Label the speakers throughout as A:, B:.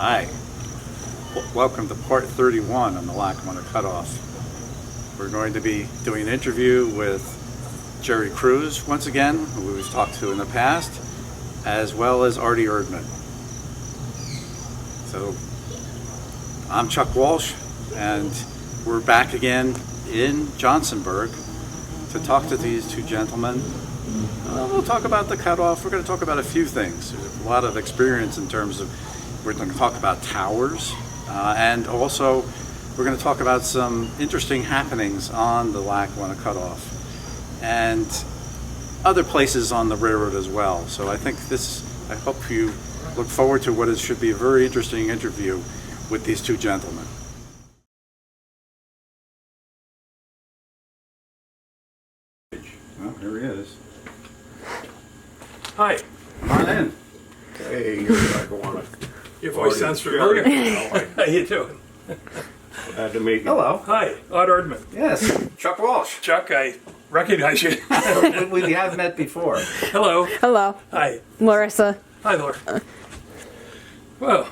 A: Hi. Welcome to part 31 on the Lackawanna Cut-Off. We're going to be doing an interview with Gerry Chrusz once again, who we've talked to in the past, as well as Artie Erdman. So, I'm Chuck Walsh, and we're back again in Johnsonburg to talk to these two gentlemen. We'll talk about the Cut-Off. We're going to talk about a few things. There's a lot of experience in terms of, we're going to talk about towers, and also we're going to talk about some interesting happenings on the Lackawanna Cut-Off and other places on the railroad as well. So I think I hope you look forward to what should be a very interesting interview with these two gentlemen. Well, here he is.
B: Hi.
A: Come on in.
C: Hey, you're Lackawanna.
B: Your voice sounds familiar. How you doing?
C: Glad to meet you.
A: Hello.
B: Hi, Artie Erdman.
A: Yes, Chuck Walsh.
B: Chuck, I recognize you.
A: We have met before.
B: Hello.
D: Hello,
B: Hi.
D: Larissa.
B: Hi, Laura. Well,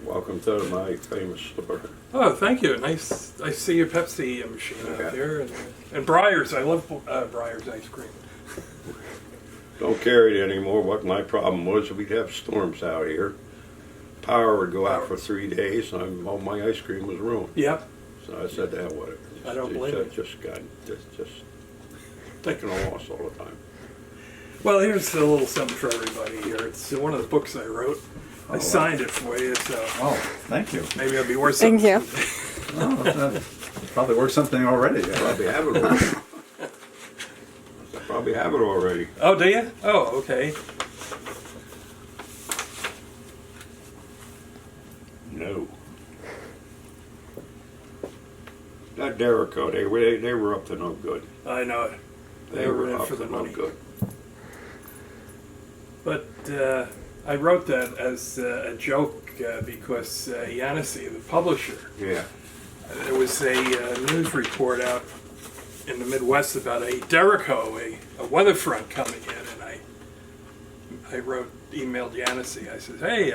C: Welcome to my famous store.
B: oh, thank you. Nice. I see your Pepsi machine out there. And Breyers. I love Breyers ice cream.
C: Don't carry it anymore. What my problem was, we'd have storms out here. Power would go out for 3 days, and all my ice cream was ruined.
B: Yep.
C: So I said, that what it is.
B: I don't blame you.
C: Just taking a loss all the time.
B: Well, here's a little something for everybody here. It's one of the books I wrote. I signed it for you, so
A: Oh, thank you.
B: maybe it'll be worth something.
D: Thank you.
A: Oh, probably worth something already.
C: Probably have it already. I probably have it already.
B: Oh, do you? Oh, okay.
C: No. That Derico, they were up to no good.
B: I know it.
C: They were
B: in
C: up
B: for the
C: to no
B: money.
C: good.
B: But I wrote that as a joke because Yancey, the publisher,
C: Yeah.
B: there was a news report out in the Midwest about a Derico, a weather front coming in, and I emailed Yancey. I said, hey,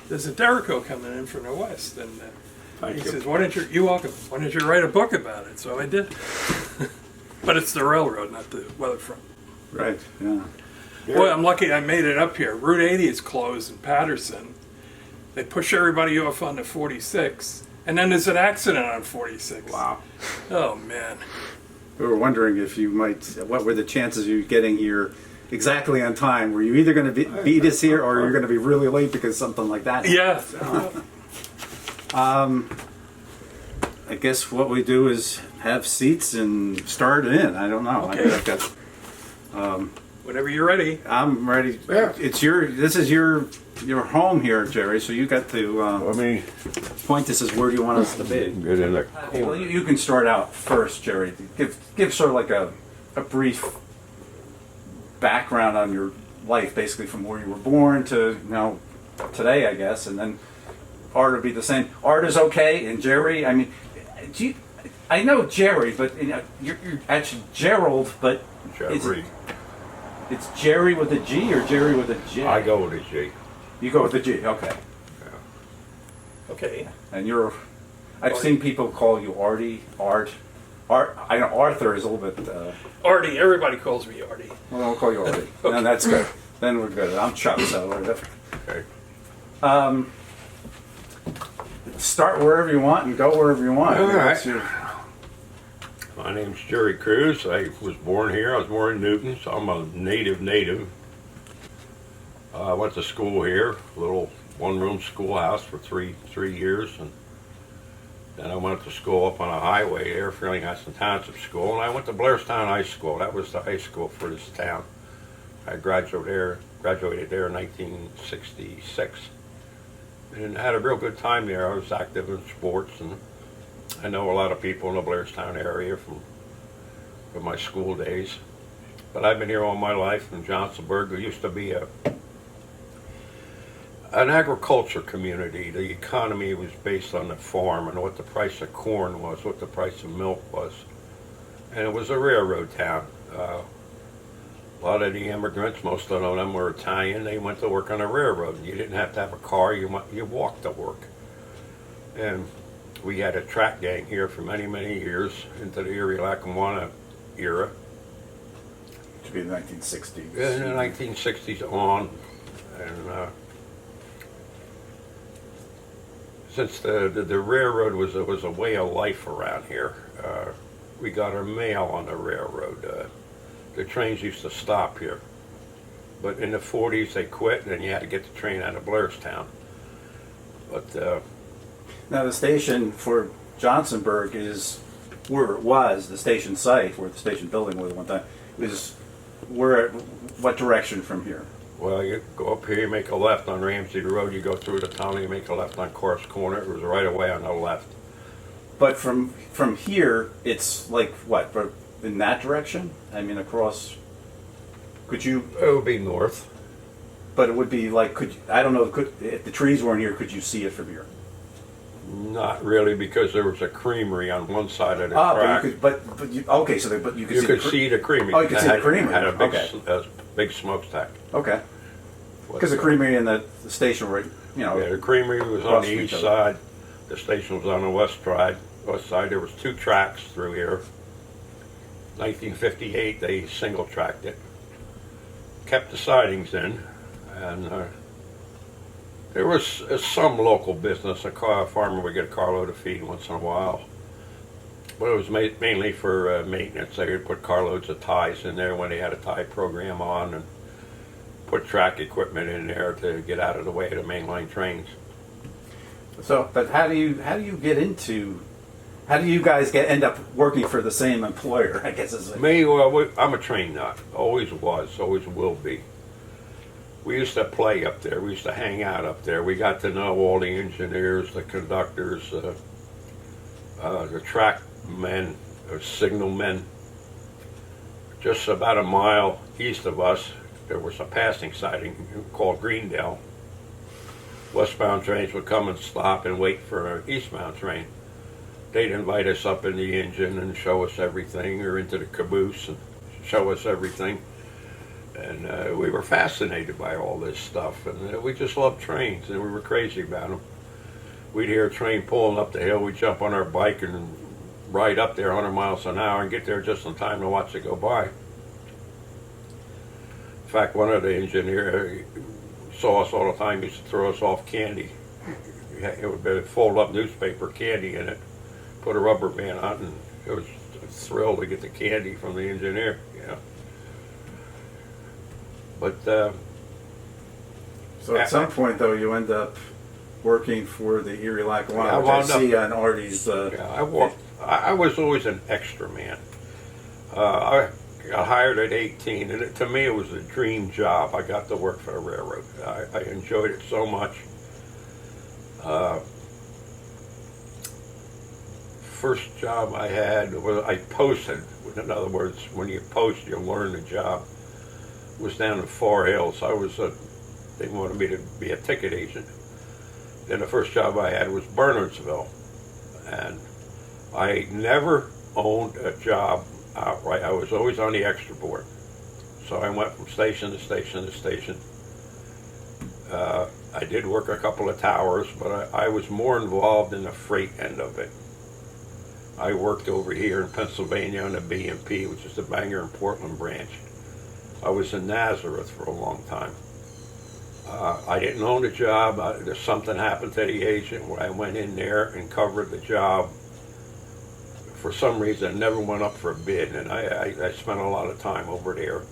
B: there's a Derico coming in from the West, and
C: Thank
B: he
C: you.
B: says, why don't you write a book about it? So I did. But it's the railroad, not the weather front.
A: Right, yeah.
B: Boy, I'm lucky I made it up here. Route 80 is closed in Patterson. They push everybody off onto 46, and then there's an accident on 46.
C: Wow.
B: Oh, man.
A: We were wondering if what were the chances of you getting here exactly on time? Were you either going to beat us here or you're going to be really late because something like that?
B: Yeah.
A: I guess what we do is have seats and start in. I don't know.
B: Okay. Whenever you're ready.
A: I'm ready.
C: Yeah.
A: This is your home here, Gerry. So you got to
C: Let me
A: point this as where do you want us to be.
C: get in there.
A: Well, you can start out first, Gerry. Give sort of like a brief background on your life, basically from where you were born to today, I guess, and then Art would be the same. Art is okay, and Gerry. I mean, I know Gerry, but you're actually Gerald, but
C: Gerry.
A: it's Gerry with a G or Gerry with a J.
C: I go with a G.
A: You go with a G. Okay.
B: Okay.
A: And I've seen people call you Artie, Art. I know Arthur is a little bit.
B: Artie. Everybody calls me Artie.
A: Well, I'll call you Artie.
B: Okay.
A: No, that's good. Then we're good. I'm Chuck, so we're good.
C: Okay.
A: Start wherever you want and go wherever you want.
C: All right.
A: It's your-
C: My name's Gerry Chrusz. I was born here. I was born in Newton, so I'm a native. I went to school here, a little one-room schoolhouse for three years, and then I went to school up on a highway there, Frelinghuysen Township School, and I went to Blairstown High School. That was the high school for this town. I graduated there in 1966, and had a real good time there. I was active in sports, and I know a lot of people in the Blairstown area from my school days. But I've been here all my life in Johnsonburg. There used to be an agriculture community. The economy was based on the farm and what the price of corn was, what the price of milk was. And it was a railroad town. A A lot of the immigrants, most of them were Italian. They went to work on the railroad. You didn't have to have a car. You walked to work. And we had a track gang here for many, many years into the Erie Lackawanna era.
A: To be the 1960s.
C: In the 1960s on, and since the railroad was a way of life around here, we got our mail on the railroad. The trains used to stop here, but in the 40s they quit, and then you had to get the train out of Blairstown. But
A: Now the station for Johnsonburg is where it was, the station site, where the station building was at one time, is where, what direction from here?
C: well, you go up here, you make a left on Ramsey Road, you go through the tunnel, you make a left on Course Corner. It was right away on the left.
A: But from here, it's like what, in that direction? I mean, across, could you,
C: It would be north.
A: but it would be like, I don't know, if the trees weren't here, could you see it from here?
C: Not really, because there was a creamery on one side of the
A: Ah,
C: track.
A: but you, okay, so but you could
C: You
A: see
C: could
A: the
C: see the creamery.
A: Oh, you could see the
C: Had-
A: creamery.
C: Had a big,
A: Okay.
C: big smokestack.
A: Okay, because the creamery and the station were,
C: Yeah, the creamery was on
A: across
C: the
A: from
C: east
A: each
C: side. The station was on the west side. West side. There was two tracks through here. 1958, they single tracked it. Kept the sidings in, and there was some local business. A farmer would get a carload of feed once in a while, but it was mainly for maintenance. They would put carloads of ties in there when they had a tie program on, and put track equipment in there to get out of the way of the mainline trains.
A: So, but how do you get into? How do you guys end up working for the same employer? I guess is
C: Me, well, I'm a train nut. Always was, always will be. We used to play up there. We used to hang out up there. We got to know all the engineers, the conductors, the track men, the signal men. Just about a mile east of us, there was a passing siding called Greendale. Westbound trains would come and stop and wait for an eastbound train. They'd invite us up in the engine and show us everything, or into the caboose and show us everything. And we were fascinated by all this stuff, and we just loved trains, and we were crazy about them. We'd hear a train pulling up the hill, we'd jump on our bike and ride up there 100 miles an hour and get there just in time to watch it go by. In fact, one of the engineers saw us all the time. He used to throw us off candy. It would be fold up newspaper, candy in it, put a rubber band on, and it was a thrill to get the candy from the engineer, you know. But
A: so at some point though, you end up working for the Erie Lackawanna,
C: Yeah, I
A: which I
C: wound up-
A: see on Artie's.
C: yeah, I was always an extra man. I got hired at 18, and to me it was a dream job. I got to work for the railroad. I enjoyed it so much. First job I had was I posted. In other words, when you post, you learn the job. Was down in Far Hills. They wanted me to be a ticket agent. Then the first job I had was Bernardsville, and I never owned a job outright. I was always on the extra board. So I went from station to station to station. I did work a couple of towers, but I was more involved in the freight end of it. I worked over here in Pennsylvania on the B&P, which is the Bangor and Portland branch. I was in Nazareth for a long time. I didn't own a job. There's something happened to the agent where I went in there and covered the job. For some reason, it never went up for a bid, and I spent a lot of time over there.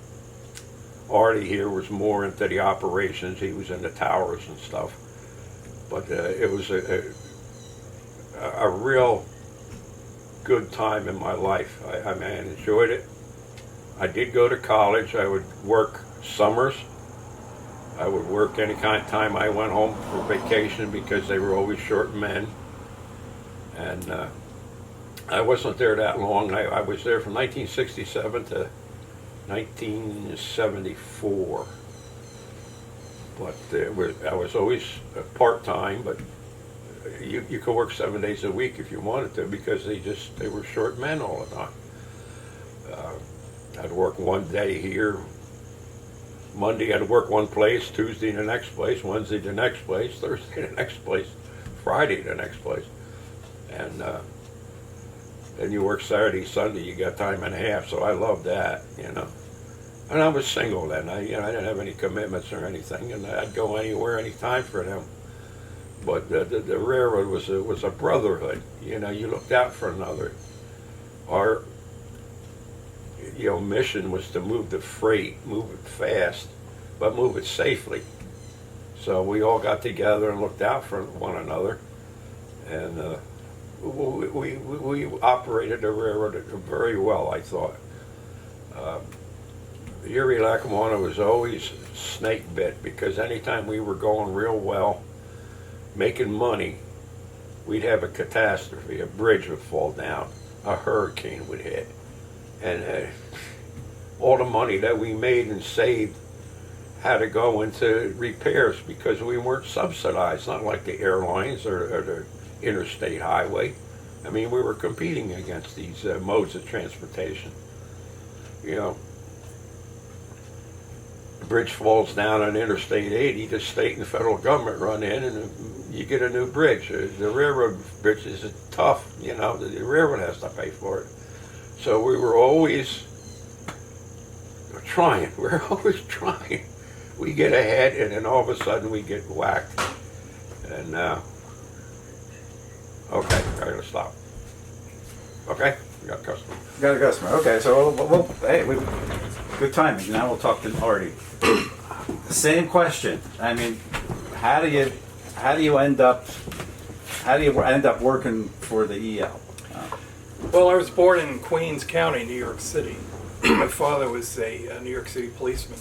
C: Artie here was more into the operations. He was in the towers and stuff. But it was a real good time in my life. I mean, I enjoyed it. I did go to college. I would work summers. I would work any kind of time I went home for vacation because they were always short men. And I wasn't there that long. I was there from 1967 to 1974. But I was always part-time, but you could work 7 days a week if you wanted to, because they were short men all the time. I'd work one day here, Monday I'd work one place, Tuesday the next place, Wednesday the next place, Thursday the next place, Friday the next place. And then you work Saturday, Sunday, you got time and a half, so I loved that, you know. And I was single then, I didn't have any commitments or anything, and I'd go anywhere, anytime for them. But the railroad was a brotherhood, you know, you looked out for another. Our mission was to move the freight, move it fast, but move it safely. So we all got together and looked out for one another, and we operated the railroad very well, I thought. Erie Lackawanna was always snake bit, because anytime we were going real well, making money, we'd have a catastrophe. A bridge would fall down, a hurricane would hit, and all the money that we made and saved had to go into repairs because we weren't subsidized, not like the airlines or the interstate highway. I mean, we were competing against these modes of transportation. You know, the bridge falls down on Interstate 80, the state and the federal government run in and you get a new bridge. The railroad bridge is tough, you know, the railroad has to pay for it. So we were always trying, We get ahead and then all of a sudden we get whacked. And okay, I gotta stop. Okay, we got a customer.
A: Got a customer. Okay, so hey, good timing. Now we'll talk to Artie. Same question. I mean, how do you end up working for the EL?
B: Well, I was born in Queens County, New York City. My father was a New York City policeman.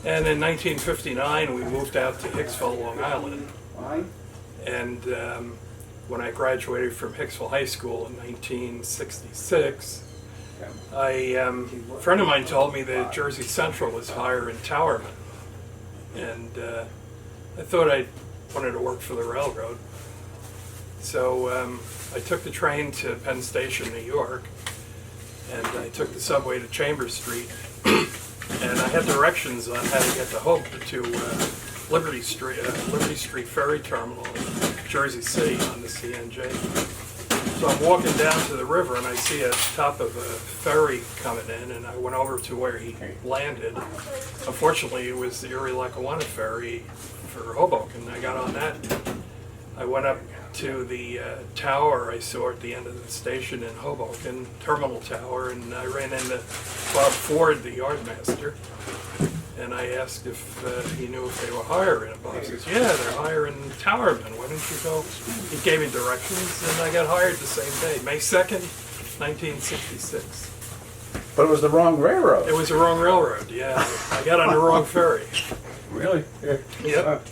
B: And in 1959, we moved out to Hicksville, Long Island. And when I graduated from Hicksville High School in 1966, a friend of mine told me that Jersey Central was hiring towermen. And I thought I wanted to work for the railroad. So I took the train to Penn Station, New York, and I took the subway to Chambers Street, and I had directions on how to get to Liberty Street Ferry Terminal in Jersey City on the CNJ. So I'm walking down to the river and I see a top of a ferry coming in, and I went over to where he landed. Unfortunately, it was the Erie Lackawanna ferry for Hoboken. I got on that. I went up to the tower I saw at the end of the station in Hoboken, Terminal Tower, and I ran into Bob Ford, the yardmaster, and I asked if he knew if they were hiring. And Bob says, yeah, they're hiring towermen. Why don't you go? He gave me directions, and I got hired the same day, May 2nd, 1966.
A: But it was the wrong railroad.
B: It was the wrong railroad, yeah. I got on the wrong ferry.
C: Really?
B: Yep.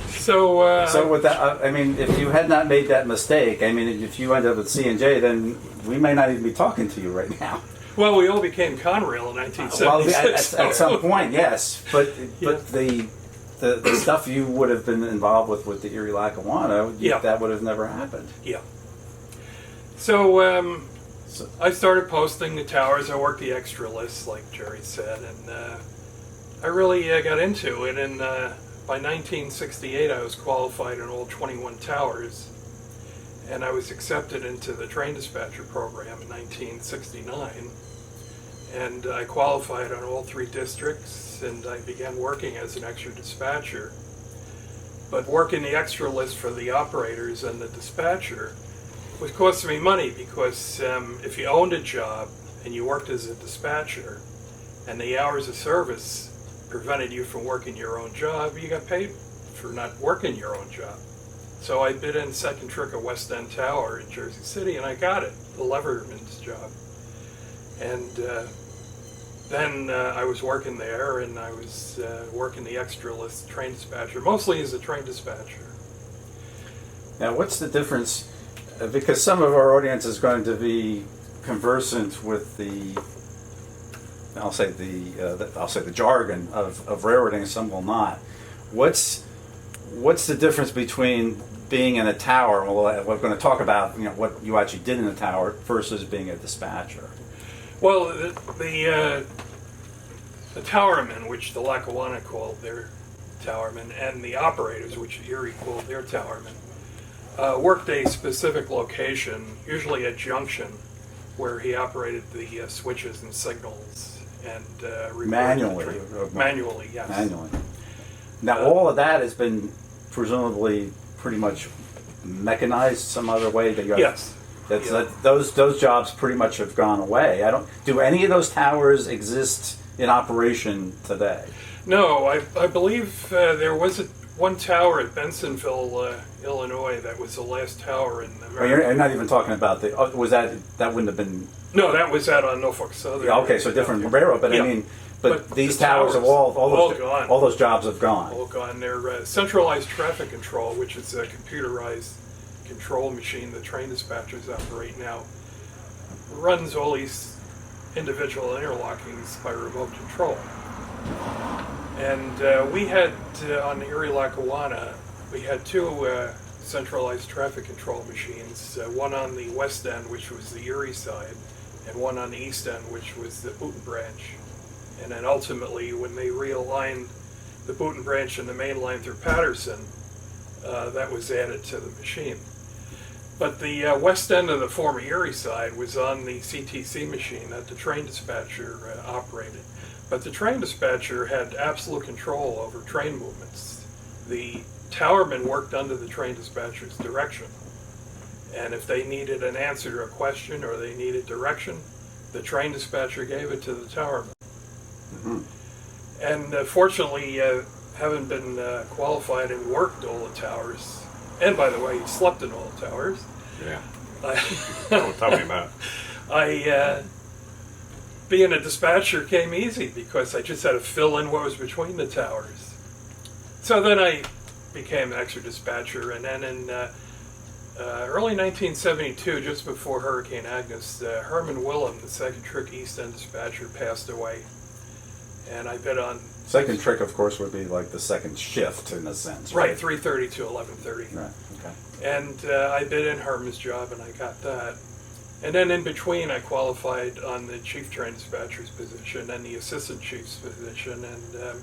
B: So
A: with that, I mean, if you had not made that mistake, I mean, if you ended up with C&J, then we may not even be talking to you right now.
B: Well, we all became Conrail in 1976.
A: Well, at some point, yes, but the stuff you would have been involved with the Erie Lackawanna, that would have never happened.
B: Yeah. So I started posting the towers. I worked the extra list, like Gerry said, and I really got into it. And by 1968, I was qualified on all 21 towers, and I was accepted into the train dispatcher program in 1969. And I qualified on all 3 districts, and I began working as an extra dispatcher. But working the extra list for the operators and the dispatcher was costing me money, because if you owned a job and you worked as a dispatcher and the hours of service prevented you from working your own job, you got paid for not working your own job. So I bid in second trick at West End Tower in Jersey City, and I got it, the Leverman's job. And then I was working there, and I was working the extra list train dispatcher, mostly as a train dispatcher.
A: Now, what's the difference? Because some of our audience is going to be conversant with the jargon of railroading, and some will not. What's the difference between being in a tower? Well, we're going to talk about what you actually did in the tower versus being a dispatcher.
B: Well, the towermen, which the Lackawanna called their towermen, and the operators, which Erie called their towermen, worked a specific location, usually a junction, where he operated the switches and signals and
A: Manually.
B: Manually, yes.
A: Manually. Now, all of that has been presumably pretty much mechanized some other way. That you have,
B: Yes.
A: That's
B: Yeah.
A: those jobs pretty much have gone away. Do any of those towers exist in operation today?
B: No, I believe there was one tower at Bensonville, Illinois, that was the last tower in America.
A: Or you're not even talking about was that wouldn't have been.
B: No, that was out on Norfolk Southern.
A: Yeah, okay, so different railroad, but
B: Yeah.
A: I mean, but these
B: the
A: towers have
B: gone.
A: all those jobs have gone.
B: All gone. They're centralized traffic control, which is a computerized control machine the train dispatchers operate now. Runs all these individual interlockings by remote control. And we had on Erie Lackawanna, we had two centralized traffic control machines. One on the west end, which was the Erie side, and one on the east end, which was the Boonton branch. And then ultimately, when they realigned the Boonton branch and the main line through Patterson, that was added to the machine. But the west end of the former Erie side was on the CTC machine that the train dispatcher operated. But the train dispatcher had absolute control over train movements. The towermen worked under the train dispatcher's direction. And if they needed an answer to a question or they needed direction, the train dispatcher gave it to the towerman.
A: Mm-hmm.
B: And fortunately, having been qualified and worked all the towers, and by the way, slept in all the towers.
C: Yeah. Don't tell me about it.
B: Being a dispatcher came easy because I just had to fill in what was between the towers. So then I became an extra dispatcher, and then in early 1972, just before Hurricane Agnes, Herman Willem, the second trick East End dispatcher, passed away. And I've been on...
A: Second trick, of course, would be like the second shift in a sense.
B: Right, 3:30 to 11:30.
A: Right, okay.
B: And I bid in Herman's job, and I got that. And then in between, I qualified on the chief train dispatcher's position and the assistant chief's position, and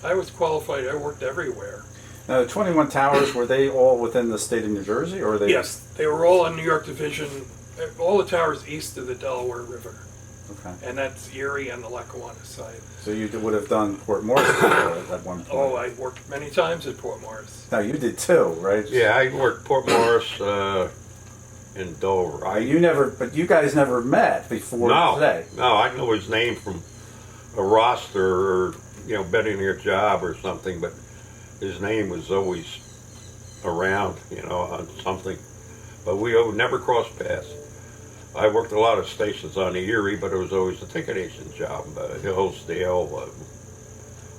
B: I was qualified. I worked everywhere.
A: Now, the 21 towers, were they all within the state of New Jersey, or were they?
B: Yes, they were all on New York Division, all the towers east of the Delaware River.
A: Okay.
B: And that's Erie and the Lackawanna side.
A: So you would have done Port Morris at one point.
B: Oh, I worked many times at Port Morris.
A: No, you did too, right?
C: Yeah, I worked Port Morris in Dover.
A: But you guys never met before today.
C: No, I know his name from a roster or, betting your job or something, but his name was always around, on something. But we never crossed paths. I worked a lot of stations on the Erie, but it was always a ticket agent job. Hillsdale,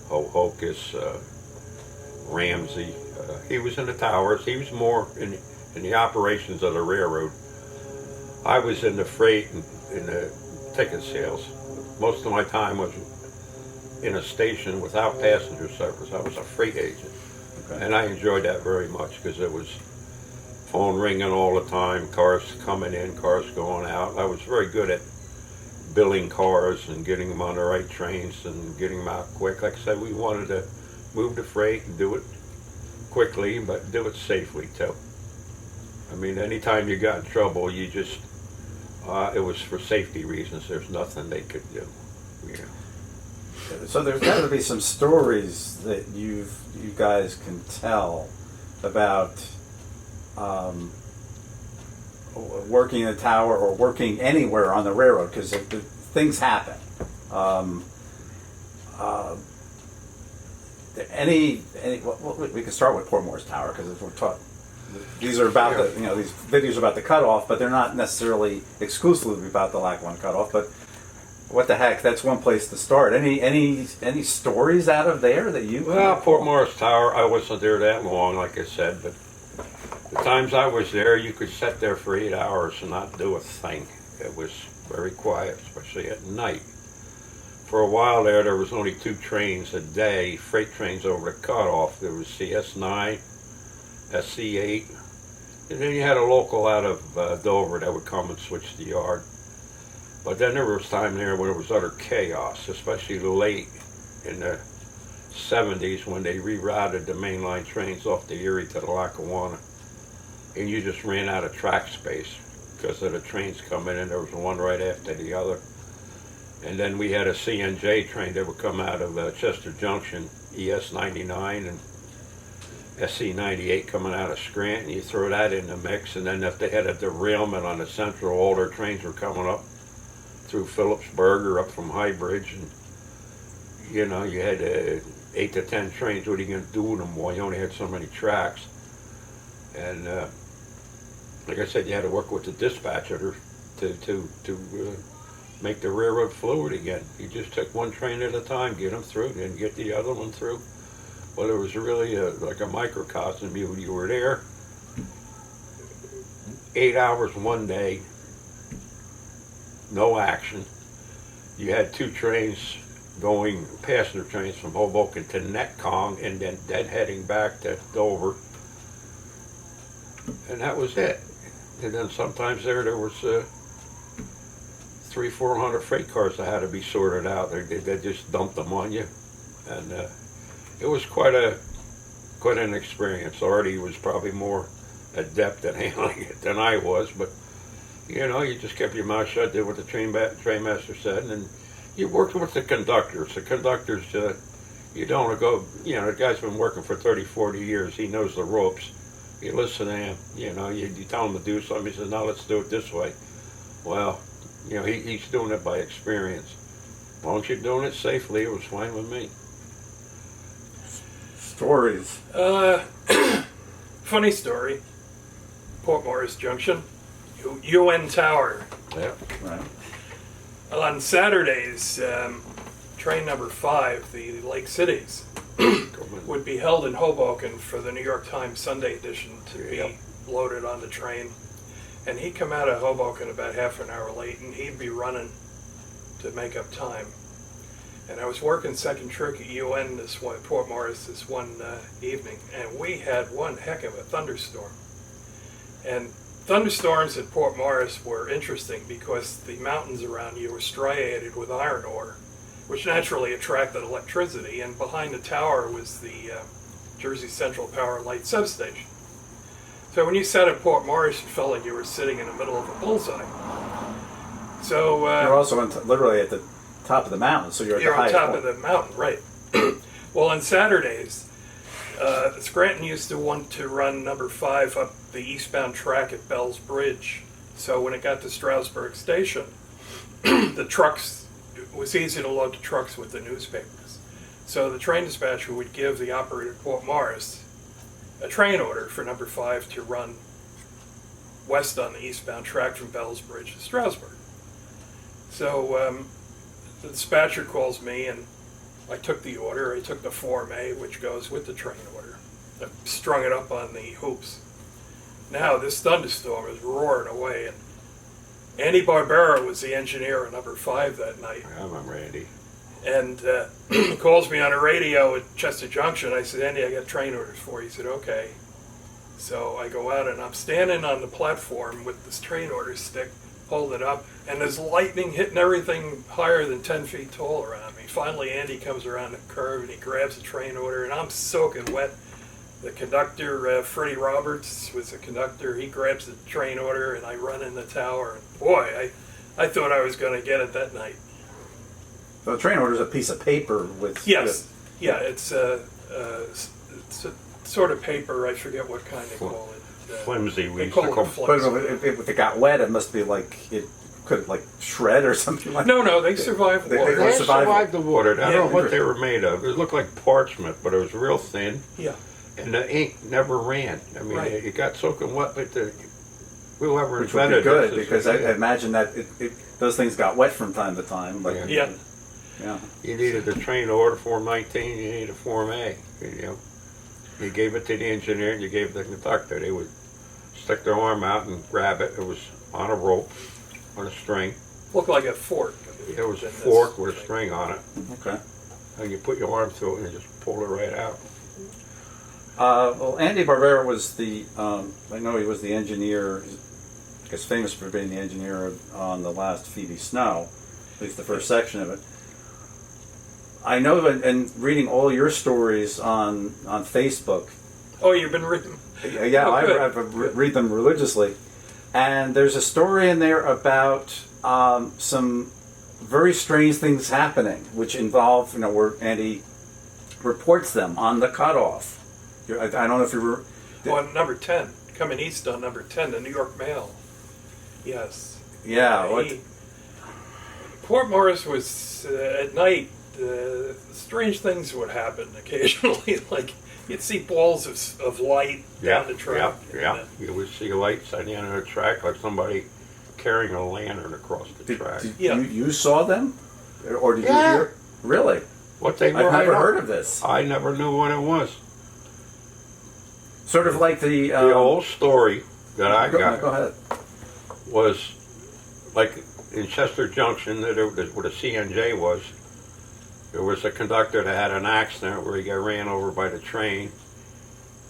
C: Hocus, Ramsey. He was in the towers. He was more in the operations of the railroad. I was in the freight and in the ticket sales. Most of my time was in a station without passenger service. I was a freight agent.
A: Okay.
C: And I enjoyed that very much because it was phone ringing all the time, cars coming in, cars going out. I was very good at billing cars and getting them on the right trains and getting them out quick. Like I said, we wanted to move the freight and do it quickly, but do it safely too. I mean, anytime you got in trouble, you just, it was for safety reasons. There's nothing they could do.
A: So there's got to be some stories that you guys can tell about working in a tower or working anywhere on the railroad, because things happen. We can start with Port Morris Tower, because we're talking. These are about these videos are about the cutoff, but they're not necessarily exclusively about the Lackawanna Cut-Off. But what the heck? That's one place to start. Any stories out of there that you?
C: Well, Port Morris Tower, I wasn't there that long, like I said, but the times I was there, you could sit there for 8 hours and not do a thing. It was very quiet, especially at night. For a while there was only 2 trains a day, freight trains over the cutoff. There was CS9, SC8, and then you had a local out of Dover that would come and switch the yard. But then there was time there when it was utter chaos, especially late in the 70s when they rerouted the mainline trains off the Erie to the Lackawanna. And you just ran out of track space because of the trains coming in. There was one right after the other. And then we had a CNJ train that would come out of Chester Junction, ES 99 and SC 98 coming out of Scranton. You throw that in the mix, and then if they had a derailment on the Central, all their trains were coming up through Phillipsburg or up from High Bridge, and you know, you had 8 to 10 trains. What are you going to do with them? Well, you only had so many tracks. And like I said, you had to work with the dispatcher to make the railroad fluid again. You just took one train at a time, get them through, then get the other one through. Well, it was really like a microcosm. You were there 8 hours one day, no action. You had 2 trains going, passenger trains from Hoboken to Netcong, and then heading back to Dover. And that was it. And then sometimes there was 300-400 freight cars that had to be sorted out. They just dumped them on you, and it was quite an experience. Artie was probably more adept at handling it than I was, but you know, you just kept your mouth shut, did what the train master said, and you worked with the conductors. The conductors, you don't want to go, you know, the guy's been working for 30, 40 years. He knows the ropes. You listen to him, you know, you tell him to do something. He says, no, let's do it this way. Well, you know, he's doing it by experience. As long as you're doing it safely, it was fine with me.
A: Stories.
B: Funny story. Port Morris Junction, UN Tower.
C: Yeah.
A: Right.
B: On Saturdays, train number 5, the Lake Cities, would be held in Hoboken for the New York Times Sunday edition to be loaded on the train. And he'd come out of Hoboken about half an hour late, and he'd be running to make up time. And I was working second trick at UN Port Morris this one evening, and we had one heck of a thunderstorm. And thunderstorms at Port Morris were interesting because the mountains around you were striated with iron ore, which naturally attracted electricity, and behind the tower was the Jersey Central Power Light substation. So when you sat at Port Morris, you felt like you were sitting in the middle of a bullseye. So
A: You're also literally at the top of the mountain, so you're at the highest
B: on top
A: point.
B: of the mountain, right. Well, on Saturdays, Scranton used to want to run number 5 up the eastbound track at Bell's Bridge. So when it got to Stroudsburg Station, the trucks, it was easy to load the trucks with the newspapers. So the train dispatcher would give the operator at Port Morris a train order for number 5 to run west on the eastbound track from Bell's Bridge to Stroudsburg. So the dispatcher calls me, and I took the order. I took the Form A, which goes with the train order. I strung it up on the hoops. Now this thunderstorm is roaring away, and Andy Barbera was the engineer on number 5 that night.
C: I remember Andy.
B: And he calls me on the radio at Chester Junction. I said, Andy, I got train orders for you. He said, okay. So I go out, and I'm standing on the platform with this train order stick, hold it up, and there's lightning hitting everything higher than 10 feet tall around me. Finally, Andy comes around the curve, and he grabs the train order, and I'm soaking wet. The conductor, Freddie Roberts, was the conductor. He grabs the train order, and I run in the tower. And boy, I thought I was going to get it that night.
A: So the train order is a piece of paper with...
B: Yes. Yeah, it's a sort of paper. I forget what kind they call it.
C: Flimsy, we
B: They
C: used to
B: call
C: call
B: it
A: But
B: flimsy.
A: if it got wet, it must be like it could like shred or something like that.
B: No, they survived
A: They-
B: water.
A: they survived
C: the water. I don't know what
A: Yeah.
C: they were made of. It looked like parchment, but it was real thin,
B: Yeah.
C: and the ink never ran. I mean,
B: Right.
C: it got soaking wet, but whoever
A: Which would be
C: invented
A: good,
C: this,
A: because I imagine that those things got wet from time to time. But
B: Yeah.
A: yeah.
C: you needed a train order, Form 19, you needed a Form A. You know, you gave it to the engineer, and you gave it to the conductor. They would stick their arm out and grab it. It was on a rope, on a string.
B: Looked like a fork.
C: It was a
B: And this
C: fork with a
B: thing.
C: string on it,
A: Okay.
C: and you put your arm through it and you just pull it right out.
A: Well, Andy Barbera was I know he was the engineer, I guess famous for being the engineer on the last Phoebe Snow, at least the first section of it. I know and reading all your stories on Facebook.
B: Oh, you've been reading?
A: Yeah,
B: Oh, good.
A: I read them religiously. And there's a story in there about some very strange things happening, which involve, where Andy reports them on the Cut-Off. I don't know if you were...
B: On number 10, coming east on number 10, the New York Mail. Yes.
A: Yeah.
B: Port Morris was, at night, strange things would happen occasionally, like you'd see balls of light down the track.
C: Yeah. You would see lights on the end of the track, like somebody carrying a lantern across the track.
A: You saw them? Or did you
C: Yeah.
A: hear? Really?
C: What they were,
A: I've never heard of this.
C: I never knew what it was.
A: Sort of like the
C: whole story that I got
A: Go ahead.
C: was like in Chester Junction, where the CNJ was. There was a conductor that had an accident where he got ran over by the train,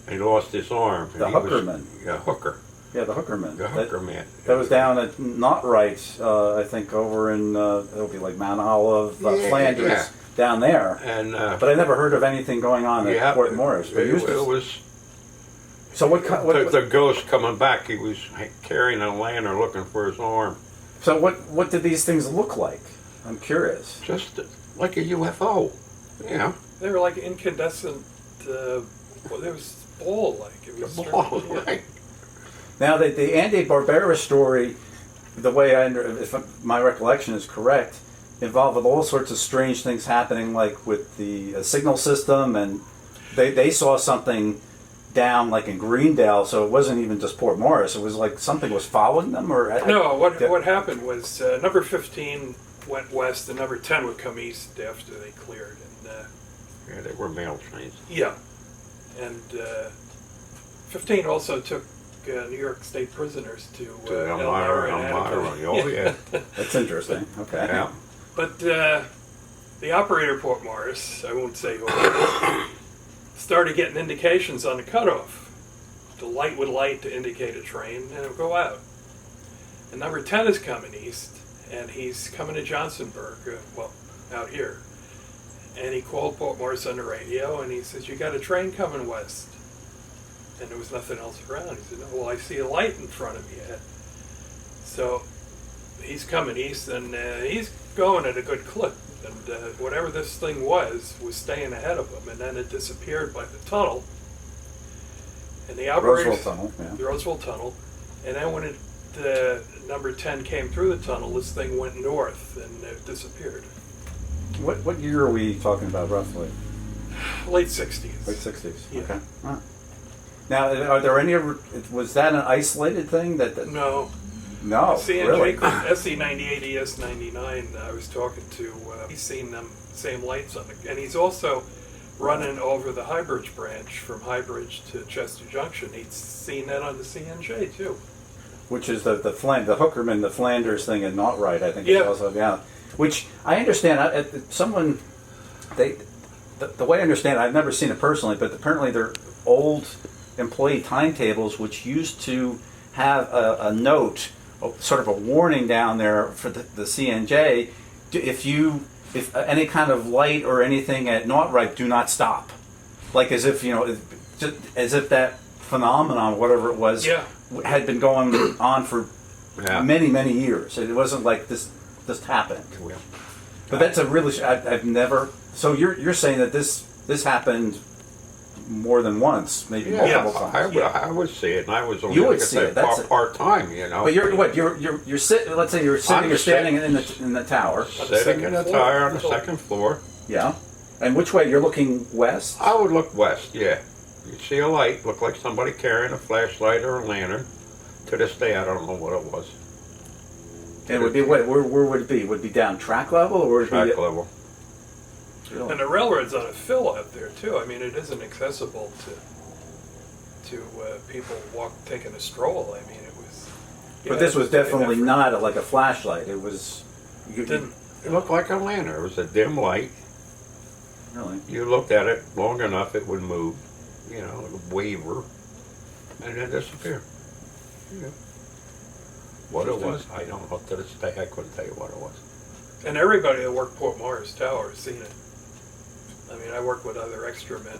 C: and he lost his arm.
A: The hookerman.
C: Hooker.
A: Yeah, the hookerman.
C: The hooker man.
A: That was down at Not Right, I think, over in it'll be like Mount Olive, Flanders,
C: yeah.
A: down there.
C: And
A: but I never heard of anything going on at Port Morris. But
C: it was.
A: So what
C: the ghost coming back? He was carrying a lantern, looking for his arm.
A: So what did these things look like? I'm curious.
C: Just like a UFO. Yeah.
B: They were like incandescent. There was ball-like. It was
C: Ball, right.
A: Now the Andy Barbera story, the way if my recollection is correct, involved with all sorts of strange things happening, like with the signal system, and they saw something down like in Greendale, so it wasn't even just Port Morris. It was like something was following them, or
B: no. What happened was number 15 went west, and number 10 would come east after they cleared. And
C: yeah, they were mail trains.
B: yeah, and 15 also took New York State prisoners to
C: Elmira. Oh yeah,
A: that's interesting. Okay.
C: Yeah.
B: But the operator of Port Morris, I won't say who it was, started getting indications on the cutoff. The light would light to indicate a train, and it would go out. And number 10 is coming east, and he's coming to Johnsonburg, out here. And he called Port Morris on the radio, and he says, "You got a train coming west." And there was nothing else around. He said, "No, well, I see a light in front of me." So he's coming east, and he's going at a good clip. And whatever this thing was staying ahead of him, and then it disappeared by the tunnel. And the operators,
A: Roosevelt Tunnel, yeah.
B: the Roosevelt Tunnel, and then when number 10 came through the tunnel, this thing went north and it disappeared.
A: What year are we talking about roughly?
B: Late 60s.
A: Late 60s.
B: Yeah.
A: Okay. Huh. Now, are there any? Was that an isolated thing?
B: No.
A: No, really?
B: SE98, ES99, I was talking to, he's seen them, same lights on it. And he's also running over the Highbridge branch from Highbridge to Chester Junction. He's seen that on the CNJ too.
A: Which is the hookerman, the Flanders thing and Not Right, I think.
B: Yeah.
A: It's also, yeah. Which I understand, the way I understand it, I've never seen it personally, but apparently they're old employee timetables which used to have a note, sort of a warning down there for the CNJ, if any kind of light or anything at Not Right, do not stop. Like as if, as if that phenomenon, whatever it was, had been going on for many, many years. It wasn't like this just happened.
C: Yeah.
A: But that's a really, I've never, so you're saying that this happened more than once, maybe multiple times.
C: I would see it, and I was only
A: You would see it. That's
C: part time,
A: But you're sitting. Let's say you're sitting. You're standing in the tower.
C: Sitting in the tower on the second floor.
A: Yeah. And which way? You're looking west.
C: I would look west. Yeah. You'd see a light, look like somebody carrying a flashlight or a lantern. To this day, I don't know what it was.
A: And it would be where would it be? Would it be down track level or would it
C: Track
A: be
C: level.
A: Really?
B: And the railroad's on a fill out there too. I mean, it isn't accessible to people taking a stroll. I mean, it was.
A: But this was definitely not like a flashlight. It was.
C: It looked like a lantern. It was a dim light.
A: Really?
C: You looked at it long enough, it would move. It would waver, and then disappear. What it was, I don't know. To this day, I couldn't tell you what it was.
B: And everybody that worked Port Morris Tower has seen it. I mean, I worked with other extra men,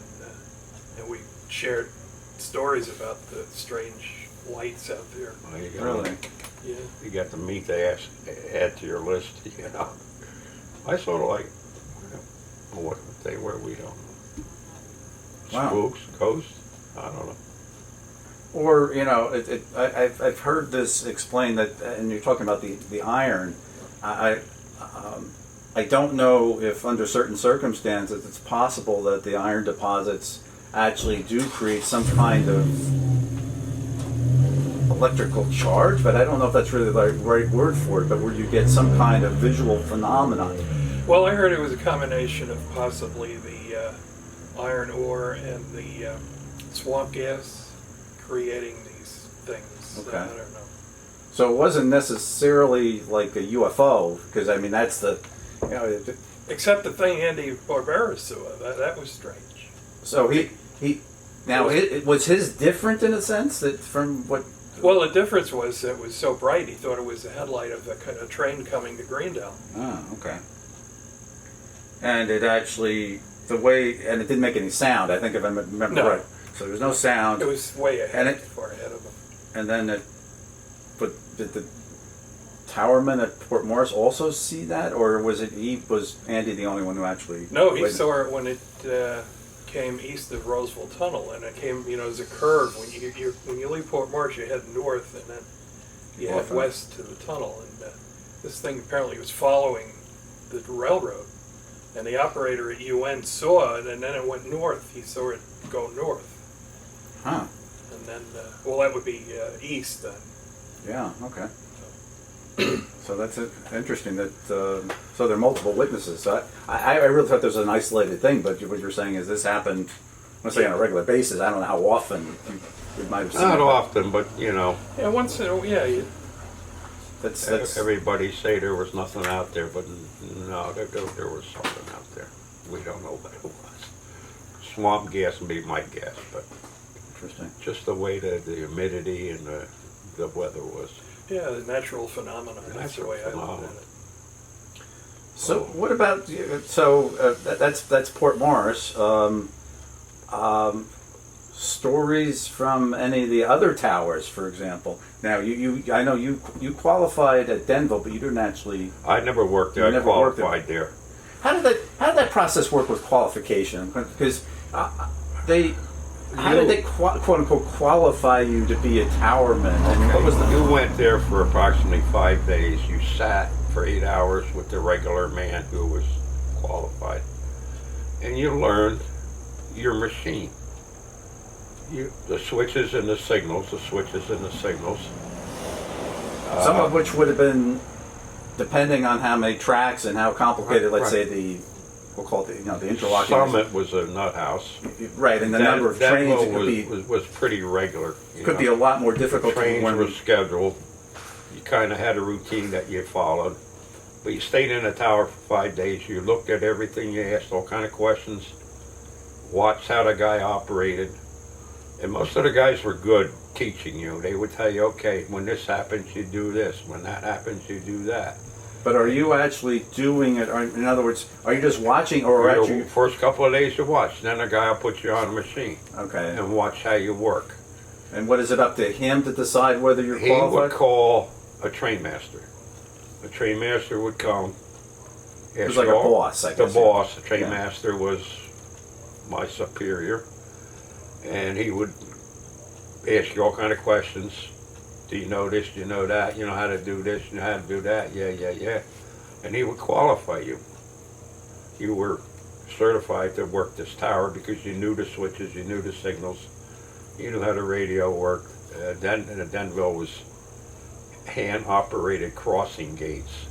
B: and we shared stories about the strange lights out there.
C: Well, you got
A: Really?
B: Yeah.
C: You got the meat to add to your list, you know. I sort of like, what they were, we don't know.
A: Wow.
C: Spooks, ghosts, I don't know.
A: Or, you know, I've heard this explained that, and you're talking about the iron. I don't know if under certain circumstances it's possible that the iron deposits actually do create some kind of electrical charge, but I don't know if that's really the right word for it, but where you get some kind of visual phenomenon.
B: Well, I heard it was a combination of possibly the iron ore and the swamp gas creating these things.
A: Okay.
B: I don't know.
A: So it wasn't necessarily like a UFO, because I mean that's the, you know.
B: Except the thing Andy Barbera saw. That was strange.
A: So he now it was his different in a sense that from what.
B: Well, the difference was it was so bright he thought it was the headlight of a train coming to Greendale.
A: Oh, okay. And it actually, the way, and it didn't make any sound, I think if I remember
B: No.
A: right. So there was no sound.
B: It was way ahead,
A: And it-
B: far ahead of him.
A: And then but did the towerman at Port Morris also see that? Or was Andy the only one who actually...
B: No, he
A: witnessed?
B: saw it when it came east of Roseville Tunnel, and it came, as a curve. When you leave Port Morris, you head north, and then you head
A: Okay.
B: west to the tunnel. And this thing apparently was following the railroad, and the operator at UN saw it, and then it went north. He saw it go north,
A: Huh.
B: and then that would be east then.
A: Yeah, okay. So that's interesting that, so there are multiple witnesses. So I really thought this was an isolated thing, but what you're saying is this happened, let's say on a regular basis. I don't know how often you might have seen
C: Not
A: it.
C: often, but you know,
B: Yeah, once in a yeah.
A: That's
C: everybody say there was nothing out there, but no, there was something out there. We don't know what it was. Swamp gas would be my guess, but
A: interesting.
C: just the way the humidity and the weather was.
B: Yeah, the natural phenomenon. That's the way I look at it.
A: So what about, that's Port Morris. Stories from any of the other towers, for example. Now, I know you qualified at Denville, but you didn't actually.
C: I never worked there.
A: You
C: I
A: never worked
C: qualified there.
A: How did that process work with qualification? Because how did they quote unquote qualify you to be a towerman? I mean, what was the?
C: You went there for approximately 5 days. You sat for 8 hours with the regular man who was qualified, and you learned your machine. The switches and the signals.
A: Some of which would have been, depending on how many tracks and how complicated, let's say we'll call it the interlocking.
C: Summit was a nut house.
A: Right, and the number of trains it could
C: was pretty regular.
A: Could be a lot more difficult.
C: Trains were scheduled. You kind of had a routine that you followed. But you stayed in the tower for 5 days. You looked at everything. You asked all kind of questions. Watched how the guy operated. And most of the guys were good teaching you. They would tell you, okay, when this happens, you do this. When that happens, you do that.
A: But are you actually doing it? Or in other words, are you just watching, or
C: For
A: actually?
C: the first couple of days you watch. Then the guy will put you on a machine
A: Okay.
C: and watch how you work.
A: And what is it up to him to decide whether you're
C: He would
A: qualified?
C: call a train master. A train master would come.
A: It was like a boss, I guess.
C: The boss, the train
A: Yeah.
C: master was my superior. And he would ask you all kind of questions. Do you know this? Do you know that? You know how to do this? You know how to do that? Yeah. And he would qualify you. You were certified to work this tower because you knew the switches, you knew the signals, you knew how the radio worked. Denville was hand-operated crossing gates.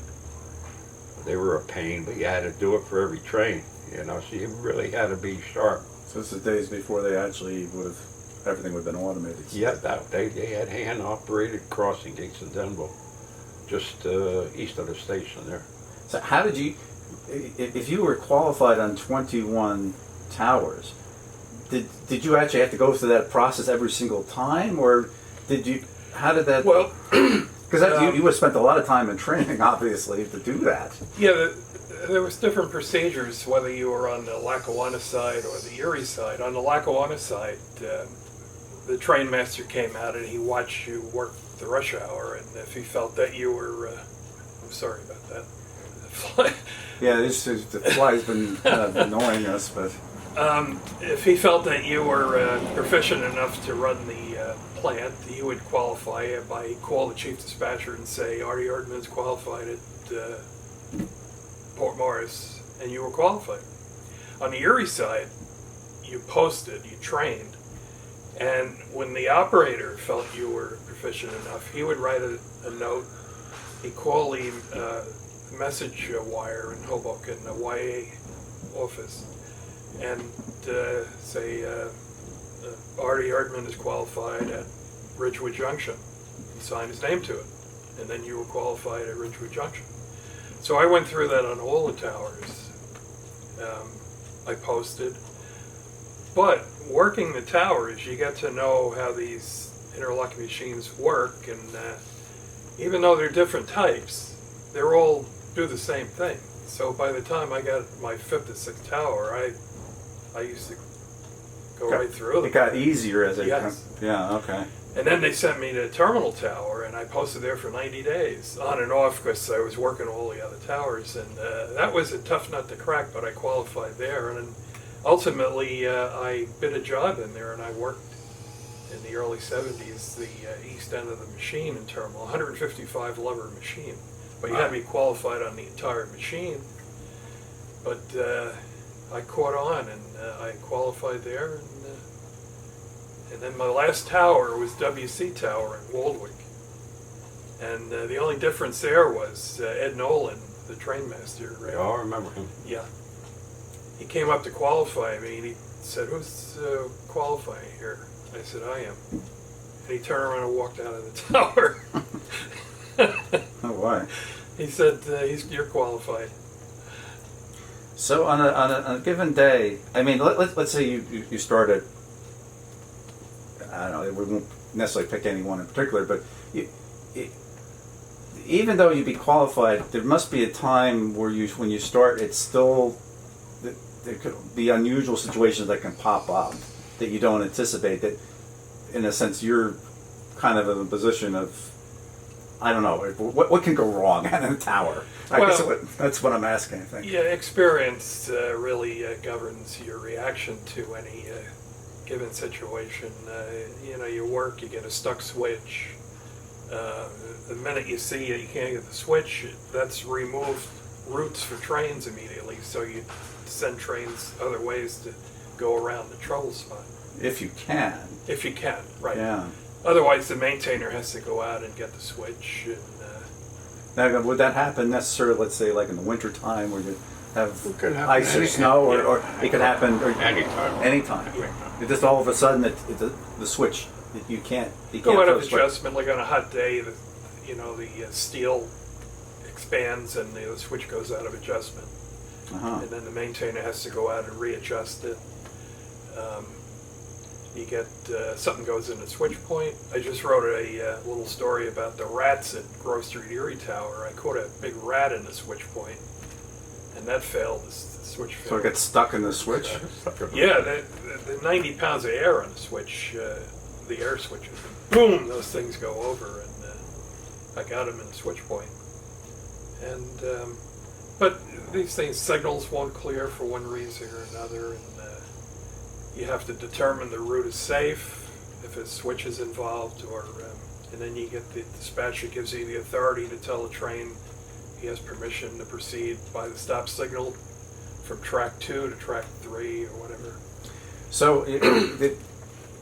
C: They were a pain, but you had to do it for every train. So you really had to be sharp.
A: So this is days before they actually everything would have been automated.
C: Yeah, they had hand-operated crossing gates in Denville, just east of the station there.
A: So how did you, if you were qualified on 21 towers, did you actually have to go through that process every single time, or how did that?
B: Well,
A: because you would have spent a lot of time in training, obviously, to do that.
B: yeah, there was different procedures, whether you were on the Lackawanna side or the Erie side. On the Lackawanna side, the train master came out and he watched you work the rush hour, and if he felt that you were, I'm sorry about that.
A: Yeah, the fly's been kind of annoying us, but
B: If he felt that you were proficient enough to run the plant, he would qualify it by call the chief dispatcher and say, Artie Erdman's qualified at Port Morris, and you were qualified. On the Erie side, you posted, you trained, and when the operator felt you were proficient enough, he would write a note. He'd call the message wire in Hoboken, the YA office, and say, Artie Erdman is qualified at Ridgewood Junction. He signed his name to it, and then you were qualified at Ridgewood Junction. So I went through that on all the towers. I posted. But working the towers, you get to know how these interlocking machines work, and even though they're different types, they're all do the same thing. So by the time I got my 5th or 6th tower, I used to go right through them.
A: it got easier as it
B: Yes.
A: Yeah, okay.
B: And then they sent me to the terminal tower, and I posted there for 90 days, on and off, because I was working all the other towers. And that was a tough nut to crack, but I qualified there. And then ultimately, I bid a job in there, and I worked in the early 70s, the east end of the machine in terminal, 155 lever machine. But you had to be qualified on the entire machine. But I caught on, and I qualified there. And then my last tower was WC Tower in Waldwick. And the only difference there was Ed Nolan, the train master.
C: Yeah, I remember him.
B: Yeah. He came up to qualify me, and he said, "Who's qualifying here?" I said, "I am." And he turned around and walked out of the tower.
A: Oh, why?
B: He said, "You're qualified."
A: So on a given day, I mean, let's say you started. I don't know. We won't necessarily pick anyone in particular, but even though you'd be qualified, there must be a time where when you start, it's still there could be unusual situations that can pop up that you don't anticipate. That, in a sense, you're kind of in a position of, I don't know, what can go wrong in a tower. I guess that's what I'm asking, I think.
B: Yeah, experience really governs your reaction to any given situation. You work, you get a stuck switch. The minute you see it, you can't get the switch, that's removed routes for trains immediately. So you send trains other ways to go around the trouble spot.
A: If you can.
B: If you can, right.
A: Yeah.
B: Otherwise, the maintainer has to go out and get the switch. And,
A: Now, would that happen necessarily, let's say, like in the winter time where you have
C: It could happen
A: ice or
C: anytime,
A: snow,
C: yeah.
A: or it could happen
C: Anytime.
A: anytime. It just all of a sudden, the switch, you can't
B: go out
A: throw
B: of
A: the switch.
B: adjustment, like on a hot day, the steel expands and the switch goes out of adjustment.
A: Uh-huh.
B: And then the maintainer has to go out and readjust it. You get something goes in the switch point. I just wrote a little story about the rats at Grove Street Erie Tower. I caught a big rat in the switch point, and that failed. The switch failed.
A: So it gets stuck in the switch?
B: Yeah, the 90 pounds of air on the switch, the air switches, boom, those things go over, and I got them in the switch point. And but these things, signals won't clear for one reason or another, and you have to determine the route is safe if a switch is involved, or and then you get the dispatcher gives you the authority to tell the train he has permission to proceed by the stop signal from track 2 to track 3 or whatever.
A: So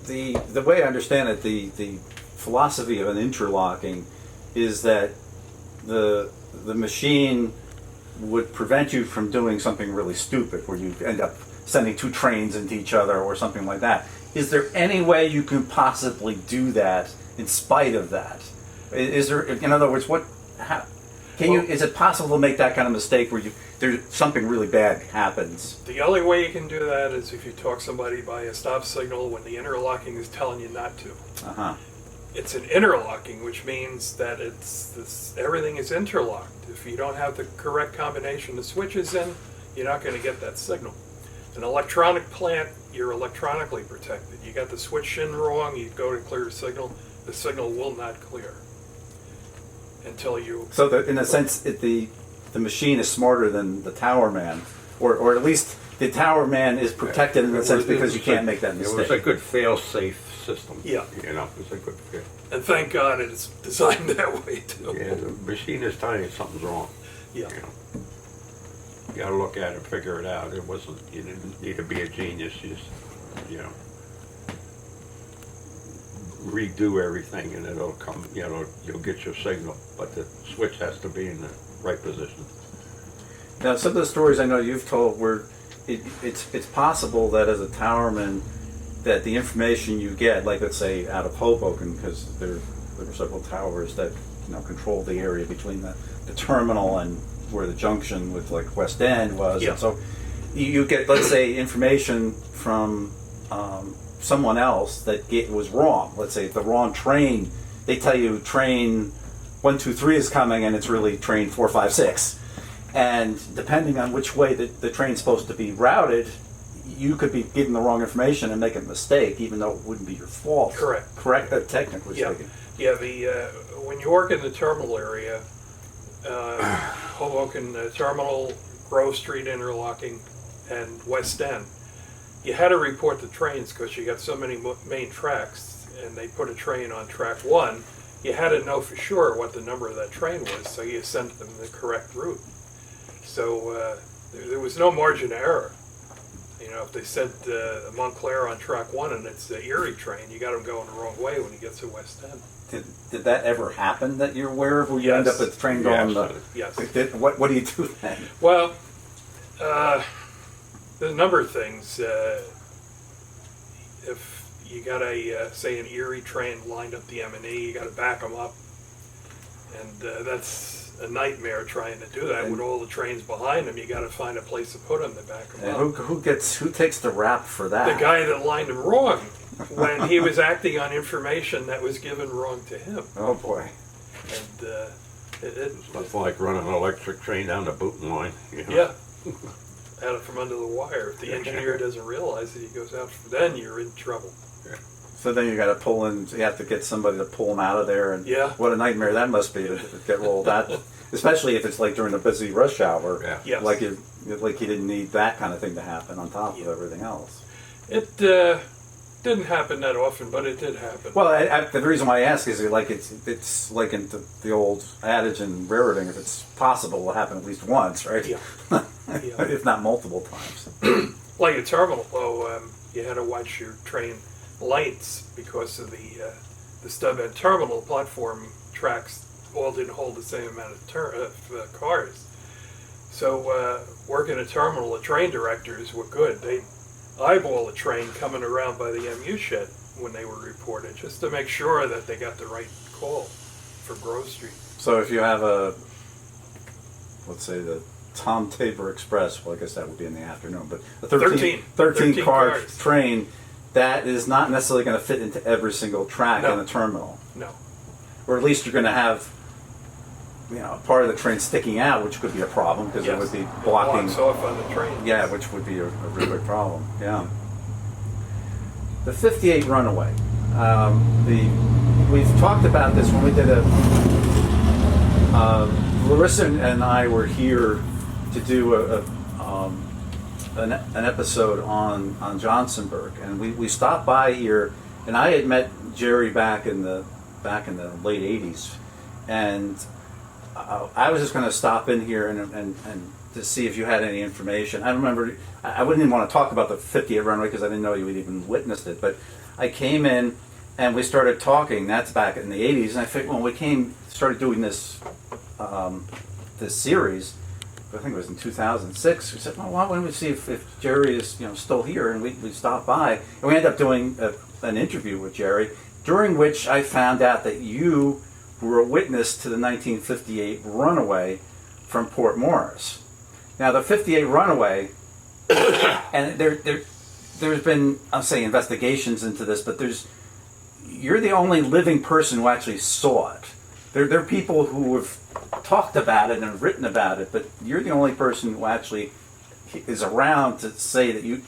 A: the way I understand it, the philosophy of an interlocking is that the machine would prevent you from doing something really stupid where you end up sending two trains into each other or something like that. Is there any way you can possibly do that in spite of that? Is there, in other words, is it possible to make that kind of mistake where there's something really bad happens?
B: The only way you can do that is if you talk somebody by a stop signal when the interlocking is telling you not to.
A: Uh-huh.
B: it's an interlocking, which means that everything is interlocked. If you don't have the correct combination of switches in, you're not going to get that signal. An electronic plant, you're electronically protected. You got the switch in wrong, you go to clear a signal, the signal will not clear until you...
A: So in a sense, the machine is smarter than the tower man, or at least the tower man is protected in a sense because you can't make that mistake.
C: It was a good fail-safe system.
B: Yeah.
C: You know, it was a good fail.
B: And thank God it's designed that way too.
C: Yeah, the machine is telling you something's wrong.
B: Yeah.
C: You know, you got to look at it, figure it out. It wasn't. You didn't need to be a genius. You just, you know, redo everything, and it'll come. You know, you'll get your signal, but the switch has to be in the right position.
A: Now, some of the stories I know you've told where it's possible that as a towerman, that the information you get, like let's say out of Hoboken, because there were several towers that control the area between the terminal and where the junction with like West End was,
B: Yeah.
A: and so you get, let's say, information from someone else that was wrong. Let's say the wrong train. They tell you train 123 is coming, and it's really train 456. And depending on which way the train's supposed to be routed, you could be given the wrong information and make a mistake, even though it wouldn't be your fault.
B: Correct,
A: technically
B: yeah.
A: speaking.
B: Yeah, when you work in the terminal area, Hoboken Terminal, Grove Street interlocking, and West End, you had to report the trains because you got so many main tracks, and they put a train on track 1. You had to know for sure what the number of that train was, so you sent them the correct route. So there was no margin of error. You know, if they said Montclair on track 1 and it's the Erie train, you got them going the wrong way when you get to West End.
A: Did that ever happen that you're aware of, where you end up with the train going?
B: Yes.
A: What do you do then?
B: Well, there's a number of things. If you got say an Erie train lined up the M&E, you got to back them up, and that's a nightmare trying to do that with all the trains behind them. You got to find a place to put them to back them up.
A: Who takes the rap for that?
B: The guy that lined them wrong when he was acting on information that was given wrong to him.
A: Oh boy!
B: And
C: It's like running an electric train down the booting line. You know?
B: Yeah. Out from under the wire. If the engineer doesn't realize it, he goes out. Then you're in trouble.
A: So then you got to pull in. You have to get somebody to pull them out of there, and
B: Yeah.
A: what a nightmare that must be to get rolled out. Especially if it's like during a busy rush hour.
C: Yeah.
B: Yes.
A: Like you didn't need that kind of thing to happen on top of everything else.
B: It didn't happen that often, but it did happen.
A: Well, the reason why I ask is it's like in the old adage in railroading: if it's possible, it'll happen at least once, right?
B: Yeah. Yeah.
A: If not multiple times.
B: Like a terminal, though, you had to watch your train lights because of the stub end terminal platform tracks all didn't hold the same amount of cars. So working a terminal, the train directors were good. They eyeball a train coming around by the MU shed when they were reported, just to make sure that they got the right call for Grove Street.
A: So if you have let's say the Tom Tabor Express, well, I guess that would be in the afternoon, but a 13 car
B: cars.
A: train, that is not necessarily going to fit into every single track
B: No.
A: in the terminal.
B: No.
A: Or at least you're going to have part of the train sticking out, which could be a problem because it would be blocking.
B: Blocks off on the train.
A: Yeah, which would be a real big problem. Yeah. The 58 runaway. We've talked about this when we did Larissa and I were here to do an episode on Johnsonburg, and we stopped by here, and I had met Gerry back in the late 80s, and I was just going to stop in here and to see if you had any information. I remember I wouldn't even want to talk about the 58 runway because I didn't know you had even witnessed it, but I came in and we started talking. That's back in the 80s, and I figured when we started doing this series, I think it was in 2006. We said, well, why don't we see if Gerry is still here? And we stopped by, and we ended up doing an interview with Gerry, during which I found out that you were a witness to the 1958 runaway from Port Morris. Now, the 58 runaway, and there's been, I'll say, investigations into this, but you're the only living person who actually saw it. There are people who have talked about it and have written about it, but you're the only person who actually is around to say that you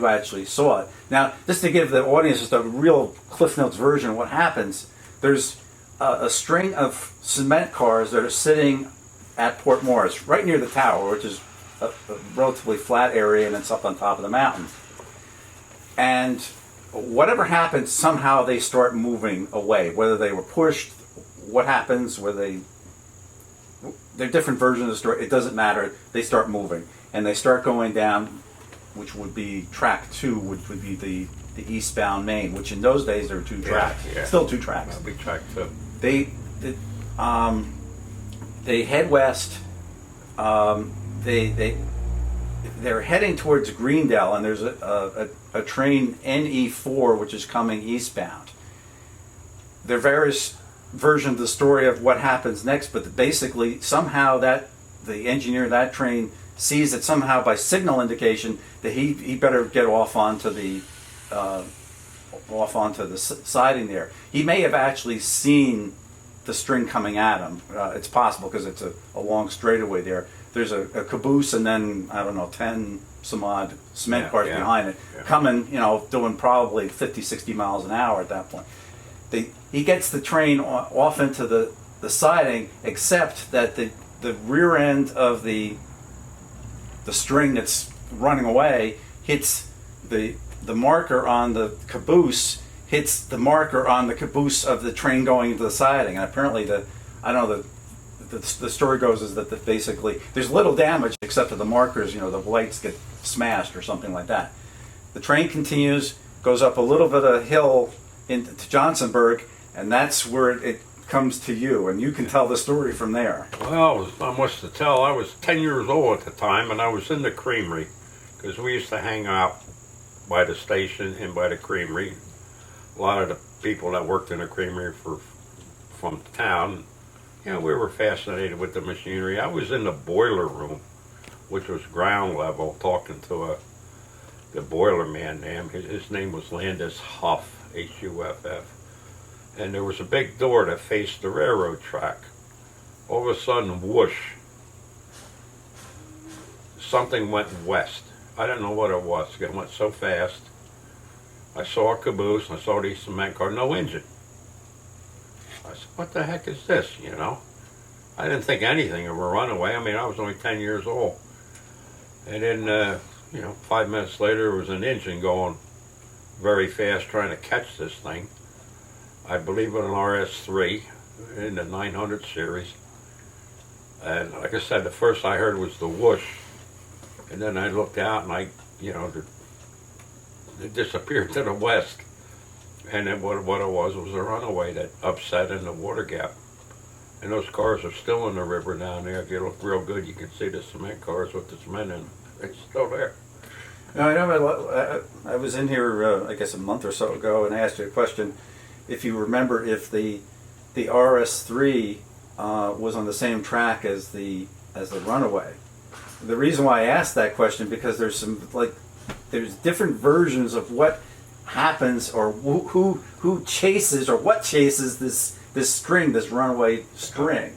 A: actually saw it. Now, just to give the audience just a real Cliff Notes version of what happens, there's a string of cement cars that are sitting at Port Morris, right near the tower, which is a relatively flat area, and it's up on top of the mountain. And whatever happens, somehow they start moving away. Whether they were pushed, what happens, they're different versions of the story, it doesn't matter. They start moving. And they start going down, which would be track 2, which would be the eastbound main, which in those days there were 2 tracks.
C: Yeah.
A: Still 2 tracks.
C: That'll be track 2.
A: They head west. They're heading towards Greendale, and there's a train NE4 which is coming eastbound. There are various versions of the story of what happens next, but basically somehow the engineer of that train sees that somehow by signal indication that he better get off onto the siding there. He may have actually seen the string coming at him. It's possible because it's a long straightaway there. There's a caboose and then, I don't know, 10 some odd cement cars behind it, coming, doing probably 50, 60 miles an hour at that point. He gets the train off into the siding, except that the rear end of the string that's running away hits the marker on the caboose, hits the marker on the caboose of the train going into the siding. And apparently the story goes is that basically there's little damage except for the markers, the lights get smashed or something like that. The train continues, goes up a little bit of a hill into Johnsonburg, and that's where it comes to you, and you can tell the story from there.
C: Well, there's not much to tell. I was 10 years old at the time, and I was in the creamery, because we used to hang out by the station and by the creamery. A lot of the people that worked in the creamery from town, we were fascinated with the machinery. I was in the boiler room, which was ground level, talking to the boiler man. His name was Landis Huff, Huff. And there was a big door that faced the railroad track. All of a sudden, whoosh, something went west. I don't know what it was. It went so fast. I saw a caboose, and I saw these cement cars, no engine. I said, what the heck is this, I didn't think anything of a runaway. I mean, I was only 10 years old. And then, 5 minutes later, there was an engine going very fast trying to catch this thing. I believe it an RS3 in the 900 series. And like I said, the first I heard was the whoosh. And then I looked out and it disappeared to the west. And then what it was a runaway that upset in the water gap. And those cars are still in the river down there. If you look real good, you can see the cement cars with the cement in them. It's still there.
A: I was in here, I guess a month or so ago, and I asked you a question. If you remember, if the RS3 was on the same track as the runaway. The reason why I asked that question because there's different versions of what happens or who chases or what chases this string, this runaway string.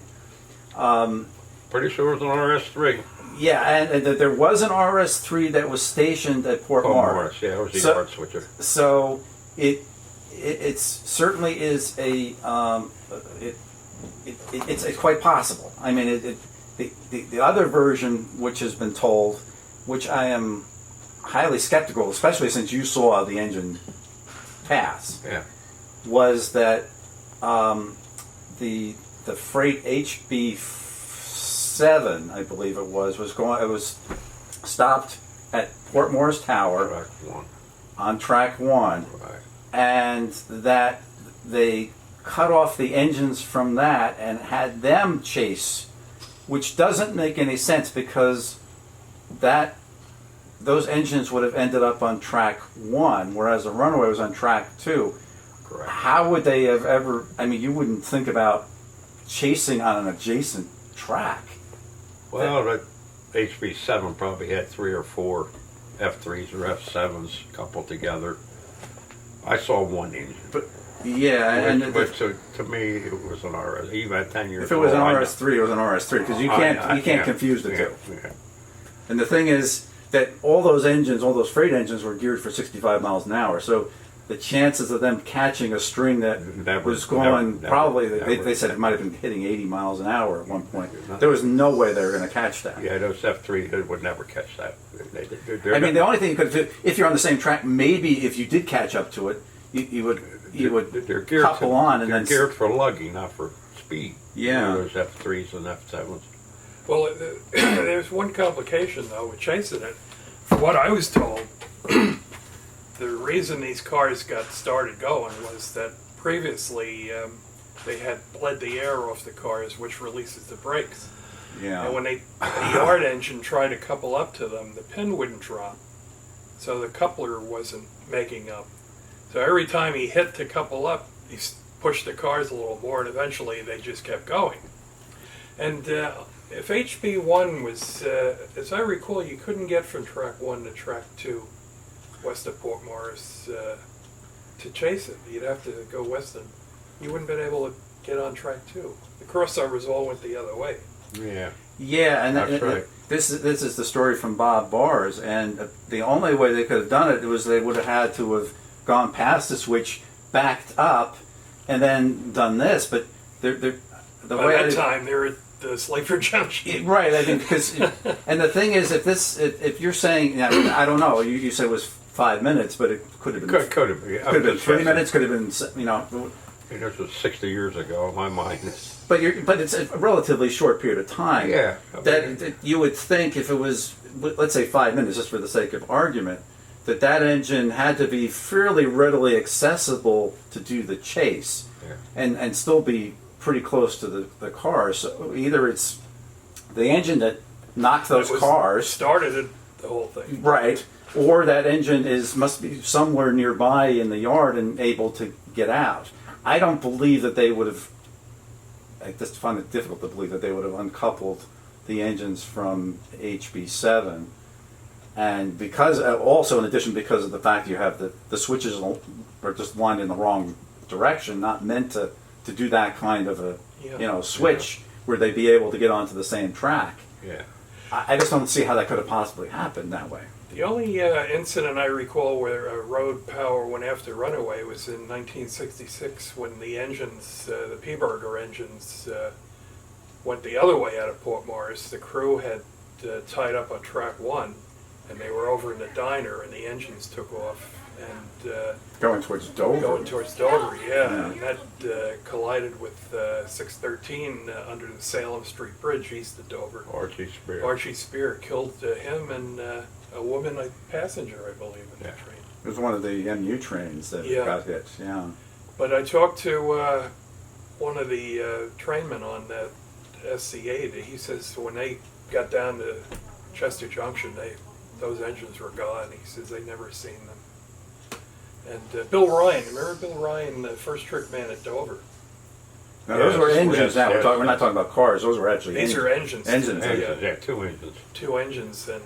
C: Pretty sure it was an RS3.
A: Yeah, and there was an RS3 that was stationed at Port Morris.
C: Yeah, it was the yard switcher.
A: So it certainly is it's quite possible. I mean, the other version which has been told, which I am highly skeptical, especially since you saw the engine pass, was that the freight HB7, I believe it was stopped at Port Morris Tower on track 1, and that they cut off the engines from that and had them chase, which doesn't make any sense because those engines would have ended up on track 1, whereas the runaway was on track 2.
C: Correct.
A: How would they have ever? I mean, you wouldn't think about chasing on an adjacent track.
C: Well, that HB7 probably had 3 or 4 F3s or F7s coupled together. I saw one engine.
A: Yeah, and
C: To me, it was an RS. Even at 10 years
A: if it was an
C: old,
A: RS3, it was an RS3 because you can't confuse the two.
C: Yeah.
A: And the thing is that all those engines, all those freight engines, were geared for 65 miles an hour. So the chances of them catching a string that was going probably, they said it might have been hitting 80 miles an hour at one point. There was no way they were going to catch that.
C: Yeah, those F3 would never catch that.
A: I mean, the only thing you could do, if you're on the same track, maybe if you did catch up to it, you would couple on and then...
C: They're geared for lugging, not for speed.
A: Yeah.
C: Those F3s and F7s.
B: Well, there's one complication, though, with chasing it. From what I was told, the reason these cars got started going was that previously they had bled the air off the cars, which releases the brakes.
A: Yeah.
B: And when the yard engine tried to couple up to them, the pin wouldn't drop. So the coupler wasn't making up. So every time he hit to couple up, he pushed the cars a little more, and eventually they just kept going. And if HB1 was, as I recall, you couldn't get from track 1 to track 2 west of Port Morris to chase it. You'd have to go west, and you wouldn't have been able to get on track 2. The crossovers all went the other way.
C: Yeah.
A: Yeah, and
C: That's right.
A: This is the story from Bob Bars, and the only way they could have done it was they would have had to have gone past the switch, backed up, and then done this. But the
B: By
A: way
B: that time, they're at the Slayford Junction.
A: right, I think because and the thing is, if you're saying, I don't know, you said it was 5 minutes, but it could have been
C: Could have been.
A: could have been 3 minutes, could have been
C: This was 60 years ago in my mind.
A: But it's a relatively short period of time.
C: Yeah.
A: That you would think if it was, let's say 5 minutes, just for the sake of argument, that engine had to be fairly readily accessible to do the chase, and still be pretty close to the cars. So either it's the engine that knocked those cars,
B: started it, the whole thing.
A: right, or that engine must be somewhere nearby in the yard and able to get out. I don't believe that they would have. I just find it difficult to believe that they would have uncoupled the engines from HB7, and because also in addition because of the fact you have the switches are just lined in the wrong direction, not meant to do that kind of a switch where they'd be able to get onto the same track.
C: Yeah.
A: I just don't see how that could have possibly happened that way.
B: The only incident I recall where road power went after runaway was in 1966 when the engines, the P-Burger engines, went the other way out of Port Morris. The crew had tied up on track 1, and they were over in the diner, and the engines took off and
A: Going towards Dover.
B: Going towards Dover, yeah. And that collided with 613 under the Salem Street Bridge east of Dover. Archie Spear killed him and a woman, a passenger, I believe, in that train.
A: It was one of the MU trains that got hit, yeah.
B: But I talked to one of the trainmen on that SC8. He says when they got down to Chester Junction, those engines were gone. He says they never seen them. And Bill Ryan, remember Bill Ryan, the first trick man at Dover?
A: Now, those were engines now. We're not talking about cars. Those were actually
B: engines. These are engines.
A: Engines,
C: yeah, 2 engines.
B: 2 engines, and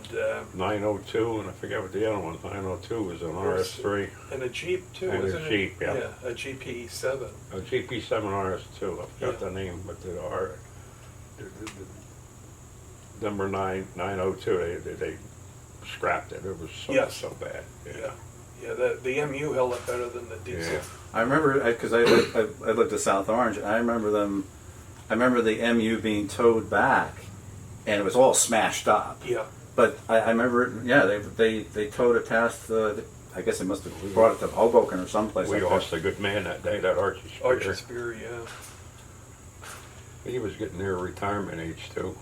C: 902, and I forget what the other one. 902 was an RS3.
B: And a Jeep too,
C: and
B: wasn't
C: a Jeep,
B: it?
C: yeah.
B: A GP7.
C: A GP7 RS2. I forgot the name, but the number 902. They scrapped it. It was so bad.
B: Yeah, the MU held up better than the diesel.
C: Yeah.
A: I remember because I lived at South Orange, and I remember the MU being towed back, and it was all smashed up.
B: Yeah.
A: But I remember, they towed it past I guess they must have brought it to Hoboken or someplace.
C: We lost a good man that day, that Archie Spear.
B: Archie Spear, yeah.
C: He was getting near retirement age too.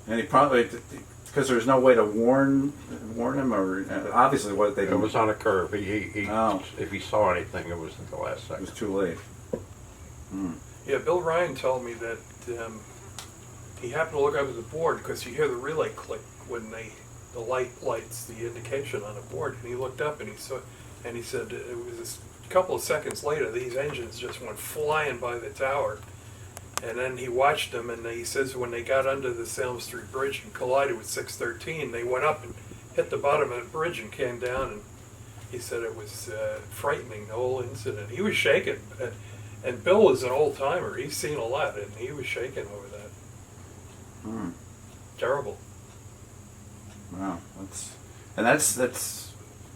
A: And he probably, because there was no way to warn him, or obviously what they.
C: It was on a curve. If he saw anything, it was at the last second.
A: It was too late.
B: Yeah, Bill Ryan told me that he happened to look up at the board because you hear the relay click when the light lights the indication on the board, and he looked up and he said it was a couple of seconds later these engines just went flying by the tower. And then he watched them, and he says when they got under the Salem Street Bridge and collided with 613, they went up and hit the bottom of the bridge and came down, and He said it was frightening, the whole incident. He was shaken. And Bill is an old timer. He's seen a lot, and he was shaken over that. Terrible.
A: Wow,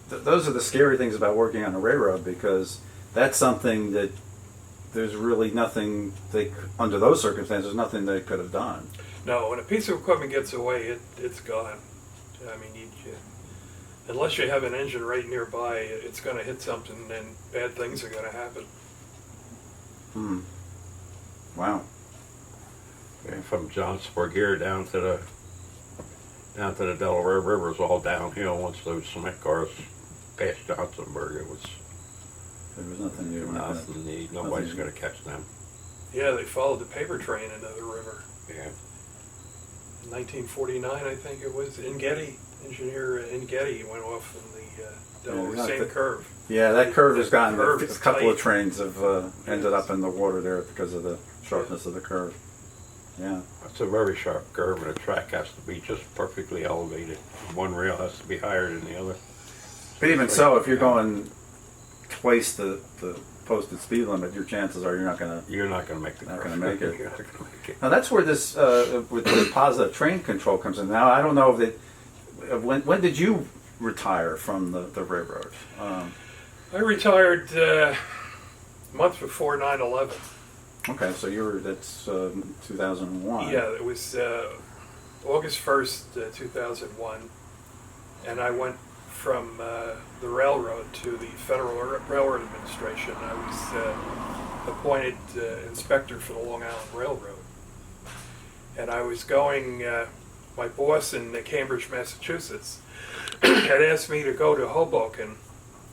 A: those are the scary things about working on a railroad, because that's something that there's really nothing under those circumstances, nothing they could have done.
B: No, when a piece of equipment gets away, it's gone. I mean, unless you have an engine right nearby, it's going to hit something, and bad things are going to happen.
A: Wow.
C: And from Johnsonburg here down to the Delaware River is all downhill. Once those cement cars passed Johnsonburg,
A: There was nothing you
C: nobody's going to catch them.
B: Yeah, they followed the paper train into the river.
C: Yeah.
B: In 1949, I think it was, engineer in Getty went off in the Delaware, same curve.
A: Yeah, that curve has gotten,
B: Curve
A: a
B: is
A: couple of
B: tight.
A: trains have ended up in the water there because of the sharpness of the curve. Yeah.
C: It's a very sharp curve, and the track has to be just perfectly elevated. One rail has to be higher than the other.
A: But even so, if you're going twice the posted speed limit, your chances are you're not going to
C: make the
A: Not
C: curve.
A: gonna make it.
C: You're not gonna make it.
A: Now that's where this with the positive train control comes in. Now I don't know if when did you retire from the railroad?
B: I retired a month before 9/11.
A: Okay, so that's 2001.
B: Yeah, it was August 1st, 2001, and I went from the railroad to the Federal Railroad Administration. I was appointed inspector for the Long Island Railroad, and I was going. My boss in Cambridge, Massachusetts, had asked me to go to Hoboken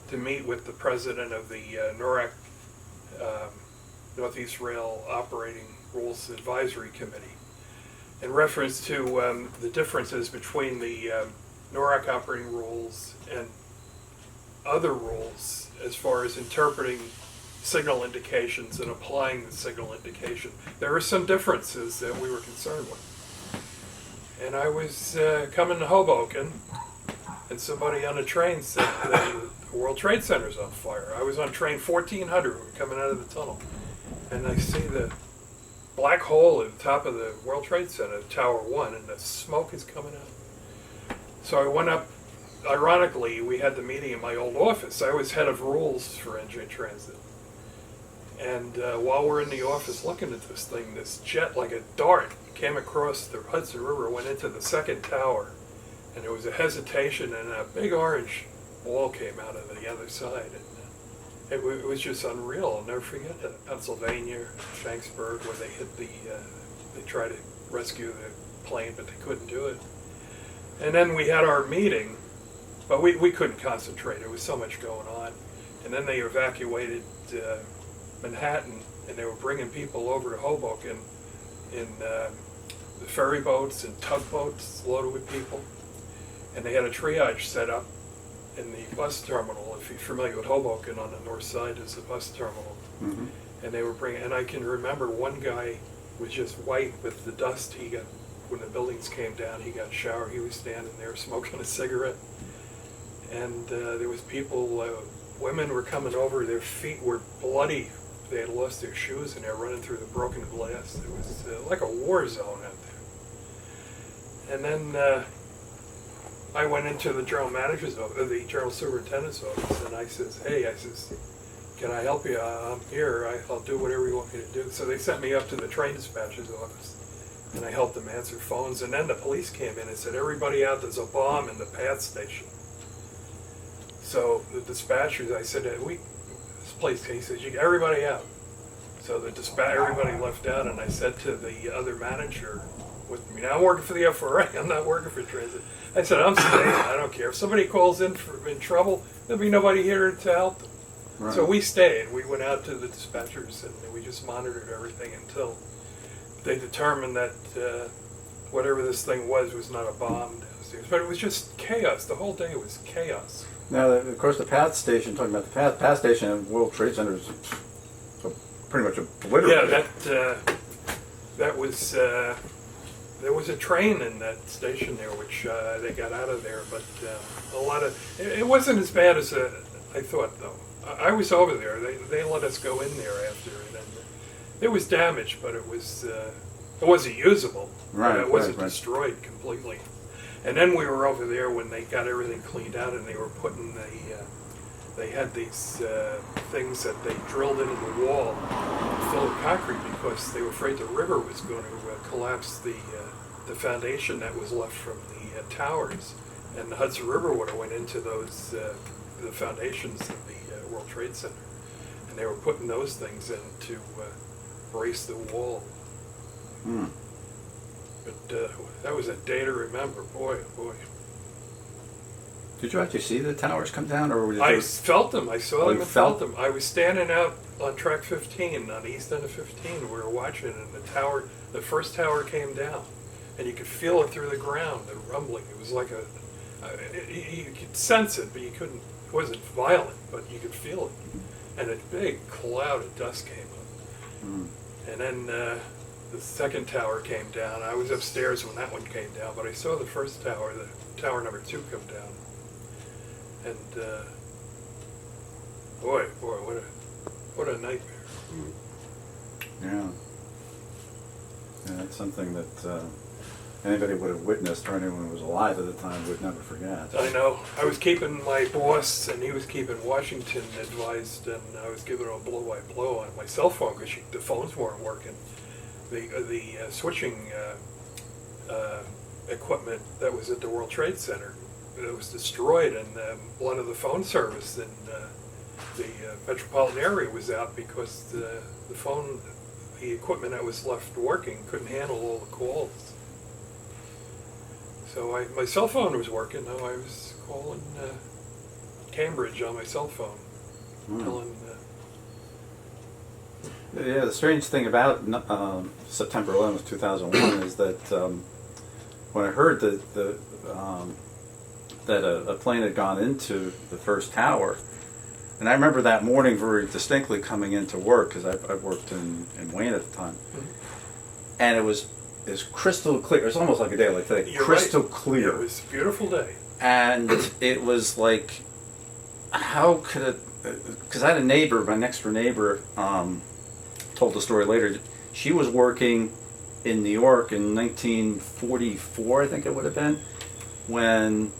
B: to meet with the president of the NORAC, Northeast Rail Operating Rules Advisory Committee, in reference to the differences between the NORAC operating rules and other rules as far as interpreting signal indications and applying the signal indication. There were some differences that we were concerned with. And I was coming to Hoboken, and somebody on the train said the World Trade Center's on fire. I was on train 1400, we were coming out of the tunnel, and I see the black hole at the top of the World Trade Center, Tower 1, and the smoke is coming out. So I went up. Ironically, we had the meeting in my old office. I was head of rules for NJ Transit. And while we're in the office looking at this thing, this jet, like a dart, came across the Hudson River, went into the second tower. And there was a hesitation, and a big orange ball came out of the other side. And it was just unreal. I'll never forget it. Pennsylvania, Shanksburg, where they hit they tried to rescue the plane, but they couldn't do it. And then we had our meeting, but we couldn't concentrate. There was so much going on. And then they evacuated Manhattan, and they were bringing people over to Hoboken in the ferry boats and tugboats loaded with people. And they had a triage set up in the bus terminal. If you're familiar with Hoboken, on the north side is the bus terminal.
A: Mm-hmm.
B: And they were bringing, and I can remember one guy was just white with the dust he got. When the buildings came down, he got showered. He was standing there smoking a cigarette. And there was people, women were coming over, their feet were bloody. They had lost their shoes and they were running through the broken glass. It was like a war zone out there. And then I went into the general manager's office, the general superintendent's office, and I says, hey, can I help you? I'm here. I'll do whatever you want me to do. So they sent me up to the train dispatcher's office, and I helped them answer phones. And then the police came in and said, everybody out, there's a bomb in the PATH station. So the dispatchers, I said, this place, he says, everybody out. So everybody left out, and I said to the other manager with me, now I'm working for the FRA, I'm not working for transit. I said, I'm staying, I don't care. If somebody calls in trouble, there'll be nobody here to help them. Right. So we stayed. We went out to the dispatchers, and we just monitored everything until they determined that whatever this thing was not a bomb downstairs. But it was just chaos. The whole day was chaos.
A: Now, of course, the PATH station, talking about the PATH station and World Trade Center is pretty much obliterated.
B: Yeah, that was, there was a train in that station there, which they got out of there, but a lot of, it wasn't as bad as I thought though, I was over there. They let us go in there after it, and it was damaged, but it wasn't usable.
A: Right,
B: It wasn't
A: right.
B: destroyed completely. And then we were over there when they got everything cleaned out, and they were putting they had these things that they drilled into the wall, filled with concrete, because they were afraid the river was going to collapse the foundation that was left from the towers, and the Hudson River would have went into those the foundations of the World Trade Center, and they were putting those things in to brace the wall.
A: Hmm.
B: But that was a day to remember, boy, oh boy.
A: Did you actually see the towers come down, or were you
B: I felt them. I saw
A: Oh,
B: them
A: you
B: and felt
A: felt-
B: them. I was standing out on track 15, on the east end of 15. We were watching, and the first tower came down, and you could feel it through the ground, the rumbling. It was like you could sense it, but you couldn't. It wasn't violent, but you could feel it. And a big cloud of dust came up.
A: Mm.
B: And then the second tower came down. I was upstairs when that one came down, but I saw the first tower, the tower number 2, come down. And boy, what a nightmare.
A: Yeah. Yeah, that's something that anybody would have witnessed, or anyone who was alive at the time would never forget.
B: I know. I was keeping my boss, and he was keeping Washington advised, and I was giving him a blow-by-blow on my cell phone because the phones weren't working. The switching equipment that was at the World Trade Center, it was destroyed, and a lot of the phone service in the metropolitan area was out because the equipment that was left working couldn't handle all the calls. So my cell phone was working. Now I was calling Cambridge on my cell phone, telling.
A: Yeah, the strange thing about September 11th, 2001 is that when I heard that a plane had gone into the first tower, and I remember that morning very distinctly coming into work, because I worked in Wayne at the time, and it was crystal clear. It was almost like a day like today.
B: You're
A: crystal
B: right.
A: clear.
B: It was a beautiful day.
A: And it was like, how could it, because I had a neighbor, my next door neighbor, told the story later. She was working in New York in 1944, I think it would have been, when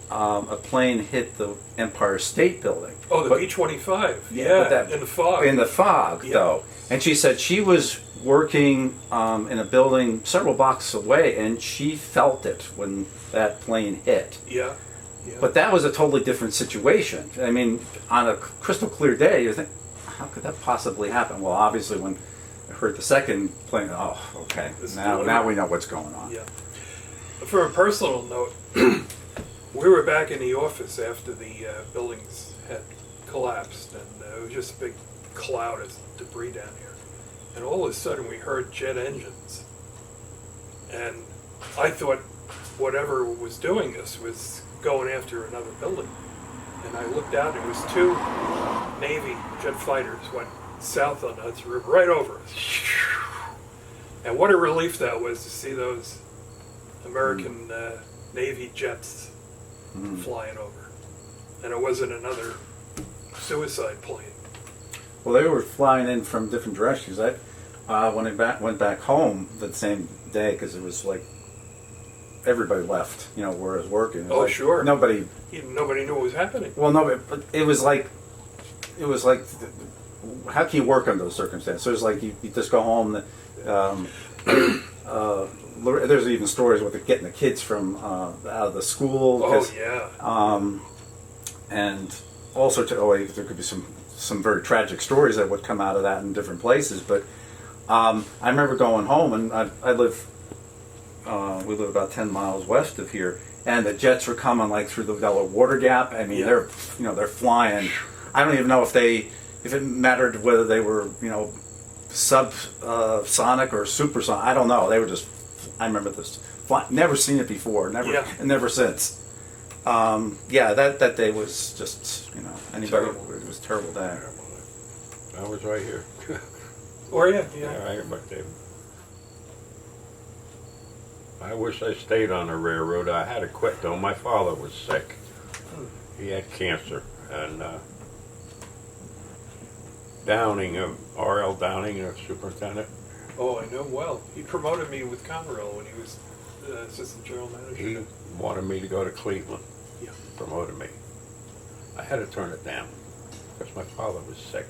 A: a plane hit the Empire State Building.
B: Oh, the
A: But-
B: B-25.
A: but
B: Yeah,
A: that-
B: in the fog.
A: In the fog,
B: Yeah.
A: though. And she said she was working in a building several blocks away, and she felt it when that plane hit.
B: Yeah. Yeah.
A: But that was a totally different situation. I mean, on a crystal clear day, you think, how could that possibly happen? Well, obviously, when I heard the second plane, oh, okay,
B: This is
A: now we know what's going on.
B: Yeah. For a personal note, we were back in the office after the buildings had collapsed, and it was just a big cloud of debris down here. And all of a sudden, we heard jet engines. And I thought whatever was doing this was going after another building. And I looked out, and it was 2 Navy jet fighters went south on the Hudson River, right over us. And what a relief that was to see those American Navy jets flying over. And it wasn't another suicide plane.
A: Well, they were flying in from different directions. When I went back home that same day, because it was like everybody left, where I was working. It was
B: Oh,
A: like
B: sure.
A: Nobody.
B: Nobody knew what was happening.
A: Well, no, but it was like, how can you work under those circumstances? So it's like you just go home. There's even stories with getting the kids from out of the school.
B: Oh, yeah.
A: And all sorts of, there could be some very tragic stories that would come out of that in different places. But I remember going home, and we live about 10 miles west of here, and the jets were coming like through the Delaware Water Gap. I mean,
B: Yeah.
A: they're flying. I don't even know if it mattered whether they were, subsonic or supersonic. I don't know. They were just, I remember this. Never seen it before. Never since. That day was just, anybody.
B: Terrible.
A: It was a terrible day.
C: I was right here.
B: Or yeah.
C: Right here, but I wish I stayed on the railroad. I had to quit though. My father was sick. He had cancer, and Downing, R.L. Downing, superintendent.
B: Oh, I know him well. He promoted me with Conrail when he was assistant general manager.
C: He wanted me to go to Cleveland.
B: Yeah.
C: Promoted me. I had to turn it down because my father was sick.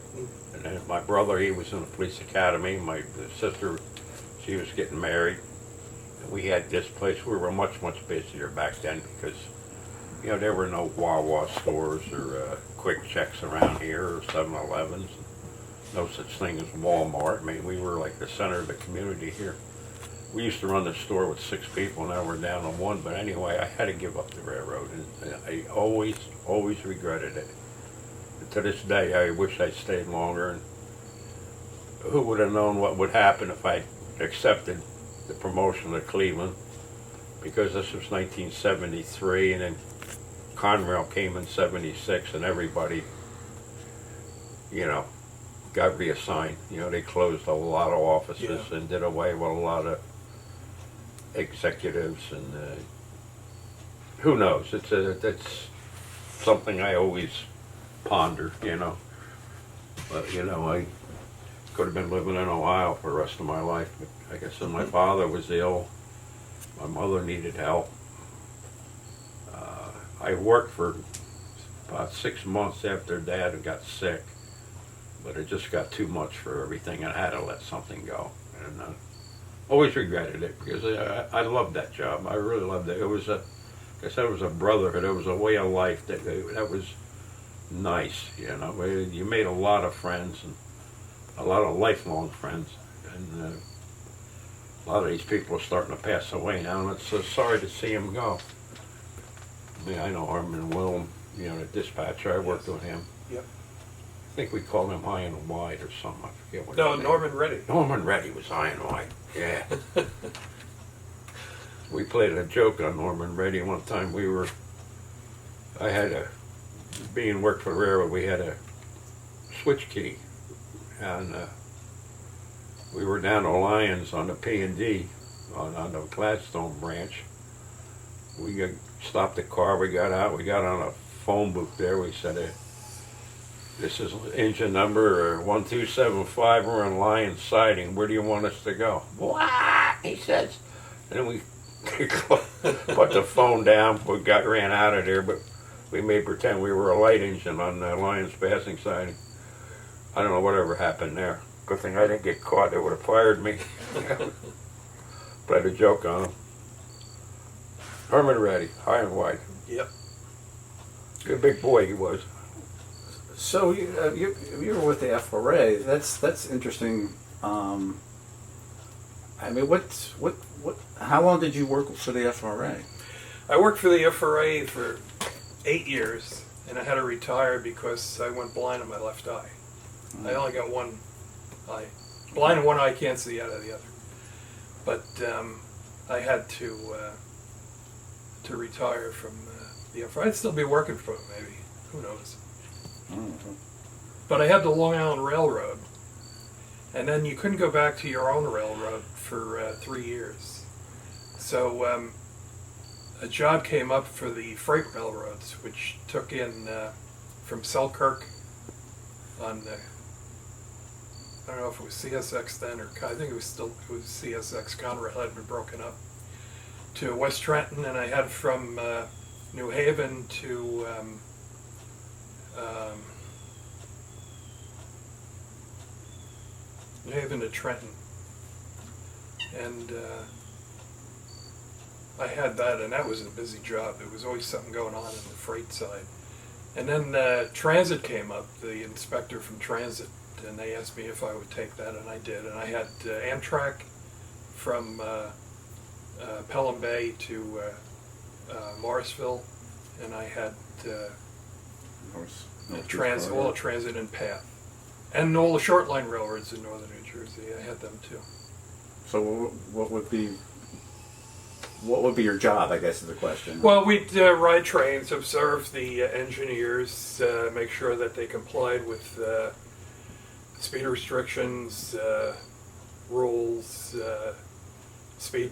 C: And then my brother, he was in the police academy. My sister, she was getting married. And we had this place. We were much, much busier back then because, you know, there were no Wawa stores or Quick Checks around here or 7-Elevens. No such thing as Walmart. I mean, we were like the center of the community here. We used to run the store with 6 people, now we're down to 1. But anyway, I had to give up the railroad, and I always regretted it. And to this day, I wish I'd stayed longer. And who would have known what would happen if I accepted the promotion to Cleveland? Because this was 1973, and then Conrail came in '76, and everybody, you know, got reassigned. You know, they closed a lot of offices and did away with a lot of executives, and who knows? It's something I always ponder, you know. But you know, I could have been living in Ohio for the rest of my life. But like I said, my father was ill. My mother needed help. I worked for about 6 months after Dad got sick, but it just got too much for everything, and I had to let something go. And always regretted it because I loved that job. I really loved it. It was like I said, it was a brotherhood. It was a way of life that was nice. You know, you made a lot of friends and a lot of lifelong friends, and a lot of these people are starting to pass away now, and it's so sorry to see them go. I mean, I know Armin Willem, you know, the dispatcher. I worked with him.
B: Yep.
C: I think we called him High and Wide or something. I forget what.
B: No,
C: his name.
B: Norman Reddy.
C: Norman Reddy was High and Wide. Yeah. We played a joke on Norman Reddy one time. Being worked for the railroad, we had a switch key, and we were down to Lyons on the P&D on the Gladstone branch. We stopped the car, we got out, we got on a phone booth there. We said, this is engine number 1275, we're on Lyons siding, where do you want us to go? What? He says. And we put the phone down, ran out of there, but we made pretend we were a light engine on Lyons passing siding. I don't know whatever happened there. Good thing I didn't get caught, they would have fired me. Played a joke on him. Herman Reddy, High and Wide.
B: Yep.
C: Good big boy he was.
A: So you were with the FRA. That's interesting. I mean, how long did you work for the FRA?
B: I worked for the FRA for 8 years, and I had to retire because I went blind in my left eye. I only got one eye. Blind in one eye, can't see out of the other. But I had to retire from the FRA. I'd still be working for them, maybe. Who knows?
A: Mm-hmm.
B: But I had the Long Island Railroad, and then you couldn't go back to your own railroad for 3 years. So a job came up for the freight railroads, which took in from Selkirk on I don't know if it was CSX then, or I think it was CSX. Conrail had been broken up, to West Trenton, and I had from New Haven to New Haven to Trenton, and I had that, and that was a busy job. There was always something going on in the freight side. And then Transit came up, the inspector from Transit, and they asked me if I would take that, and I did. And I had Amtrak from Pelham Bay to Morrisville, and I had all the transit and PATH. And all the short line railroads in northern New Jersey, I had them too.
A: So what would be your job, I guess, is the question.
B: Well, we'd ride trains, observe the engineers, make sure that they complied with speed restrictions, rules, speed,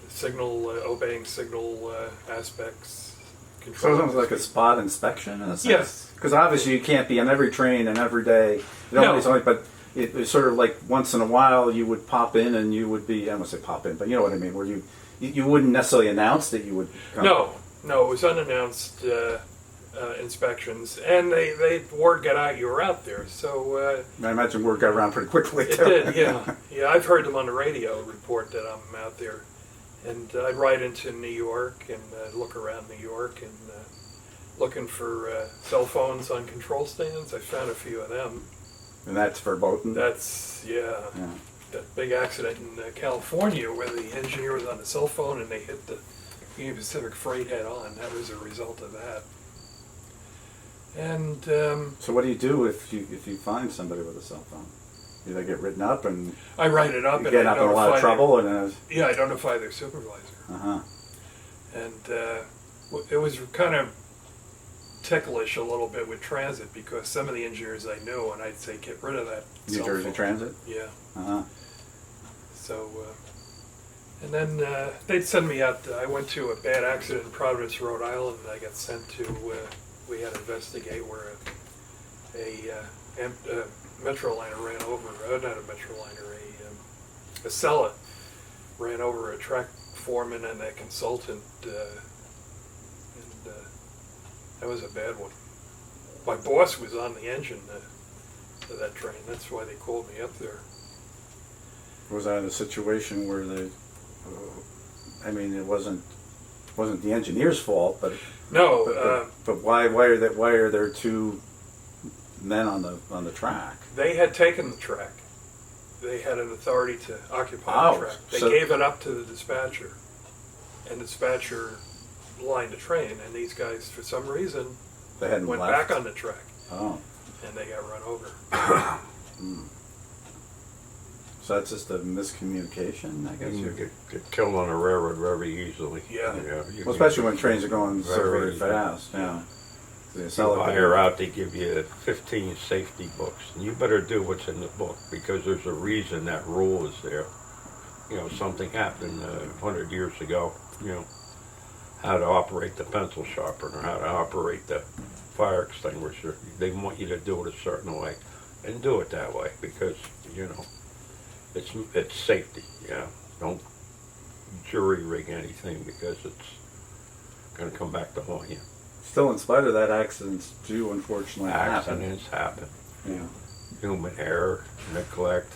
B: signal, obeying signal aspects,
A: So it's
B: control.
A: almost like a spot inspection in a sense?
B: Yes.
A: Because obviously you can't be on every train and every day.
B: No.
A: But it's sort of like once in a while you would pop in and you would be, I don't want to say pop in, but you know what I mean, where you wouldn't necessarily announce that you would come.
B: No, it was unannounced inspections, and they word got out you were out there. So
A: I imagine word got around pretty quickly.
B: it
A: too.
B: did, yeah. I've heard them on the radio report that I'm out there, and I'd ride into New York and look around New York and looking for cell phones on control stands. I found a few of them.
A: And that's verboten?
B: That's
A: Yeah.
B: that big accident in California where the engineer was on the cell phone and they hit the Union Pacific Freight head on. That was a result of that. And
A: So what do you do if you find somebody with a cell phone? Do they get written up and
B: I write it up
A: you
B: and
A: get
B: I
A: up in a lot of
B: notify
A: trouble?
B: I notify their supervisor.
A: Uh-huh.
B: And it was kind of ticklish a little bit with transit because some of the engineers I knew, and I'd say get rid of that
A: New
B: cell
A: Jersey
B: phone.
A: Transit?
B: Yeah.
A: Uh-huh.
B: So, and then they'd send me out. I went to a bad accident in Providence, Rhode Island. And I got sent to. We had to investigate where a Metroliner ran over. Not a Metroliner, a Acela ran over a track foreman and a consultant, and that was a bad one. My boss was on the engine of that train. That's why they called me up there.
A: Was that a situation where I mean, it wasn't the engineer's fault, but
B: No,
A: but why are there two men on the track?
B: they had taken the track. They had an authority to occupy the track. They
A: so-
B: gave it up to the dispatcher, and the dispatcher lined the train. And these guys, for some reason,
A: They hadn't
B: went
A: left.
B: back on the track,
A: Oh,
B: and they got run over.
A: so that's just a miscommunication, I guess.
C: You can get killed on a railroad very easily.
B: Yeah.
C: You
A: Well, especially when trains are going so
C: Very
A: very
C: easy.
A: fast. Yeah. The
C: You
A: Acela
C: hire out, they give you 15 safety books, and you better do what's in the book because there's a reason that rule is there. You know, something happened 100 years ago. You know, how to operate the pencil sharpener, how to operate the fire extinguisher. They want you to do it a certain way, and do it that way because you know it's safety. Yeah, don't jury rig anything because it's going to come back to haunt you.
A: Still, in spite of that, accidents do unfortunately happen.
C: Accidents happen.
A: Yeah.
C: Human error, neglect,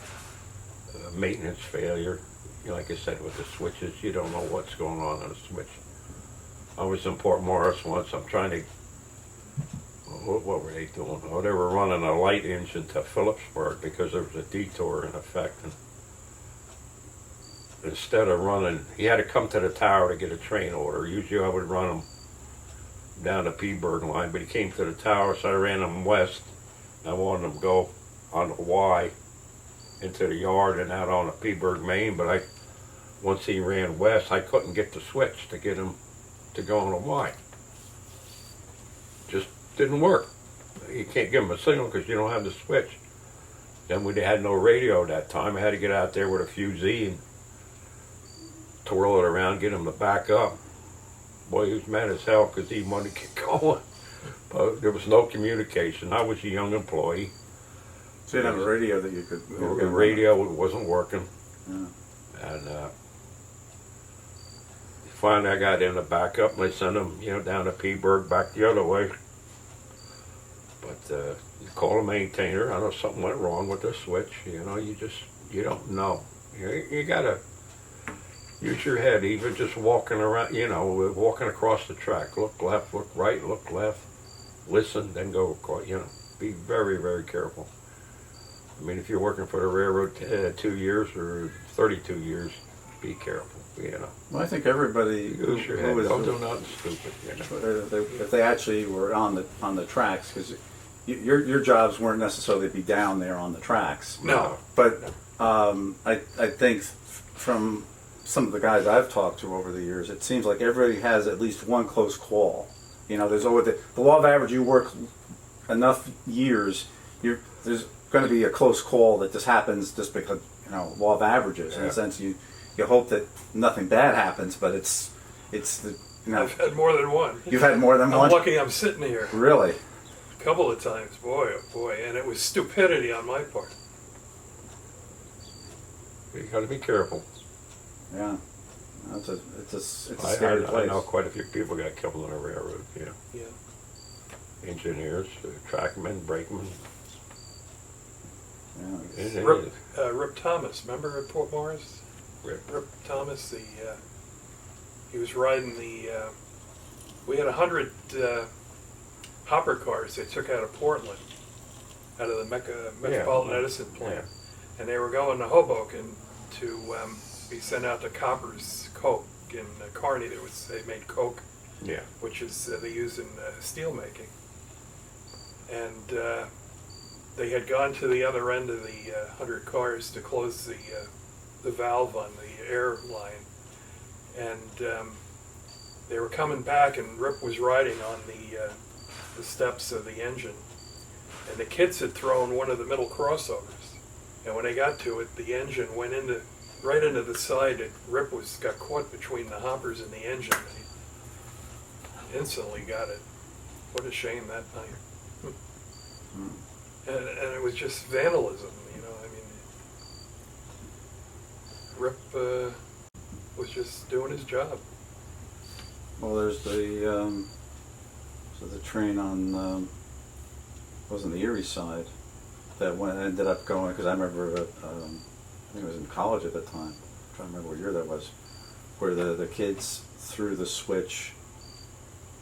C: maintenance failure. You know, like I said, with the switches, you don't know what's going on a switch. I was in Port Morris once. I'm trying to. What were they doing? Oh, they were running a light engine to Phillipsburg because there was a detour in effect. And instead of running, he had to come to the tower to get a train order. Usually, I would run him down the Peaburg line, but he came to the tower, so I ran him west. I wanted him to go on the Y into the yard and out on the Peaburg Main, but once he ran west, I couldn't get the switch to get him to go on the Y. Just didn't work. You can't give him a signal because you don't have the switch. Then we had no radio that time. I had to get out there with a fusee and twirl it around, get him to back up. Boy, he was mad as hell because he wanted to get going. But there was no communication. I was a young employee.
A: So you didn't have a radio that you could.
C: The radio wasn't working.
A: Yeah.
C: And finally I got him to back up and they sent him, down to Peaburg back the other way. But you call a maintainer, I know something went wrong with the switch, you don't know. You gotta use your head, even just walking around, walking across the track. Look left, look right, look left, listen, then go across, be very, very careful. I mean, if you're working for the railroad 2 years or 32 years, be careful,
A: Well, I think everybody
C: Use your head, don't do nothing stupid,
A: if they actually were on the tracks, because your jobs weren't necessarily to be down there on the tracks.
B: No.
A: But I think from some of the guys I've talked to over the years, it seems like everybody has at least one close call. There's always the law of average. You work enough years, there's going to be a close call that just happens just because law of averages. In a sense, you hope that nothing bad happens, but it's the No.
B: I've had more than one.
A: You've had more than
B: I'm
A: one?
B: lucky I'm sitting here.
A: Really?
B: A couple of times, boy, oh boy, and it was stupidity on my part.
C: You got to be careful.
A: Yeah. It's a
C: I
A: scary place.
C: know quite a few people got killed on the railroad. Yeah.
B: Yeah.
C: Engineers, trackmen, brakemen.
A: Yeah.
B: Rip Thomas, remember at Port Morris?
C: Rip.
B: Thomas, he was riding we had 100 hopper cars they took out of Portland, out of the Metropolitan Edison plant. And they were going to Hoboken to be sent out to Copper's Coke in Kearney. They made Coke, which is they use in steel making. And they had gone to the other end of the 100 cars to close the valve on the air line, and they were coming back, and Rip was riding on the steps of the engine, and the kids had thrown one of the middle crossovers. And when they got to it, the engine went right into the side. And Rip got caught between the hoppers and the engine. And he instantly got it. What a shame that night. And it was just vandalism, you know. I mean, Rip was just doing his job.
A: Well, there's the train on wasn't the Erie side that ended up going, because I remember I think I was in college at the time. I'm trying to remember what year that was, where the kids threw the switch,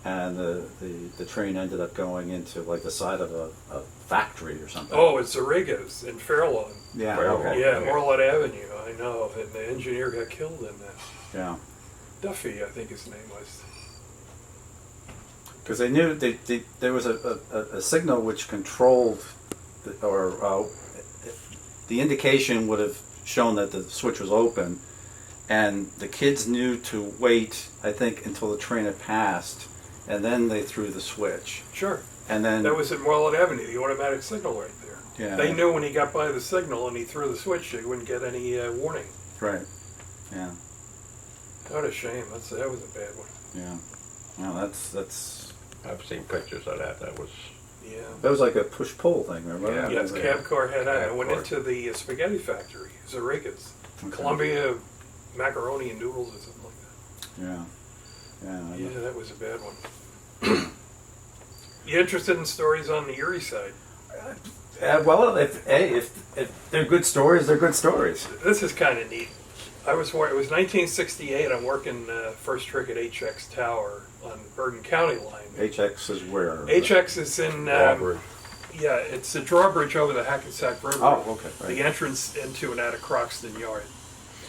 A: and the train ended up going into like the side of a factory or something.
B: Oh, it's Arriga's in Fairlawn.
A: Yeah.
C: Fairlawn.
A: Okay.
B: Yeah, Marlette Avenue. I know, and the engineer got killed in that.
A: Yeah.
B: Duffy, I think his name was.
A: Because they knew there was a signal which controlled, the indication would have shown that the switch was open, and the kids knew to wait, I think, until the train had passed, and then they threw the switch.
B: Sure.
A: And then
B: That was at Marlette Avenue, the automatic signal right there.
A: Yeah.
B: They knew when he got by the signal and he threw the switch, they wouldn't get any warning.
A: right. Yeah.
B: What a shame. That was a bad one.
A: Yeah. No, that's
C: I've seen pictures of that. That was
B: Yeah.
A: that was like a push-pull thing, remember?
C: Yeah.
B: Yes, cab car had that. I
C: Cab
B: went
C: car.
B: into the spaghetti factory, Zarriga's.
A: Okay.
B: Columbia macaroni and noodles or something like that.
A: Yeah. Yeah.
B: Yeah, that was a bad one. You interested in stories on the Erie side?
A: Well, if they're good stories, they're good stories.
B: This is kind of neat. It was 1968. I'm working first trick at HX Tower on the Bergen County line.
A: HX is where?
B: HX is in
C: drawbridge.
B: yeah, it's a drawbridge over the Hackensack River.
A: Oh, okay. Right.
B: The entrance into and out of Croxton Yard.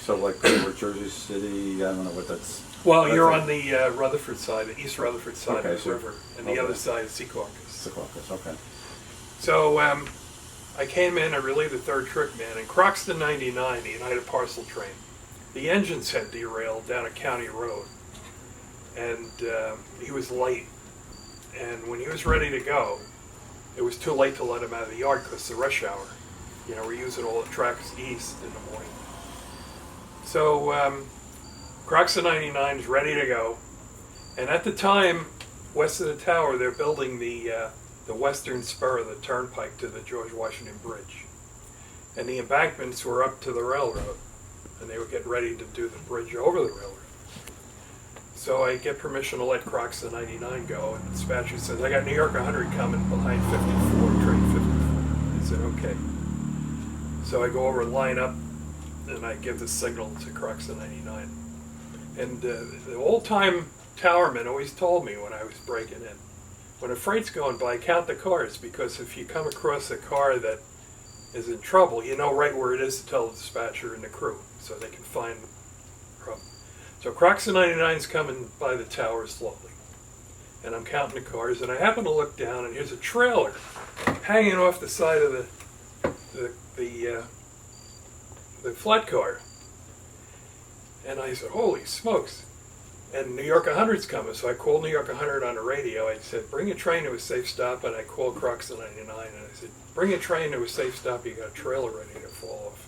A: So like over Jersey City, I don't know what that's.
B: Well,
A: that's
B: you're
A: like-
B: on the Rutherford side, the East Rutherford side
A: Okay,
B: of the
A: so-
B: river, and the
A: okay.
B: other side is Secaucus.
A: Secaucus, okay.
B: So I came in, I relieved the third trick man, and Croxton 99, the United Parcel train, the engines had derailed down a county road, and he was late. And when he was ready to go, it was too late to let him out of the yard because the rush hour. You know, we're using all the tracks east in the morning. So Croxton 99 is ready to go, and at the time, west of the tower, they're building the western spur of the turnpike to the George Washington Bridge. And the embankments were up to the railroad, and they were getting ready to do the bridge over the railroad. So I get permission to let Croxton 99 go, and the dispatcher says, I got New York 100 coming behind 54, train 54. I said, okay. So I go over and line up, and I give the signal to Croxton 99. And the old-time towerman always told me when I was breaking in, when a freight's going by, count the cars, because if you come across a car that is in trouble, you know right where it is to tell the dispatcher and the crew, so they can find the problem. So Croxton 99 is coming by the tower slowly, and I'm counting the cars, and I happen to look down, and here's a trailer hanging off the side of the flat car. And I said, holy smokes. And New York 100's coming, so I called New York 100 on the radio. I said, bring a train to a safe stop, and I called Croxton 99, and I said, bring a train to a safe stop, you got a trailer ready to fall off.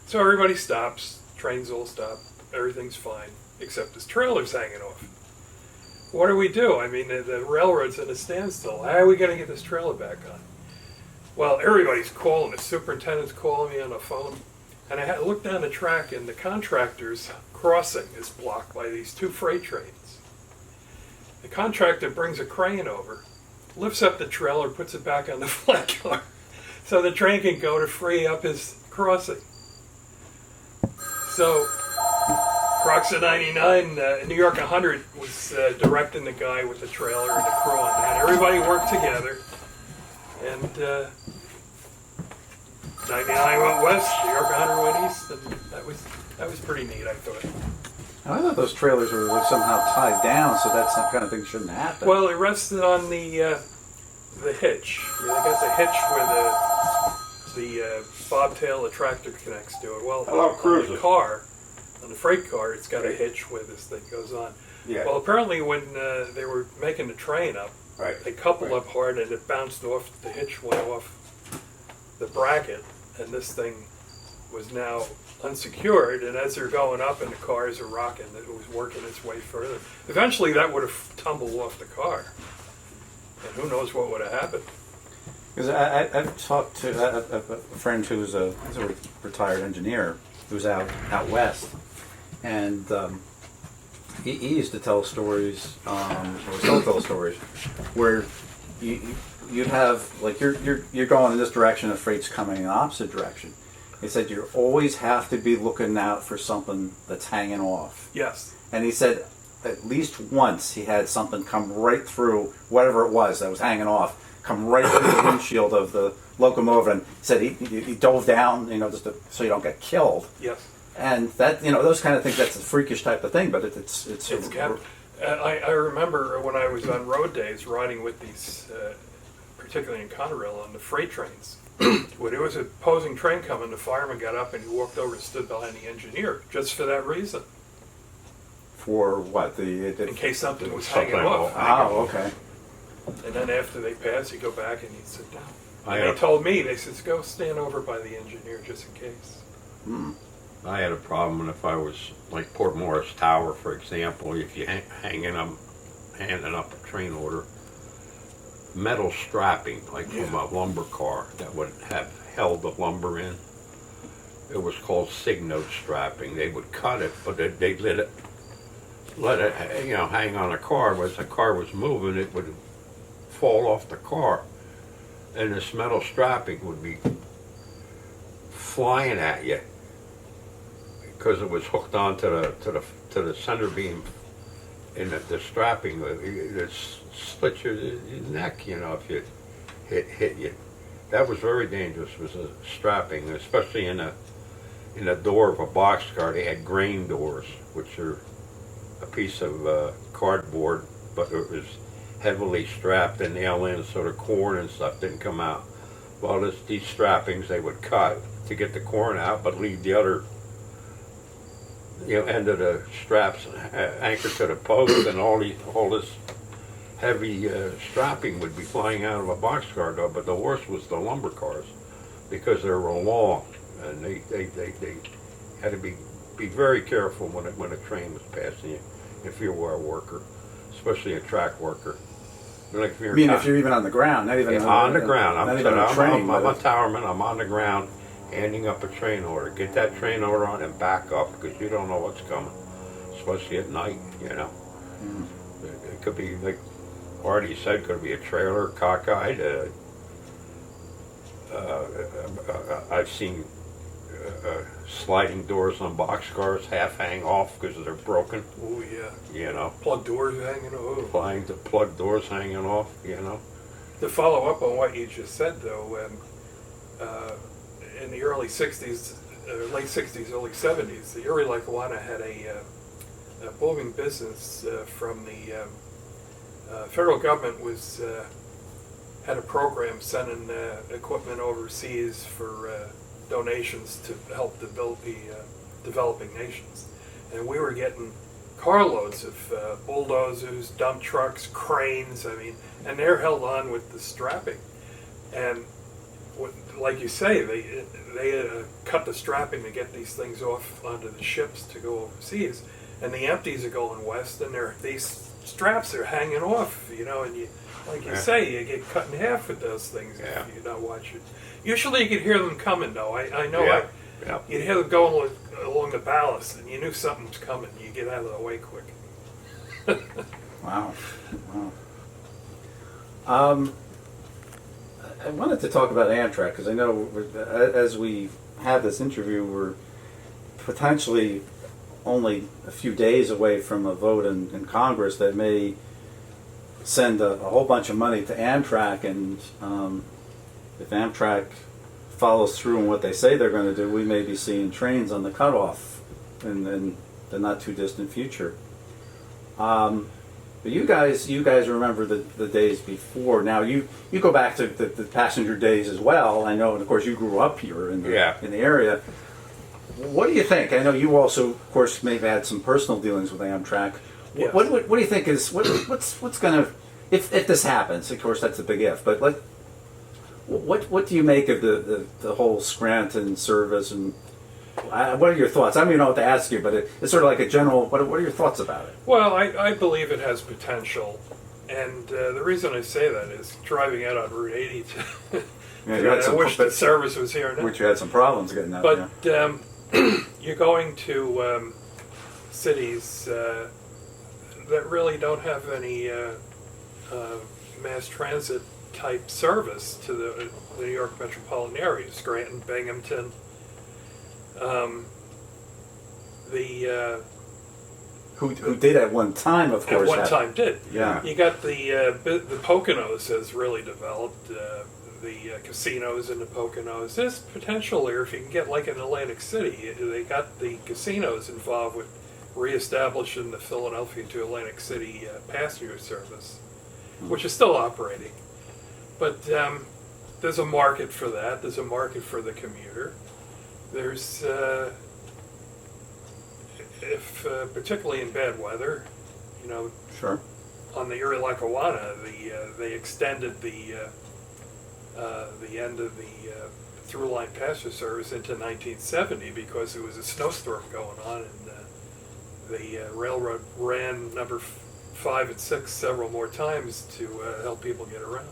B: So everybody stops, trains all stop, everything's fine, except this trailer's hanging off. what do we do? I mean, the railroad's at a standstill. How are we going to get this trailer back on? Well, everybody's calling. The superintendent's calling me on the phone. And I had to look down the track, and the contractor's crossing is blocked by these 2 freight trains. The contractor brings a crane over, lifts up the trailer, puts it back on the flat car, so the train can go to free up his crossing. So, Crocs of 99, New York 100 was directing the guy with the trailer and the crew on that. Everybody worked together, and 99 went west, New York 100 went east, and that was pretty neat, I thought.
A: I thought those trailers were like somehow tied down, so that kind of thing shouldn't happen.
B: Well, it rested on the hitch. They got the hitch where the bobtail, the tractor connects to it. Well,
C: Hello,
B: on the car, on the freight car, it's got a hitch where this thing goes on.
C: Yeah.
B: Well, apparently when they were making the train up,
C: Right.
B: they coupled up hard and it bounced off. The hitch went off the bracket, and this thing was now unsecured. And as they're going up and the cars are rocking, it was working its way further. Eventually, that would have tumbled off the car, and who knows what would have happened.
A: Because I've talked to a friend who's a retired engineer who's out west, and he used to tell stories, or still tell stories, where you'd have, like, you're going in this direction, the freight's coming in the opposite direction. He said you always have to be looking out for something that's hanging off.
B: Yes.
A: And he said at least once he had something come right through whatever it was that was hanging off, come right through the windshield of the locomotive, and he said he dove down, just so you don't get killed.
B: Yes.
A: And that, those kind of things, that's a freakish type of thing, but it's
B: I remember when I was on road days riding with these, particularly in Conrail, on the freight trains. When there was a opposing train coming, the fireman got up and he walked over and stood behind the engineer, just for that reason.
A: For what?
B: In case something was
C: Something
B: hanging off.
A: Oh, okay.
B: And then after they pass, you go back and you sit down.
C: I
B: And
C: had
B: they told me, they said, go stand over by the engineer just in case.
C: I had a problem if I was like Port Morris Tower, for example. If you handing up a train order, metal strapping, like from a lumber car that would have held the lumber in. It was called signo strapping. They would cut it, but they'd let it hang on a car. As the car was moving, it would fall off the car, and this metal strapping would be flying at you because it was hooked onto the center beam. And the strapping, it slit your neck, if you hit you. That was very dangerous. Was a strapping, especially in the door of a boxcar. They had grain doors, which are a piece of cardboard, but it was heavily strapped and nailed in, so the corn and stuff didn't come out. Well, these strappings they would cut to get the corn out, but leave the other end of the straps anchored to the post, and all this heavy strapping would be flying out of a boxcar door. But the worst was the lumber cars, because they were long, and they had to be very careful when a train was passing you, if you were a worker, especially a track worker. Like if you're
A: if you're even on the ground, not even
C: on the ground. I'm
A: a train.
C: I'm a towerman. I'm on the ground, handing up a train order. Get that train order on and back up, because you don't know what's coming, especially at night. It could be, like Artie said, could be a trailer cockeyed. I've seen sliding doors on boxcars half hang off because they're broken.
B: Oh yeah. Plug doors hanging off.
C: Plug doors hanging off.
B: To follow up on what you just said, though, in the early 60s, late 60s, early 70s, the Erie Lackawanna had a booming business from the federal government had a program sending equipment overseas for donations to help the developing nations. And we were getting carloads of bulldozers, dump trucks, cranes, and they're held on with the strapping. And like you say, they cut the strapping to get these things off onto the ships to go overseas. And the empties are going west, and these straps are hanging off, you know, and you, like you say, you get cut in half with those things if you don't watch it. Usually you could hear them coming, though. I know you'd hear them going along the ballast, and you knew something was coming. You get out of the way quick.
A: Wow. I wanted to talk about Amtrak because I know as we have this interview, we're potentially only a few days away from a vote in Congress that may send a whole bunch of money to Amtrak, and if Amtrak follows through on what they say they're going to do, we may be seeing trains on the Cut-Off in the not too distant future. But you guys remember the days before. Now you go back to the passenger days as well. I know, and of course you grew up here in the area. What do you think? I know you also, of course, may have had some personal dealings with Amtrak.
B: Yes.
A: What do you think is what's going to, if this happens? Of course, that's a big if. But what do you make of the whole Scranton service, and what are your thoughts? I don't even know what to ask you, but it's sort of like a general. What are your thoughts about it?
B: Well, I believe it has potential, and the reason I say that is driving out on Route 80. I wish the service was here now.
A: Which you had some problems getting out.
B: But you're going to cities that really don't have any mass transit type service to the New York metropolitan area. Scranton, Binghamton.
A: Who did at one time, of course.
B: At one time did.
A: Yeah.
B: You got the Poconos has really developed. The casinos in the Poconos. There's potential here if you can get like in Atlantic City. They got the casinos involved with reestablishing the Philadelphia to Atlantic City passenger service, which is still operating. But there's a market for that. There's a market for the commuter. There's, particularly in bad weather, you know,
A: Sure.
B: on the Erie Lackawanna, they extended the end of the through-line passenger service into 1970 because there was a snowstorm going on, and the railroad ran number 5 and 6 several more times to help people get around.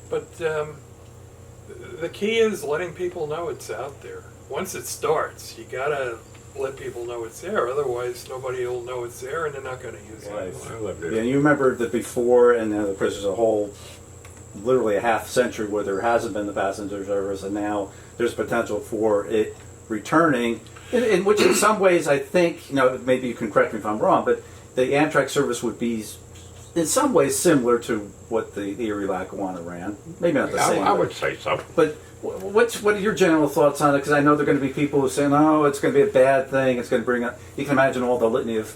B: But the key is letting people know it's out there. Once it starts, you gotta let people know it's there. Otherwise, nobody will know it's there, and they're not going to use it.
A: Yeah, you remember the before, and then of course there's a whole, literally a half century where there hasn't been the passenger service, and now there's potential for it returning. In which, in some ways, I think, you know, maybe you can correct me if I'm wrong, but the Amtrak service would be, in some ways, similar to what the Erie Lackawanna ran. Maybe not the same.
C: I would say so.
A: But what are your general thoughts on it? Because I know there are going to be people who say, no, it's going to be a bad thing. It's going to bring up. You can imagine all the litany of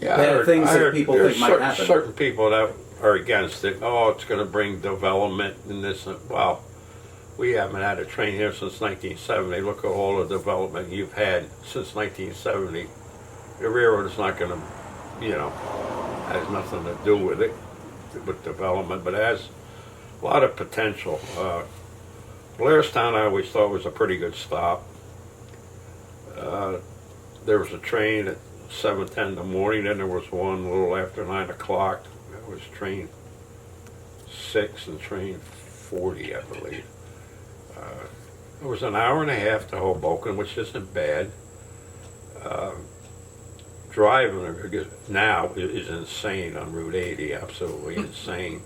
A: bad things that people think might happen.
C: Certain people that are against it. Oh, it's going to bring development and this. Well, we haven't had a train here since 1970. Look at all the development you've had since 1970. The railroad is not going to, has nothing to do with it, with development, but it has a lot of potential. Blairstown, I always thought was a pretty good stop. There was a train at 7:10 in the morning, then there was one a little after 9 o'clock. That was train 6 and train 40, I believe. It was an hour and a half to Hoboken, which isn't bad. Driving now is insane on Route 80, absolutely insane.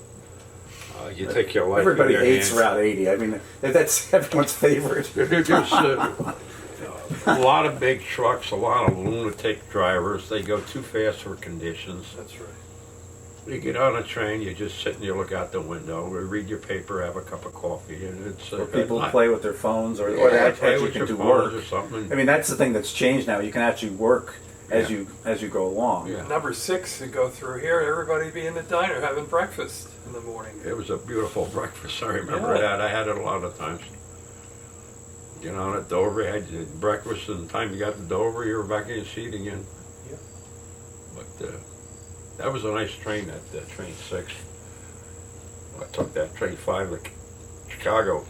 C: You take your life
A: Everybody
C: in your
A: hates
C: hands.
A: Route 80. I mean, that's everyone's favorite.
C: There's a lot of big trucks, a lot of lunatic drivers. They go too fast for conditions.
B: That's right.
C: You get on a train, you just sit and you look out the window, read your paper, have a cup of coffee, and it's.
A: Or people
C: not,
A: play with their phones, or
C: yeah,
A: they
C: play
A: actually
C: with
A: can
C: your
A: do
C: phones
A: work.
C: or something.
A: I mean, that's the thing that's changed now. You can actually work as you go along.
C: Yeah.
B: Number 6 to go through here, everybody be in the diner having breakfast in the morning.
C: It was a beautiful breakfast. I remember that. I had it a lot of times. You know, at Dover, you had your breakfast, and the time you got to Dover, you were back in your seat again.
B: Yeah.
C: But that was a nice train, that train 6. I took that train 5 to Chicago.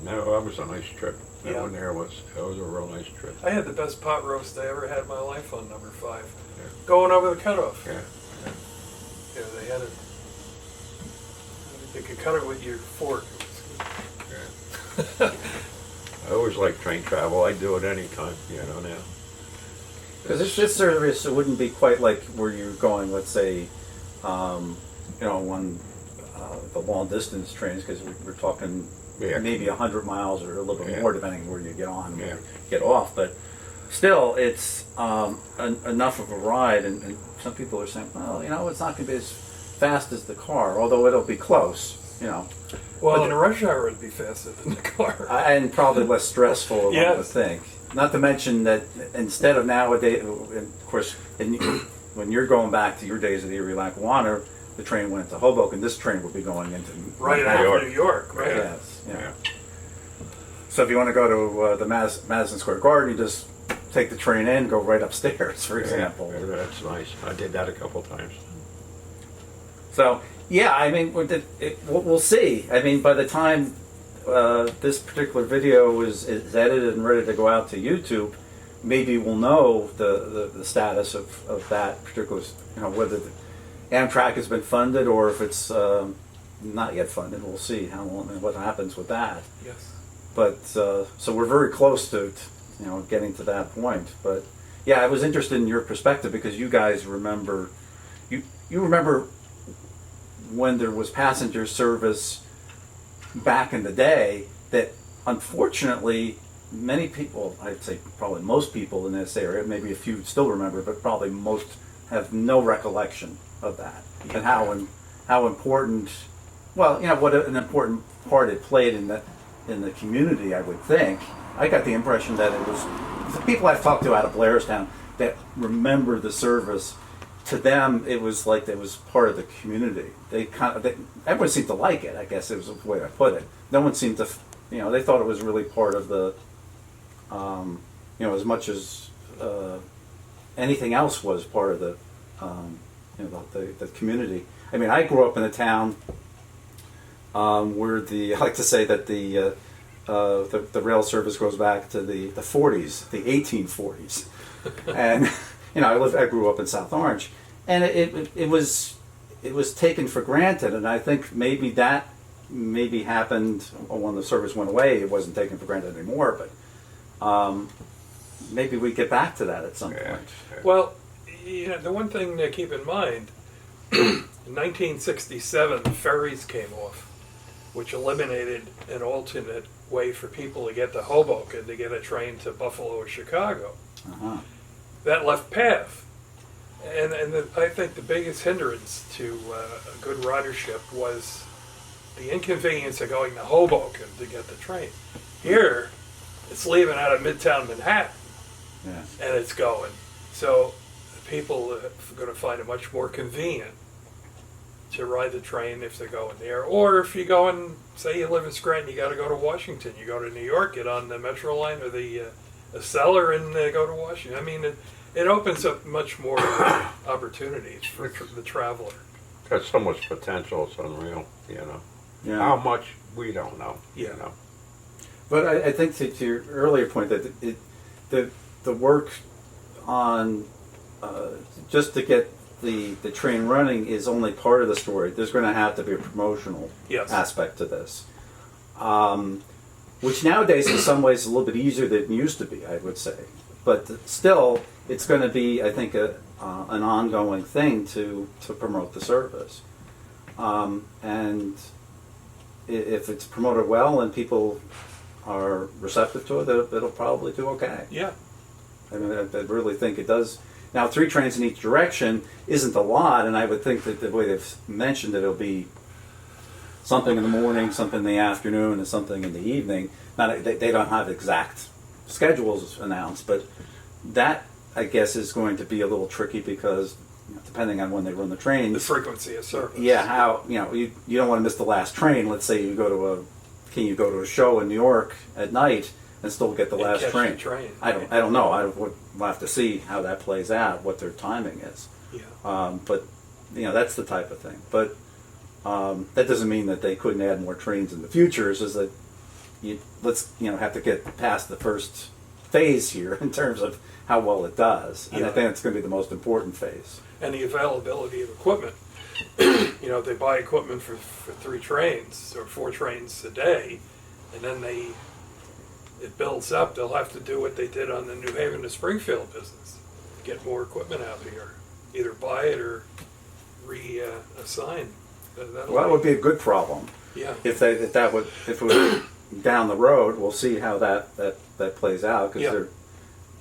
C: No, that was a nice trip. That one there was a real nice trip.
B: I had the best pot roast I ever had in my life on number 5. Going over the Cut-Off.
C: Yeah.
B: had it. You could cut it with your fork.
C: I always like train travel. I do it anytime, now.
D: Because this service, it wouldn't be quite like where you're going, let's say, one the long distance trains, because we're talking maybe 100 miles or a little bit more, depending on where you get on and where you get off. But still, it's enough of a ride, and some people are saying, well, it's not going to be as fast as the car, although it'll be close,
B: Well,
D: But
B: in a rush hour, it'd be faster than the car.
D: and probably less stressful, I
B: Yes.
D: would think. Not to mention that instead of nowadays, of course, when you're going back to your days at Erie Lackawanna, the train went to Hoboken. This train will be going into
B: Right
D: Manhattan.
B: out of New York, right?
D: Yes. Yeah. So if you want to go to the Madison Square Garden, you just take the train in, go right upstairs, for example.
C: Yeah, that's nice. I did that a couple times.
D: So yeah, I mean, we'll see. I mean, by the time this particular video is edited and ready to go out to YouTube, maybe we'll know the status of that particular, whether the Amtrak has been funded or if it's not yet funded. We'll see what happens with that.
B: Yes.
D: But so we're very close to getting to that point. But yeah, I was interested in your perspective because you guys remember, you remember when there was passenger service back in the day that unfortunately many people, I'd say probably most people in this area, maybe a few still remember, but probably most have no recollection of that and how important, what an important part it played in the community. I would think. I got the impression that it was the people I've talked to out of Blairstown that remember the service. To them, it was like it was part of the community. Everyone seemed to like it. I guess it was the way I put it. No one seemed to, they thought it was really part of the, as much as anything else was part of the, the community. I mean, I grew up in a town where I like to say that the rail service goes back to the 40s, the 1840s, and. I grew up in South Orange, and it was taken for granted, and I think maybe that happened when the service went away. It wasn't taken for granted anymore, but maybe we get back to that at some point.
B: Well, the one thing to keep in mind, in 1967, the ferries came off, which eliminated an alternate way for people to get to Hoboken to get a train to Buffalo or Chicago.
D: Uh-huh.
B: That left path. And I think the biggest hindrance to a good ridership was the inconvenience of going to Hoboken to get the train. Here, it's leaving out of Midtown Manhattan, and it's going. So people are going to find it much more convenient to ride the train if they're going there. Or if you go and, say you live in Scranton, you got to go to Washington. You go to New York, get on the Metro line or the Cellar and go to Washington. I mean, it opens up much more opportunities for the traveler.
C: Got so much potential, it's unreal,
D: Yeah.
C: How much, we don't know,
B: Yeah.
D: But I think to your earlier point that the work on just to get the train running is only part of the story. There's going to have to be a promotional aspect to this, which nowadays in some ways is a little bit easier than it used to be, I would say. But still, it's going to be, I think, an ongoing thing to promote the service. And if it's promoted well and people are receptive to it, it'll probably do okay.
B: Yeah.
D: I mean, I really think it does. Now, 3 trains in each direction isn't a lot, and I would think that the way they've mentioned it, it'll be something in the morning, something in the afternoon, and something in the evening. Now, they don't have exact schedules announced, but that, I guess, is going to be a little tricky because depending on when they run the trains.
B: The frequency of service.
D: Yeah, how, you don't want to miss the last train. Let's say you go to a show in New York at night and still get the last
B: catch
D: train.
B: the train.
D: I don't know. We'll have to see how that plays out, what their timing is.
B: Yeah.
D: But that's the type of thing. But that doesn't mean that they couldn't add more trains in the future. It's just that let's have to get past the first phase here in terms of how well it does. And I think it's going to be the most important phase.
B: And the availability of equipment. you know, they buy equipment for 3 trains or 4 trains a day, and then it builds up. They'll have to do what they did on the New Haven to Springfield business, get more equipment out here, either buy it or reassign.
D: Well, that would be a good problem.
B: Yeah.
D: If it was down the road, we'll see how that plays out, because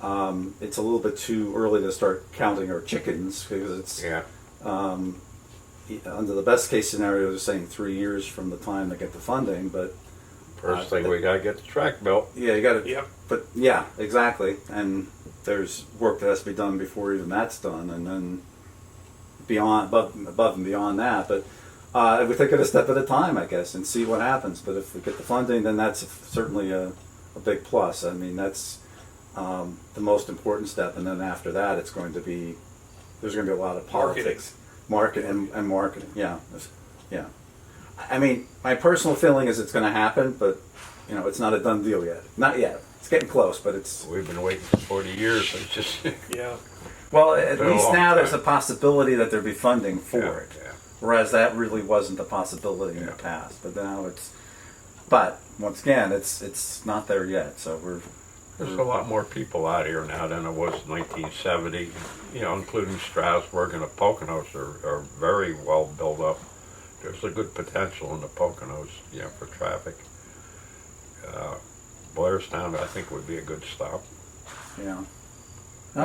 B: Yeah.
D: it's a little bit too early to start counting our chickens, because it's
C: Yeah.
D: under the best case scenario, they're saying 3 years from the time they get the funding, but
C: First thing, we gotta get the track built.
D: yeah, you got to.
B: Yep.
D: But yeah, exactly, and there's work that has to be done before even that's done, and then above and beyond that. But we take it a step at a time, I guess, and see what happens. But if we get the funding, then that's certainly a big plus. I mean, that's the most important step, and then after that, there's going to be a lot of politics, marketing. Yeah, yeah. I mean, my personal feeling is it's going to happen, but you know, it's not a done deal yet. Not yet. It's getting close, but it's.
C: We've been waiting for 40 years. It's just.
B: Yeah.
D: Well, at
C: Been a
D: least
C: long
D: now there's a
C: time.
D: possibility that there'll be funding for
C: Yeah,
D: it.
C: yeah.
D: Whereas that really wasn't a possibility in the past. But now it's. But once again, it's not there yet. So
C: There's a lot more people out here now than there was in 1970. You know, including Stroudsburg and the Poconos are very well built up. There's a good potential in the Poconos, you know, for traffic. Blairstown, I think, would be a good stop.
D: Yeah. No,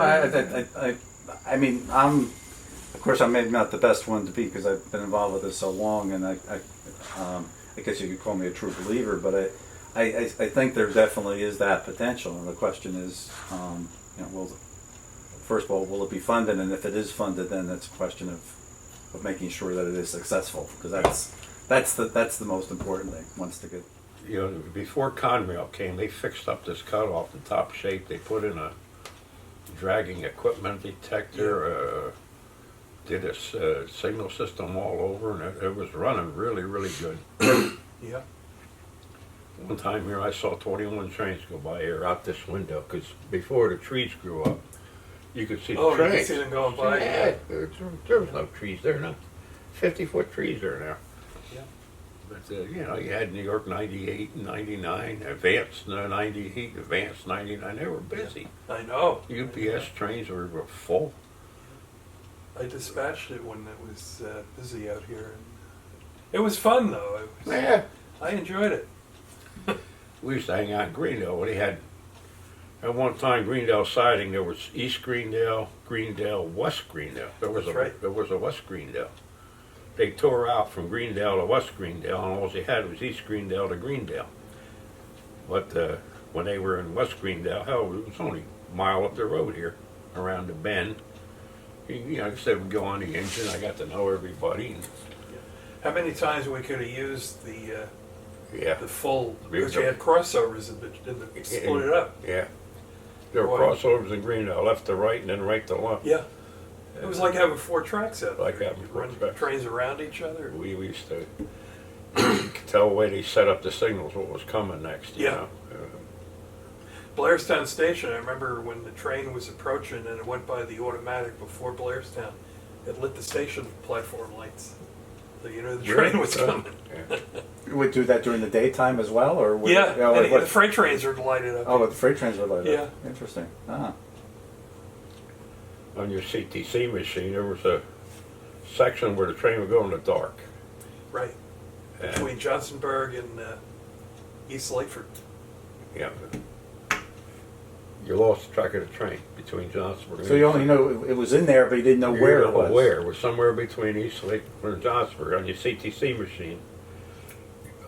D: I mean, of course, I'm maybe not the best one to be, because I've been involved with this so long, and I guess you could call me a true believer, but I think there definitely is that potential, and the question is, you know, first of all, will it be funded, and if it is funded, then it's a question of making sure that it is successful, because that's the most important thing. Once to get.
C: You know, before Conrail came, they fixed up this cutoff in top shape. They put in a dragging equipment detector, did a signal system all over, and it was running really, really good.
B: Yeah.
C: One time here, I saw 21 trains go by here out this window, because before the trees grew up, you could see the
B: Oh,
C: trains.
B: you could see them going by.
C: Yeah, there was no trees there now. 50-foot trees there now.
B: Yeah.
C: But, you know, you had New York 98 and 99, Advance 98, Advance 99. They were busy.
B: I know.
C: UPS trains were full.
B: I dispatched it when it was busy out here. It was fun, though.
C: Yeah.
B: I enjoyed it.
C: We used to hang out in Greendale. They had, at one time, Greendale siding, there was East Greendale, Greendale, West Greendale. There was
B: That's right.
C: There was a West Greendale. They tore out from Greendale to West Greendale, and all they had was East Greendale to Greendale. But when they were in West Greendale, hell, it was only a mile up the road here, around the bend. You know, instead of go on the engine, I got to know everybody.
B: How many times we could have used the
C: Yeah,
B: full, because you had crossovers and split it up.
C: yeah. There were
B: Boy.
C: crossovers in Greendale, left to right and then right to left.
B: Yeah. It was like having 4 tracks out
C: Like
B: there.
C: having
B: You
C: 4
B: run
C: tracks.
B: trains around each other.
C: We used to you could tell the way they set up the signals what was coming next. You
B: Yeah.
C: know?
B: Blairstown Station, I remember when the train was approaching and it went by the automatic before Blairstown, it lit the station platform lights. So you knew the train was coming.
C: Yeah.
D: You would do that during the daytime as well, or would
B: Yeah,
D: you know,
B: and the freight trains are lighted up.
D: oh, but the freight trains were lighted up.
B: Yeah.
D: Interesting. Ah.
C: On your CTC machine, there was a section where the train would go in the dark.
B: Right. Between Johnsonburg and East Lakeford.
C: Yeah. You lost track of the train between Johnsonburg and
D: So you only know it was in there, but you didn't know where it was.
C: Where? It was somewhere between East Lakeford and Johnsonburg on your CTC machine.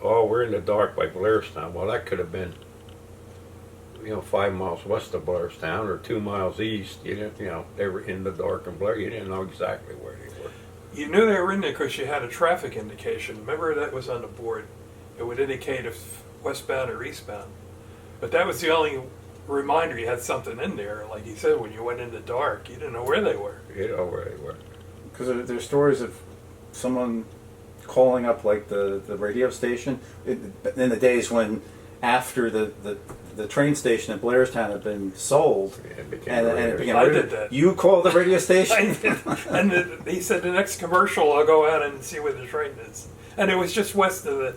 C: Oh, we're in the dark by Blairstown. Well, that could have been, you know, 5 miles west of Blairstown or 2 miles east. You didn't, you know, they were in the dark and Blair. You didn't know exactly where they were.
B: You knew they were in there because you had a traffic indication. Remember that was on the board. It would indicate if westbound or eastbound. But that was the only reminder you had something in there. Like you said, when you went in the dark, you didn't know where they were.
C: You know where they were.
D: Because there's stories of someone calling up like the radio station in the days when after the the train station in Blairstown had been sold,
C: It became
D: and
C: radio.
D: it became
B: I
D: radio.
B: did that.
D: You called the radio
B: I
D: station.
B: did. And he said the next commercial I'll go out and see where the train is. And it was just west of the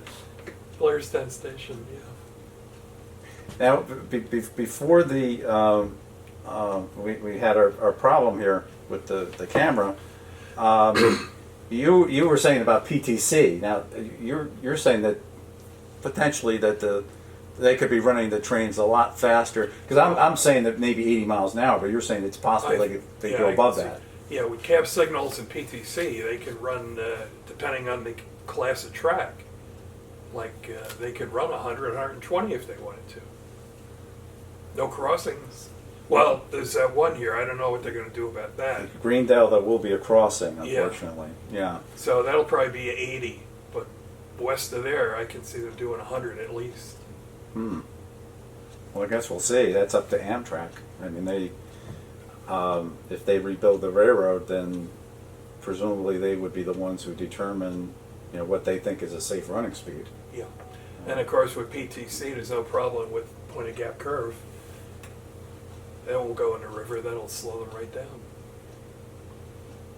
B: Blairstown station. Yeah.
D: Now, before the we had our problem here with the camera, you were saying about PTC. Now you're saying that potentially that they could be running the trains a lot faster, because I'm saying that maybe 80 miles an hour, but you're saying it's possible they go above that.
B: Yeah, with cab signals and PTC, they can run, depending on the class of track, like they could run 100, 120 if they wanted to. No crossings. Well, there's that one here. I don't know what they're going to do about that.
D: Greendale, there will be a crossing, unfortunately. Yeah.
B: So that'll probably be 80. But west of there, I can see them doing 100 at least.
D: Well, I guess we'll see. That's up to Amtrak. I mean, if they rebuild the railroad, then presumably they would be the ones who determine, what they think is a safe running speed.
B: Yeah. And of course, with PTC, there's no problem with point of gap curve. That will go in the river. That'll slow them right down.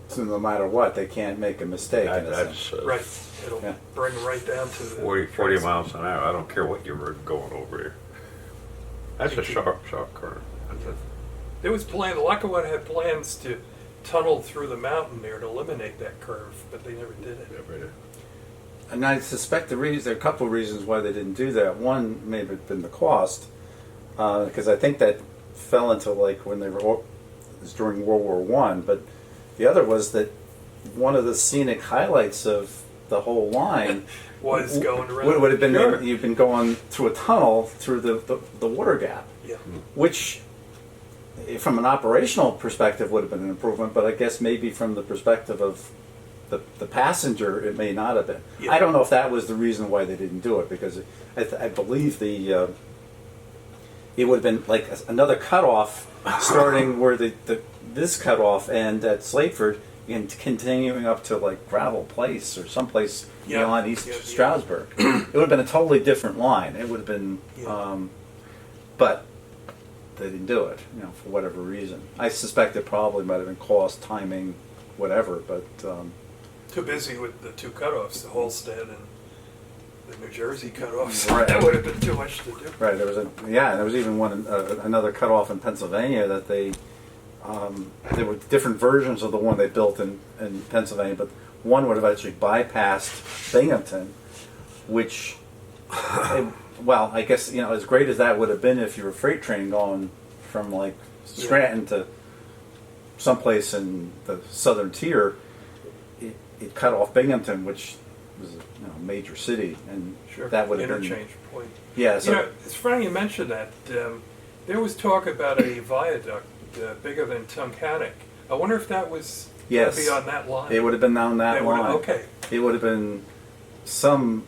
D: So no matter what, they can't make a mistake. In a sense.
C: That's
B: Right. It'll
D: Yeah.
B: bring them right down to the
C: 40 miles an hour. I don't care what you were going over here. That's a sharp curve.
B: There was the Lackawanna had plans to tunnel through the mountain there to eliminate that curve, but they never did it.
D: And I suspect there are a couple of reasons why they didn't do that. One may have been the cost, because I think that fell into when it was during World War I. But the other was that one of the scenic highlights of the whole line
B: Was going around.
D: would have been
B: Sure.
D: you've been going through a tunnel through the water gap,
B: Yeah.
D: which, from an operational perspective, would have been an improvement. But I guess maybe from the perspective of the passenger, it may not have been.
B: Yeah.
D: I don't know if that was the reason why they didn't do it, because I believe it would have been like another cutoff starting where this cutoff end at Slateford and continuing up to Gravel Place or someplace
B: Yeah.
D: beyond East
B: Yeah.
D: Stroudsburg. It would have been a totally different line. It would have been,
B: Yeah.
D: but they didn't do it, for whatever reason. I suspect it probably might have been cost, timing, whatever, but
B: Too busy with the two cutoffs, the Holstead and the New Jersey cutoffs.
D: Right.
B: That would have been too much to do.
D: right, there was even another cutoff in Pennsylvania that there were different versions of the one they built in Pennsylvania, but one would have actually bypassed Binghamton, which, well, I guess, as great as that would have been if you were a freight train going from Scranton to someplace in the southern tier, it cut off Binghamton, which was a major city, and
B: Sure.
D: that would have
B: Interchange
D: been,
B: point.
D: yeah. So
B: It's funny you mentioned that. There was talk about a viaduct bigger than Tunkhannock. I wonder if that was going
D: Yes.
B: to be on that line.
D: it would have been down that
B: They would've-
D: line.
B: Okay.
D: It would have been some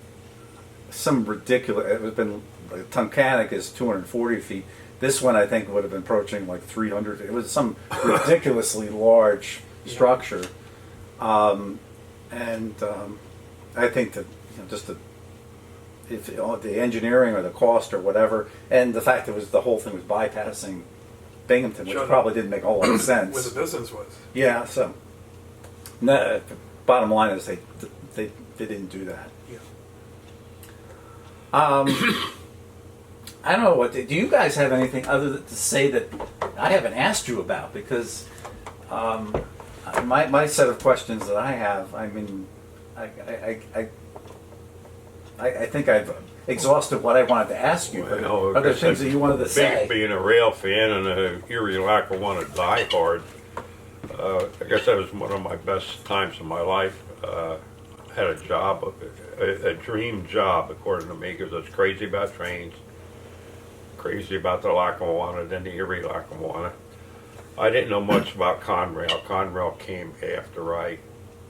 D: ridiculous. It would have been Tunkhannock is 240 feet. This one I think would have been approaching 300. It was some ridiculously large structure, and I think that just if the engineering or the cost or whatever, and the fact that the whole thing was bypassing Binghamton, which
B: Sure.
D: probably didn't make a whole lot of sense.
B: Where the business was.
D: Yeah, so no, bottom line is they didn't do that.
B: Yeah.
D: I don't know do you guys have anything other to say that I haven't asked you about? Because my set of questions that I have, I mean, I think I've exhausted what I wanted to ask you. But
C: Well,
D: are there things that you wanted to say?
C: Being a rail fan and a Erie Lackawanna diehard, I guess that was one of my best times of my life. I had a job, a dream job, according to me, because I was crazy about trains, crazy about the Lackawanna, then the Erie Lackawanna. I didn't know much about Conrail. Conrail came after I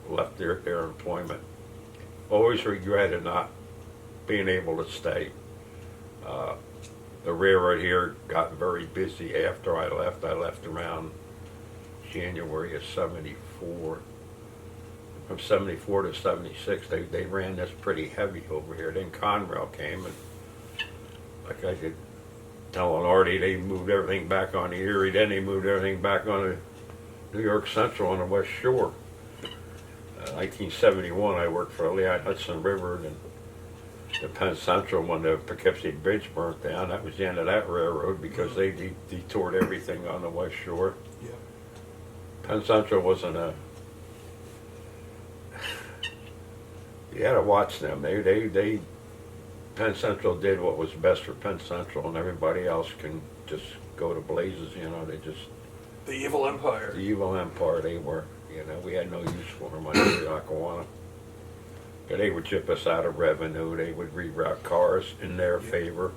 C: left their employment. Always regretted not being able to stay. The railroad here got very busy after I left. I left around January of '74. From '74 to '76, they ran this pretty heavy over here. Then Conrail came, and like I could telling Artie they moved everything back on the Erie, then they moved everything back on the New York Central on the West Shore. 1971, I worked for Lehigh Hudson River, and the Penn Central when the Poughkeepsie Bridge burnt down. That was the end of that railroad because they detoured everything on the West Shore.
B: Yeah.
C: Penn Central wasn't a. You had to watch them. They Penn Central did what was best for Penn Central, and everybody else can just go to blazes. You know, they just.
B: The evil empire.
C: The evil empire they were. You know, we had no use for them on Erie Lackawanna. But they would chip us out of revenue. They would reroute cars in their favor.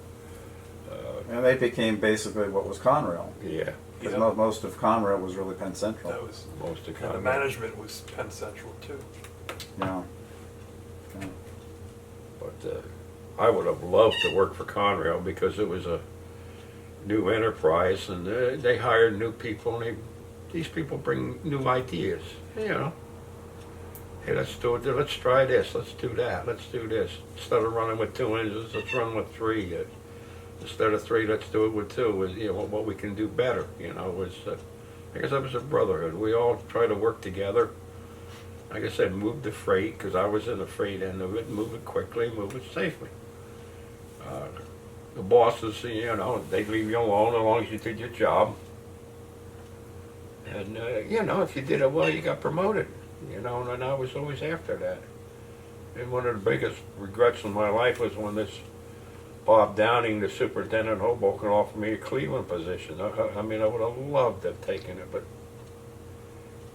D: And they became basically what was Conrail.
C: Yeah,
D: Because
B: Yeah.
D: most of Conrail was really Penn Central.
B: That was,
C: most of
B: and the
C: Conrail.
B: management was Penn Central too.
D: Yeah. Yeah.
C: But I would have loved to work for Conrail because it was a new enterprise, and they hired new people, and these people bring new ideas. You know, hey, let's do it. Let's try this. Let's do that. Let's do this. Instead of running with 2 engines, let's run with 3. Instead of 3, let's do it with 2. You know, what we can do better. You know, was I guess that was a brotherhood. We all try to work together. Like I said, move the freight, because I was in the freight end of it. Move it quickly, move it safely. The bosses, you know, they'd leave you alone as long as you did your job. And, you know, if you did it well, you got promoted. You know, and I was always after that. And one of the biggest regrets in my life was when this Bob Downing, the superintendent of Hoboken, offered me a Cleveland position. I mean, I would have loved to have taken it, but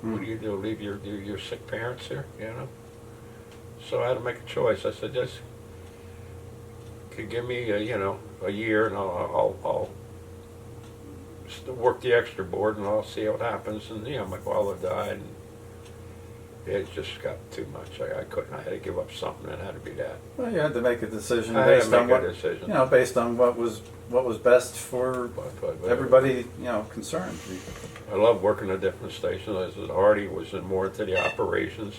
C: what do you do? Leave your sick parents here, you know? So I had to make a choice. I said, just could give me, you know, a year, and I'll work the extra board, and I'll see what happens. And you know, my father died, and it just got too much. I couldn't. I had to give up something. It had to be that.
D: Well, you had to make a decision
C: I had to
D: based on
C: make
D: what
C: a decision.
D: you know, based on what was best for
C: But
D: everybody, you know, concerned.
C: I love working at different stations. I said Artie was more into the operations.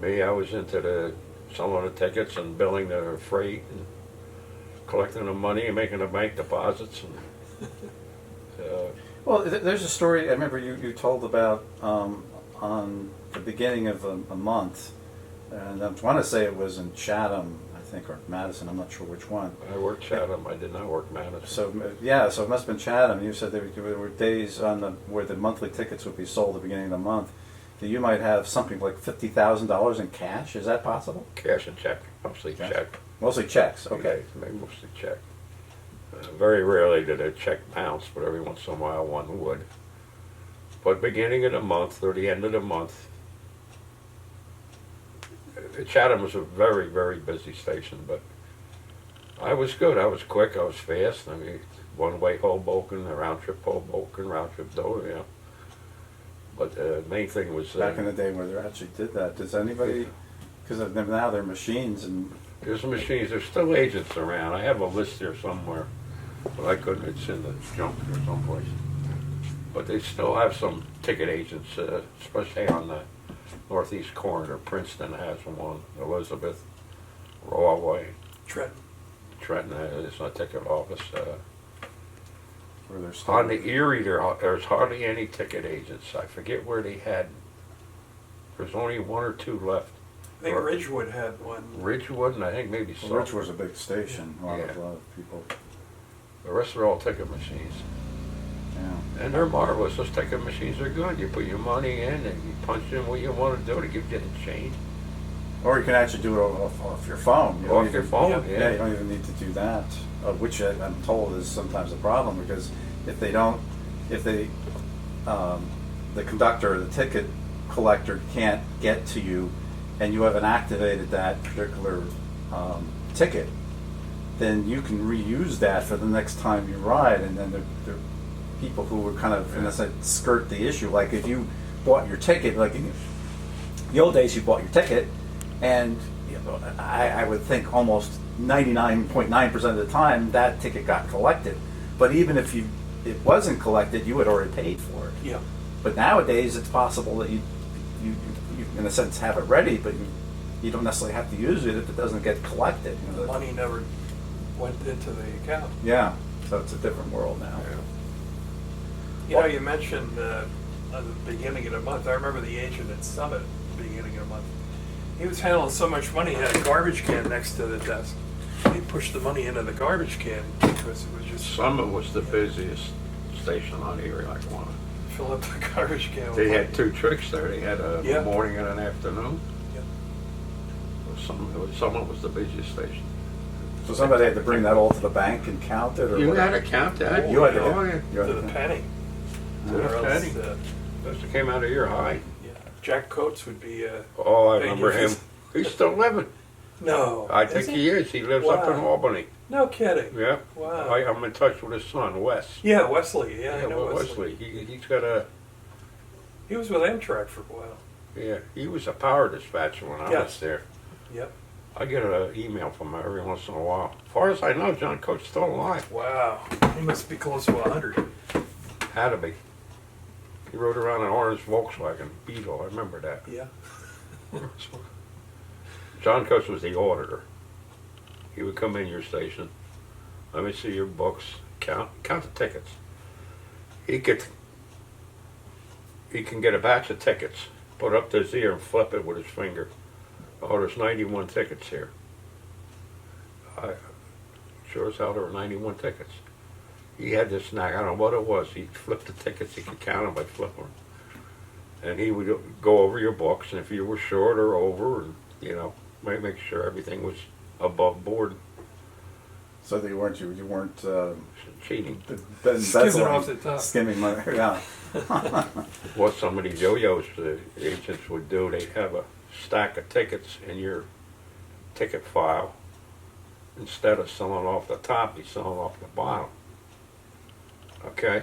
C: Me, I was into the selling the tickets and billing the freight and collecting the money and making the bank deposits. And,
D: Well, there's a story I remember you told about on the beginning of a month, and I want to say it was in Chatham, I think, or Madison. I'm not sure which one.
C: I worked Chatham. I did not work Madison.
D: So yeah, so it must have been Chatham. You said there were days where the monthly tickets would be sold at the beginning of the month. That you might have something like $50,000 in cash. Is that possible?
C: Cash and check, mostly
D: Cash.
C: check.
D: Mostly checks. Okay.
C: Yeah, mostly check. Very rarely did a check bounce, but every once in a while one would. But beginning of the month or the end of the month, Chatham was a very, very busy station, but I was good. I was quick. I was fast. I mean, one-way Hoboken, a round-trip Hoboken, round-trip Dover, you know. But the main thing was...
D: Back in the day where they actually did that. Does anybody... Because now they're machines and...
C: There's machines. There's still agents around. I have a list here somewhere, but I couldn't. It's in the junk or someplace. But they still have some ticket agents, especially on the northeast corner. Princeton has one. Elizabeth, Rawway, Trenton has a ticket office.
D: Where they're still...
C: On the Erie, there's hardly any ticket agents. I forget where they had. There's only 1 or 2 left.
B: I think Ridgewood had one.
C: Ridgewood, and I think maybe
D: Well,
C: some.
D: Ridgewood's a big station. A lot
C: Yeah.
D: of people...
C: The rest are all ticket machines.
D: Yeah.
C: And they're marvelous. Those ticket machines are good. You put your money in and you punch in what you want to do to give you the change.
D: Or you can actually do it off your phone. You don't
C: Off your
D: even-
C: phone,
D: Yeah,
C: yeah.
D: you don't even need to do that. Which I'm told is sometimes a problem because if the conductor or the ticket collector can't get to you and you haven't activated that particular ticket, then you can reuse that for the next time you ride, and then there are people who would kind of, in a sense, skirt the issue. Like if you bought your ticket, like in the old days, you bought your ticket, and you know, I would think almost 99.9% of the time that ticket got collected. But even if it wasn't collected, you had already paid for it.
B: Yeah.
D: But nowadays, it's possible that you in a sense have it ready, but you don't necessarily have to use it if it doesn't get collected. You know,
B: The money never went into the account.
D: yeah. So it's a different world now.
B: You know, you mentioned at the beginning of the month, I remember the agent at Summit at the beginning of the month. He was handling so much money, he had a garbage can next to the desk. He pushed the money into the garbage can because it was just
C: Summit was the busiest station on Erie Lackawanna.
B: fill up the garbage can.
C: They
B: with
C: had
B: money.
C: two tricks there. They had a
B: Yeah.
C: morning and an afternoon.
B: Yeah.
C: Summit was the busiest station.
D: So somebody had to bring that all to the bank and count it, or
C: You
D: what?
C: had to count that.
D: You had to.
C: Oh, yeah.
D: You had
B: To the penny.
C: To the
B: Or else,
C: penny. It came out of your high.
B: yeah. Jack Coates would be.
C: Oh, I
B: Thank
C: remember
B: you.
C: him. He's still living.
B: No.
C: I think he is. He lives up in
B: Wow.
C: Albany.
B: No kidding.
C: Yeah.
B: Wow.
C: I'm in touch with his son, Wes.
B: Yeah, Wesley. Yeah, I know
C: well,
B: Wesley.
C: He's got a.
B: He was with Amtrak for a while.
C: Yeah, he was a power dispatcher when I
B: Yes.
C: was there.
B: Yep.
C: I get an email from him every once in a while. As far as I know, John Coates still alive.
B: Wow. He must be close to 100.
C: Had to be. He rode around an orange Volkswagen Beetle. I remember that.
B: Yeah.
C: John Coates was the auditor. He would come in your station. Let me see your books. Count the tickets. He can get a batch of tickets, put up to his ear and flip it with his finger. Oh, there's 91 tickets here. Sure as hell there were 91 tickets. He had this knack, I don't know what it was. He'd flip the tickets, he could count them by flipping them. And he would go over your books, and if you were short or over, and, you know, make sure everything was above board.
D: So they weren't you weren't
C: Cheating.
D: embezzling,
B: off the top.
D: skimming money. Yeah.
C: What some of these yo-yos, the agents would do, they'd have a stack of tickets in your ticket file. Instead of selling off the top, you sell off the bottom. Okay?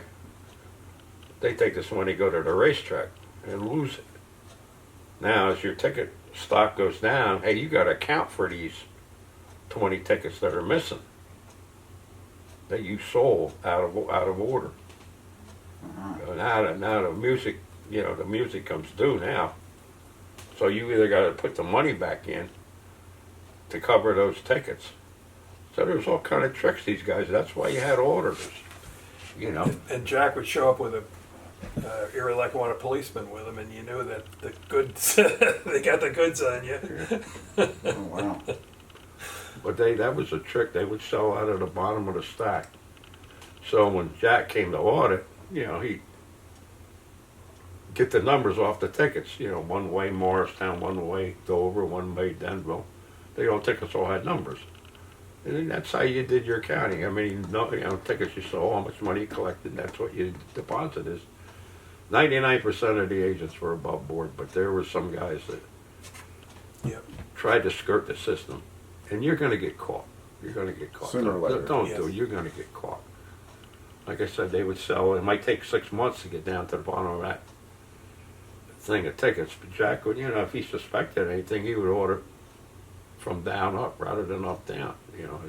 C: They take this money, go to the racetrack, and lose it. Now, as your ticket stock goes down, hey, you got to account for these 20 tickets that are missing that you sold out of order. Now the music, you know, the music comes due now. So you either got to put the money back in to cover those tickets. So there's all kind of tricks these guys. That's why you had auditors, you know.
B: And Jack would show up with a Erie Lackawanna policeman with him, and you knew that the goods, they got the goods on you.
D: Oh, wow.
C: But that was a trick. They would sell out of the bottom of the stack. So when Jack came to audit, you know, he'd get the numbers off the tickets. You know, one way Morristown, one way Dover, one way Denville. They all tickets all had numbers. And that's how you did your accounting. I mean, tickets you sold, how much money you collected, that's what your deposit is. 99% of the agents were above board, but there were some guys that
B: Yep.
C: tried to skirt the system. And you're going to get caught. You're going to get caught.
D: Sooner or later.
C: Don't
B: Yes.
C: do it. You're going to get caught. Like I said, they would sell. It might take 6 months to get down to the bottom of that thing of tickets. But Jack would, you know, if he suspected anything, he would order from down up rather than up down. You know.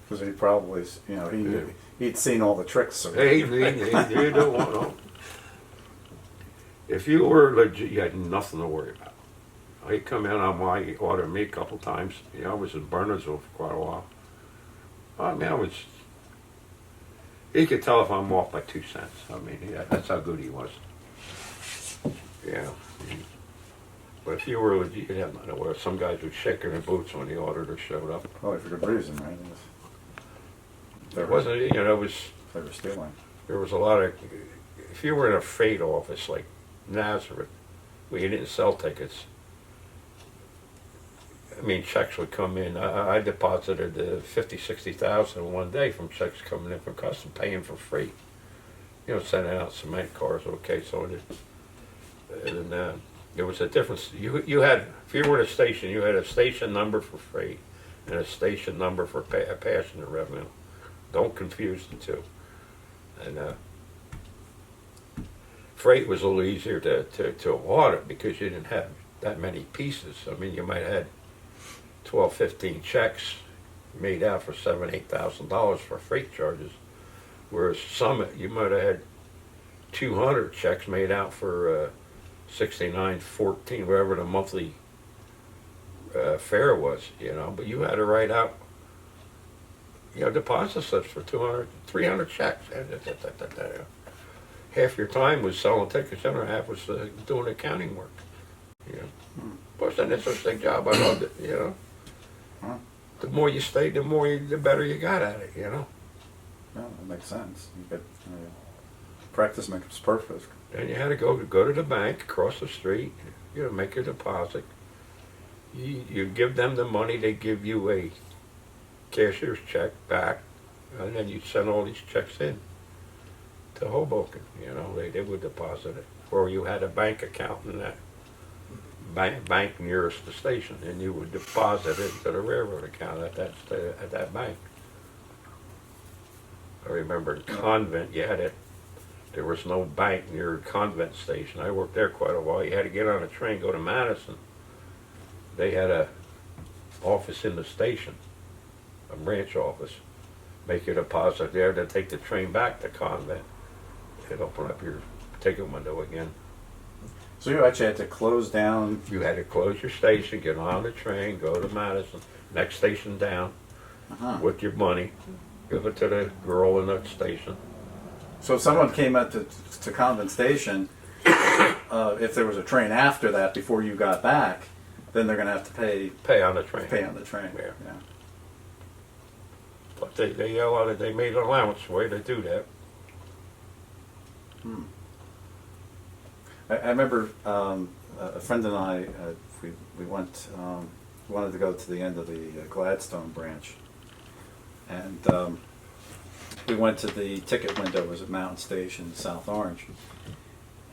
D: Because he probably, you know, he'd seen all the tricks. So
C: Hey, you don't want to. If you were legit, you had nothing to worry about. He'd come in on my order me a couple times. You know, I was in Bernardsville for quite a while. I mean, he could tell if I'm off by 2 cents. I mean, yeah, that's how good he was. Yeah. But if you were legit, you'd have nothing to worry. Some guys would shake their boots when the auditor showed up.
D: probably for good reason, right?
C: It wasn't, you know,
D: They were stealing.
C: there was a lot of, if you were in a freight office like Nazareth, where you didn't sell tickets, I mean, checks would come in. I deposited 50, 60,000 in one day from checks coming in from custom, paying for free. You know, sending out cement cars. Okay, so it, and there was a difference. You had, if you were in a station, you had a station number for freight and a station number for passenger revenue. Don't confuse the two. And freight was a little easier to audit because you didn't have that many pieces. I mean, you might have had 12, 15 checks made out for $7,000, $8,000 for freight charges, whereas Summit, you might have had 200 checks made out for $69, $14, whatever the monthly fare was, you know. But you had to write out, deposit slips for 200, 300 checks. Half your time was selling tickets, the other half was doing accounting work. But it's an interesting job. I loved it. The more you stayed, the better you got at it.
D: Yeah, that makes sense. You get practice makes perfect.
C: And you had to go to the bank across the street. Make your deposit. You give them the money. They give you a cashier's check back, and then you send all these checks in to Hoboken. They would deposit it, or you had a bank account in that bank nearest the station, and you would deposit it to the railroad account at that bank. I remember in Convent, you had it. There was no bank near Convent station. I worked there quite a while. You had to get on a train, go to Madison. They had a office in the station, a branch office. Make your deposit there, then take the train back to Convent. They'd open up your ticket window again.
D: So you actually had to close down.
C: You had to close your station, get on the train, go to Madison, next station down, with your money, give it to the girl in that station.
D: So if someone came up to Convent Station, if there was a train after that before you got back, then they're going to have to
C: pay on the train.
D: Pay on the train.
C: Yeah.
D: Yeah.
C: But they made an allowance for you to do that.
D: I remember a friend and I, we went, wanted to go to the end of the Gladstone branch, and we went to the ticket window. It was at Mountain Station, South Orange,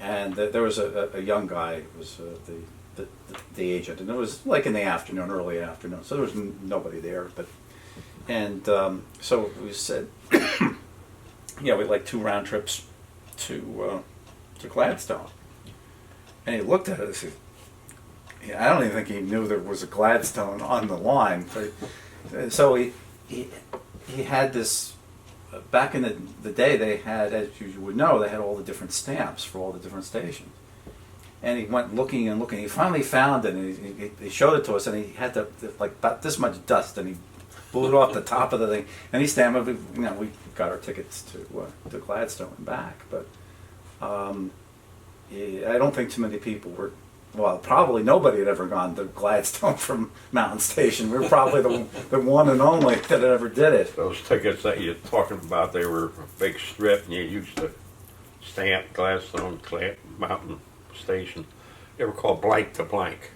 D: and there was a young guy who was the agent, and it was like in the afternoon, early afternoon, so there was nobody there. So we said, yeah, we'd like 2 round trips to Gladstone. And he looked at it and said, I don't even think he knew there was a Gladstone on the line. So he had this, back in the day they had, as you would know, they had all the different stamps for all the different stations. And he went looking and looking. He finally found it, and he showed it to us, and he had like about this much dust, and he blew it off the top of the thing. And he stamped it. We got our tickets to Gladstone and back, but I don't think too many people were. Well, probably nobody had ever gone to Gladstone from Mountain Station. We were probably the one and only that ever did it.
C: Those tickets that you're talking about, they were a big strip, and you used to stamp Gladstone, Mountain Station. They were called blank to blank.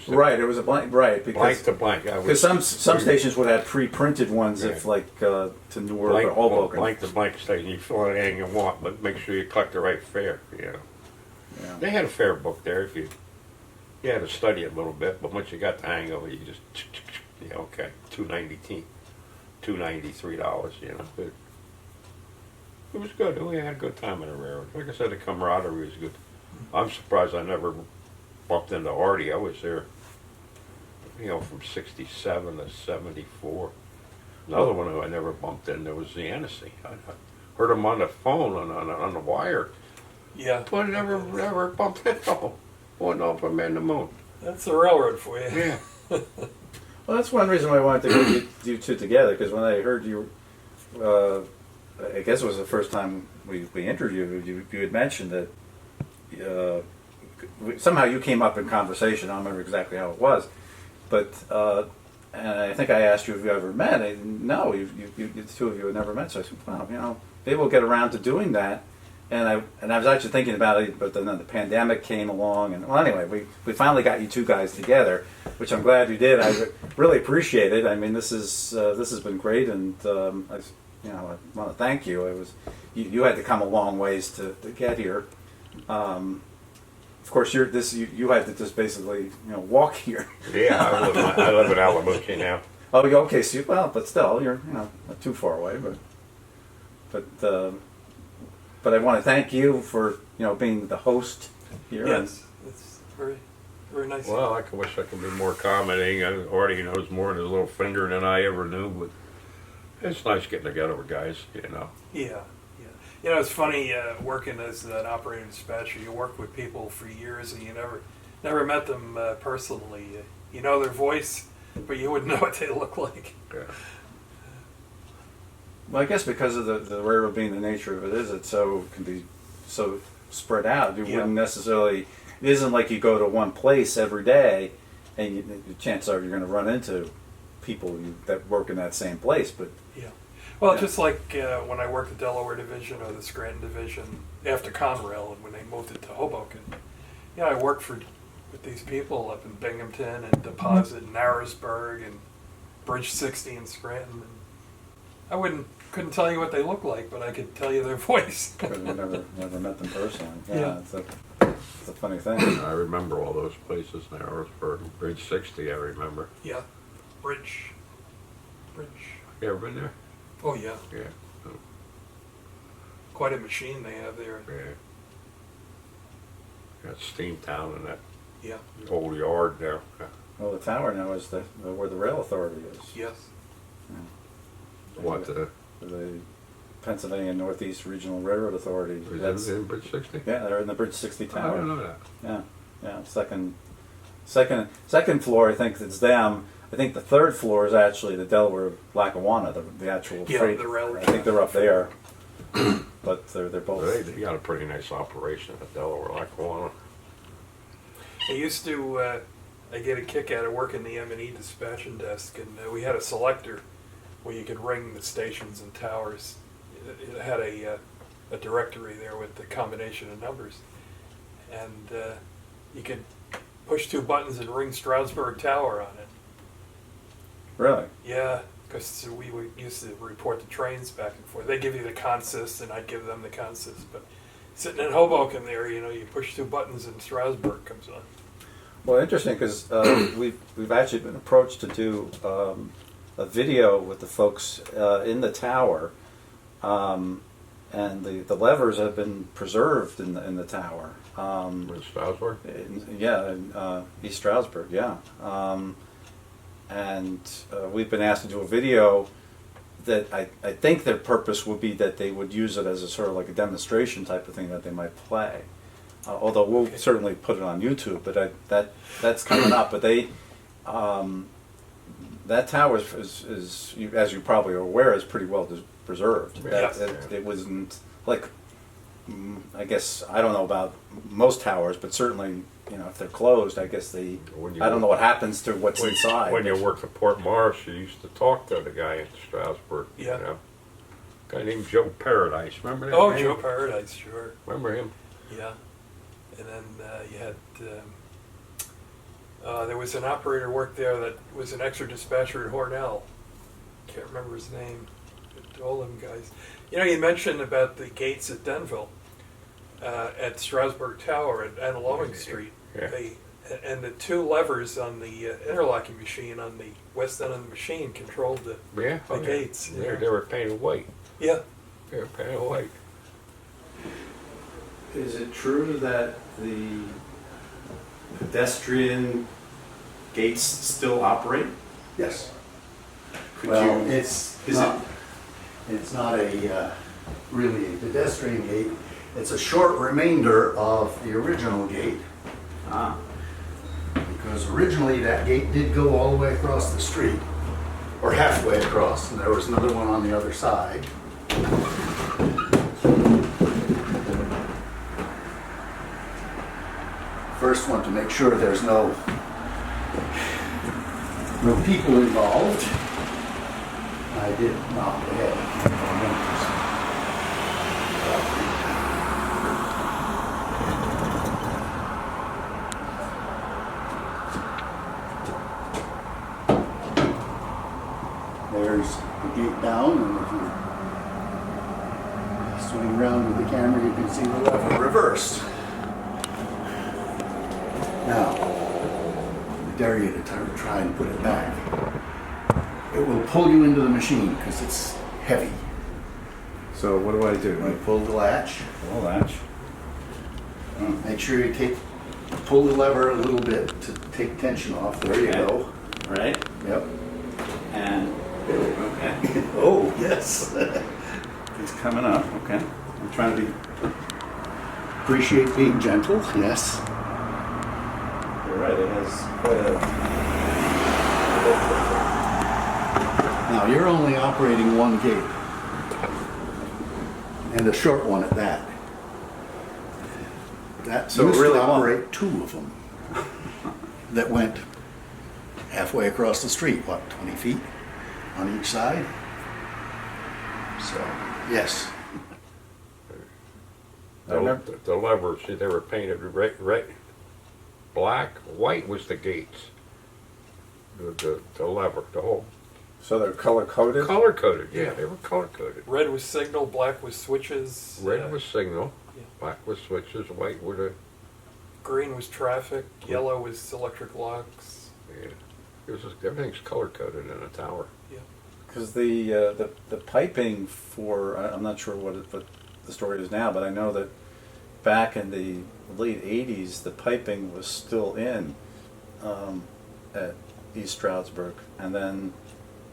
D: Right, it was a blank, right?
C: Blank to blank.
D: Because some stations would have pre-printed ones, if like to Newark or Hoboken.
C: Blank to blank station. You fill in anything you want, but make sure you collect the right fare.
D: Yeah.
C: They had a fare book there if you had to study it a little bit, but once you got the hang of it, you just okay, $2.93, It was good. We had a good time in the railroad. Like I said, the camaraderie was good. I'm surprised I never bumped into Artie. I was there, from '67 to '74. Another one who I never bumped into was the Hennessy. I heard him on the phone on the wire.
B: Yeah.
C: But I never bumped into him. Wasn't off a man the moon.
B: That's the railroad for you.
C: Yeah.
D: Well, that's one reason why I wanted to get you two together, because when I heard you, I guess it was the first time we interviewed you, you had mentioned that somehow you came up in conversation. I don't remember exactly how it was, but and I think I asked you if you ever met. No, the two of you had never met. So I said, well, maybe we'll get around to doing that. And I was actually thinking about it, but then the pandemic came along, and anyway, we finally got you two guys together, which I'm glad you did. I really appreciate it. I mean, this has been great, and I want to thank you. It was you had to come a long ways to get here. Of course, you had to just basically walk here.
C: Yeah, I live in Alamucci now.
D: Oh, okay. So but still, you're not too far away, But I want to thank you for being the host here.
B: Yes, it's very, very nice.
C: Well, I wish I could be more accommodating. Artie knows more in his little finger than I ever knew, but it's nice getting together with guys.
B: Yeah. It's funny working as an operator dispatcher. You work with people for years, and you never met them personally. You know their voice, but you wouldn't know what they look like.
C: Yeah.
D: Well, I guess because of the railroad being the nature of it is, it so can be so spread out. You
B: Yeah.
D: wouldn't necessarily. It isn't like you go to one place every day, and the chances are you're going to run into people that work in that same place. But
B: Yeah. Well,
D: Yeah.
B: just like when I worked the Delaware Division or the Scranton Division after Conrail, and when they moved it to Hoboken, yeah, I worked with these people up in Binghamton and Deposit and Narrowsburg and Bridge 60 in Scranton. And I couldn't tell you what they look like, but I could tell you their voice.
D: I've never met them personally. Yeah,
B: Yeah.
D: it's a funny thing.
C: I remember all those places now. Harrisburg, Bridge 60, I remember.
B: Yeah, Bridge.
C: You ever been there?
B: Oh yeah,
C: Yeah.
B: quite a machine they have there.
C: Yeah. Got Steamtown and that
B: Yeah.
C: old yard there.
D: Well, the tower now is where the rail authority is.
B: Yes.
C: What,
D: The Pennsylvania Northeast Regional Railroad Authority.
C: is that in Bridge 60?
D: Yeah, they're in the Bridge 60
C: I
D: tower.
C: don't know that.
D: Yeah. Second floor, I think it's them. I think the third floor is actually the Delaware Lackawanna, the actual
B: Yeah,
D: freight.
B: the rail
D: I think they're up there, but they're both.
C: They got a pretty nice operation at Delaware Lackawanna.
B: I used to, I get a kick out of working the M&E dispatching desk, and we had a selector where you could ring the stations and towers. It had a directory there with the combination of numbers, and you could push two buttons and ring Stroudsburg Tower on it.
D: Really?
B: Yeah, because used to report the trains back and forth. They give you the consist, and I'd give them the consist, but sitting in Hoboken there, you push two buttons and Stroudsburg comes on.
D: Well, interesting because we've actually been approached to do a video with the folks in the tower, and the levers have been preserved in the tower.
C: In Stroudsburg?
D: In East Stroudsburg, yeah. And we've been asked to do a video that I think their purpose would be that they would use it as a sort of like a demonstration type of thing that they might play. Although we'll certainly put it on YouTube, but that's coming up. But that tower is as you probably are aware, is pretty well preserved.
B: Yeah.
D: It wasn't like, I guess, I don't know about most towers, but certainly, if they're closed, I guess I don't know what happens to what's inside.
C: When you worked at Port Morris, you used to talk to the guy in Stroudsburg.
B: Yeah.
C: A guy named Joe Paradise. Remember that
B: Oh,
C: name?
B: Joe Paradise, sure.
C: Remember him?
B: Yeah. And then you had, there was an operator worked there that was an extra dispatcher at Hornell. Can't remember his name. But all them guys. You mentioned about the gates at Denville, at Stroudsburg Tower at Loring Street.
C: Yeah.
B: And the two levers on the interlocking machine on the west end of the machine controlled the gates.
C: They were painted white.
B: Yeah.
C: They were painted white.
A: Is it true that the pedestrian gates still operate?
E: Yes.
A: Could
E: Well,
A: you-
E: it's
A: is
E: not a really a pedestrian gate. It's a short remainder of the original gate,
A: Ah,
E: because originally that gate did go all the way across the street, or halfway across, and there was another one on the other side. First one to make sure there's no people involved. I did knock the head. There's the gate down, and if you swing around with the camera, you can see the lever reversed. Now, I dare you to try and put it back. It will pull you into the machine because it's heavy.
D: So what do I do?
E: You pull the latch.
D: Well, latch.
E: Make sure you pull the lever a little bit to take tension off. There you
D: Okay.
E: go.
D: Right?
E: Yep.
D: And okay,
E: Oh, yes.
D: it's coming up. Okay, I'm trying to be.
E: Appreciate being gentle. Yes.
D: You're right. It has quite a.
E: Now you're only operating one gate. and a short one at that. That
D: So
E: used
D: really
E: to
D: long.
E: operate two of them that went halfway across the street, what, 20 feet on each side? So, yes.
D: I remember-
C: The levers, see, they were painted red, black, white was the gates. The lever, the whole
D: So they're color coded?
C: color coded. Yeah, they were color coded.
B: Red was signal, black was switches.
C: Red was signal,
B: Yeah.
C: black was switches, white were the,
B: Green was traffic, yellow was electric locks.
C: yeah. It was just, everything's color coded in a tower.
D: Because the piping for, I'm not sure what the story is now, but I know that back in the late 80s, the piping was still in at East Stroudsburg. And then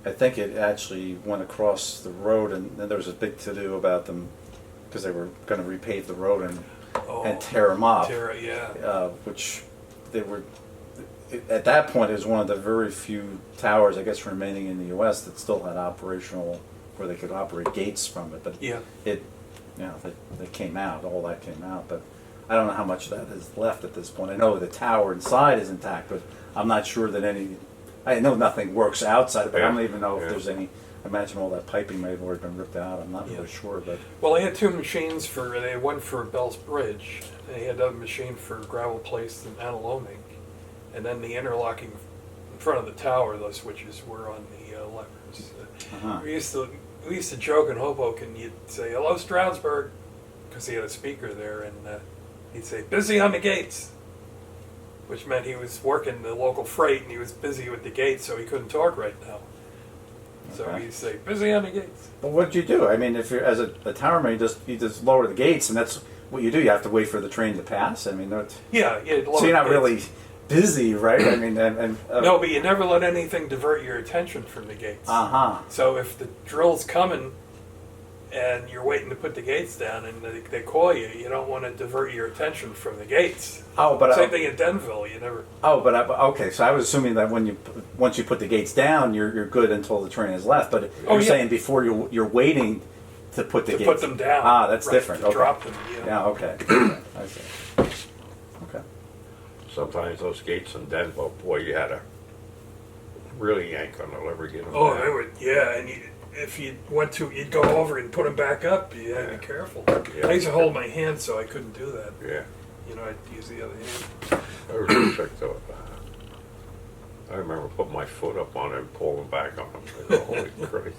D: I think it actually went across the road, and then there was a big to-do about them because they were going to repave the road and tear them up.
B: Yeah.
D: Which they were, at that point, it was one of the very few towers, I guess, remaining in the U.S. that still had operational, where they could operate gates from it. But
B: Yeah.
D: it, you know, they came out, all that came out. But I don't know how much of that is left at this point. I know the tower inside is intact, but I'm not sure that I know nothing works outside of it. I don't even know if
C: Yeah.
D: there's any, I imagine all that piping may have already been ripped out. I'm not
B: Yeah.
D: really sure, but.
B: Well, they had two machines they had one for Bell's Bridge, and they had another machine for Gravel Place and Analoming. And then the interlocking in front of the tower, those switches were on the levers.
D: Uh-huh.
B: We used to joke in Hoboken, you'd say, "Hello, Stroudsburg," because he had a speaker there, and he'd say, "Busy on the gates," which meant he was working the local freight and he was busy with the gates, so he couldn't talk right now. So
D: Okay.
B: he'd say, "Busy on the gates."
D: But what do you do? I mean, if you're as a towerman, you just lower the gates, and that's what you do. You have to wait for the train to pass. I mean,
B: Yeah, yeah.
D: so you're not really busy, right? I mean,
B: No, but you never let anything divert your attention from the gates.
D: Uh-huh.
B: So if the drill's coming and you're waiting to put the gates down and they call you, you don't want to divert your attention from the gates.
D: Oh, but
B: Same thing in Denville. You never.
D: okay. So I was assuming that once you put the gates down, you're good until the train has left. But you're
B: yeah.
D: saying before you're waiting to put the
B: To
D: gates
B: put them down.
D: Ah, that's
B: right,
D: different.
B: To
D: Okay.
B: drop them.
D: Yeah. Okay. I see. Okay.
C: Sometimes those gates in Denver, boy, you had to really yank on the lever, get them
B: Oh,
C: down.
B: they would. Yeah, and if you went to, you'd go over and put them back up. You had to be careful.
C: Yeah.
B: I used to hold my hand, so I couldn't do that.
C: Yeah.
B: You know, I'd use the other hand.
C: That was a trick though. I remember putting my foot up on it and pulling back on them. I go, holy Christ.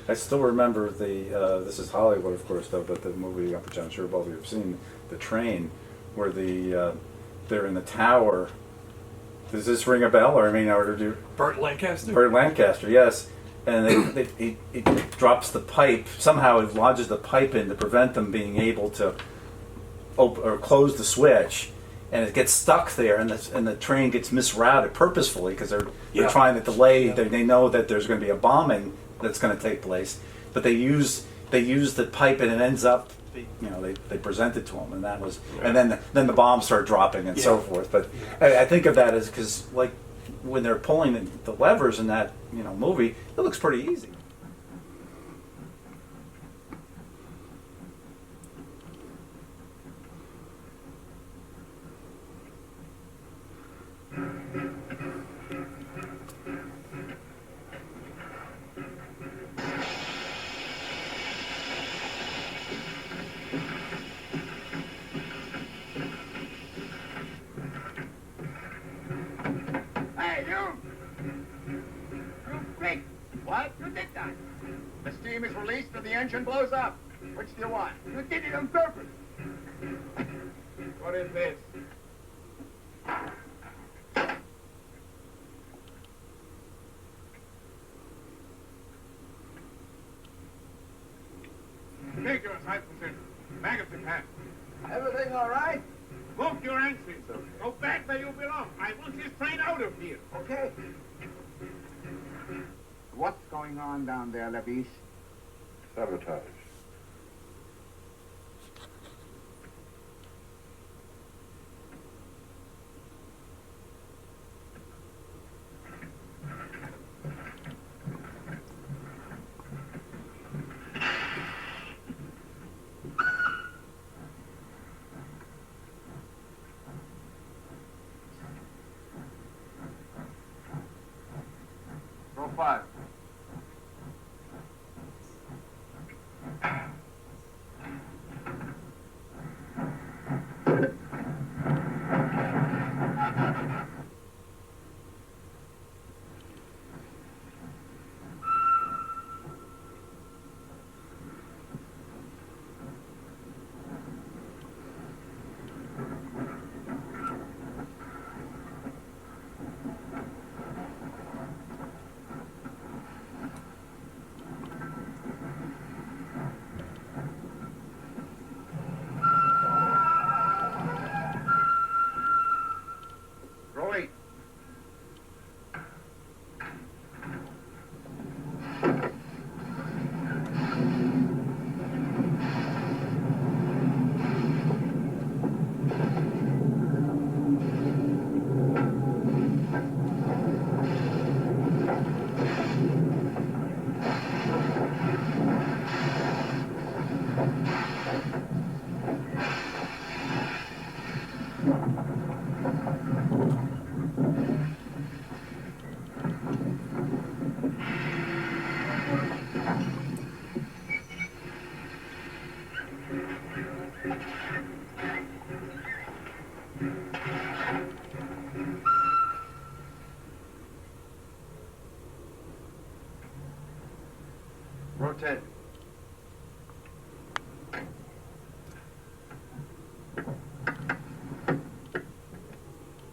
D: I still remember this is Hollywood, of course, though, but the movie, which I'm sure both of you have seen, The Train, where they're in the tower. Does this ring a bell, or I mean, or do
B: Burt Lancaster.
D: Burt Lancaster? Yes, and he drops the pipe somehow. It lodges the pipe in to prevent them being able to open or close the switch, and it gets stuck there, and the train gets misrouted purposefully because they're
B: Yeah.
D: trying to delay.
B: Yeah.
D: They know that there's going to be a bombing that's going to take place, but they use the pipe, and it ends up. They present it to them, and that was, and then the bombs start dropping and so
B: Yeah.
D: forth. But I think of that as because like when they're pulling the levers in that movie, it looks pretty easy.
F: Hey, you! You quick! What? You did that. The steam is released and the engine blows up. Which do you want? You did it on purpose. What is this? Take your 5%. Bag of the cat. Everything all right? Move your entries. Go back where you belong. I want this train out of here. Okay. What's going on down there, Levis?
C: Sabotage.
F: 5. Roll 8. Roll 10.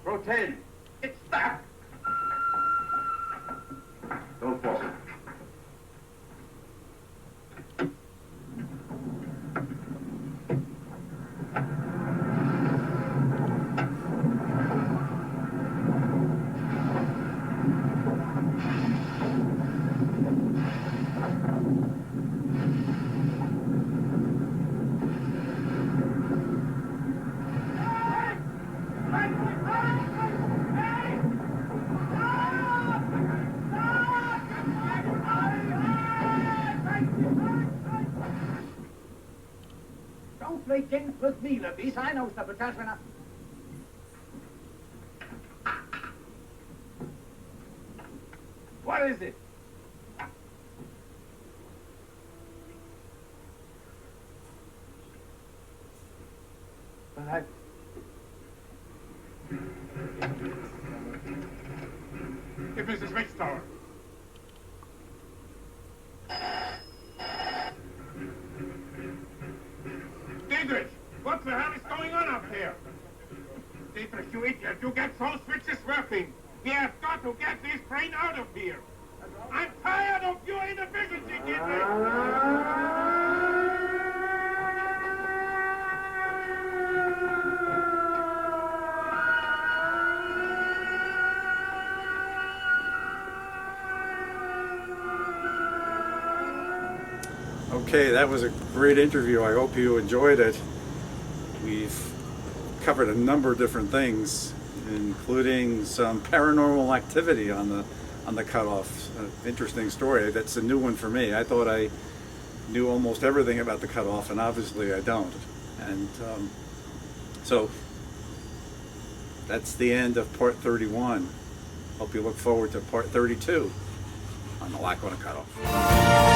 F: Roll 10. It's stuck. Don't fall.
G: Don't play games with me, Lapis. I know sabotage when I...
F: What is it?
G: But
F: Give Mrs. Rickstower. Dietrich, what the hell is going on up here? Dietrich, you idiot, you get those switches working. We have got to get this train out of here. I'm tired of your inefficiency, Dietrich.
A: Okay, that was a great interview. I hope you enjoyed it. We've covered a number of different things, including some paranormal activity on the Cut-Off. Interesting story. That's a new one for me. I thought I knew almost everything about the Cut-Off, and obviously I don't. And so that's the end of part 31. Hope you look forward to part 32 on the Lackawanna Cut-Off.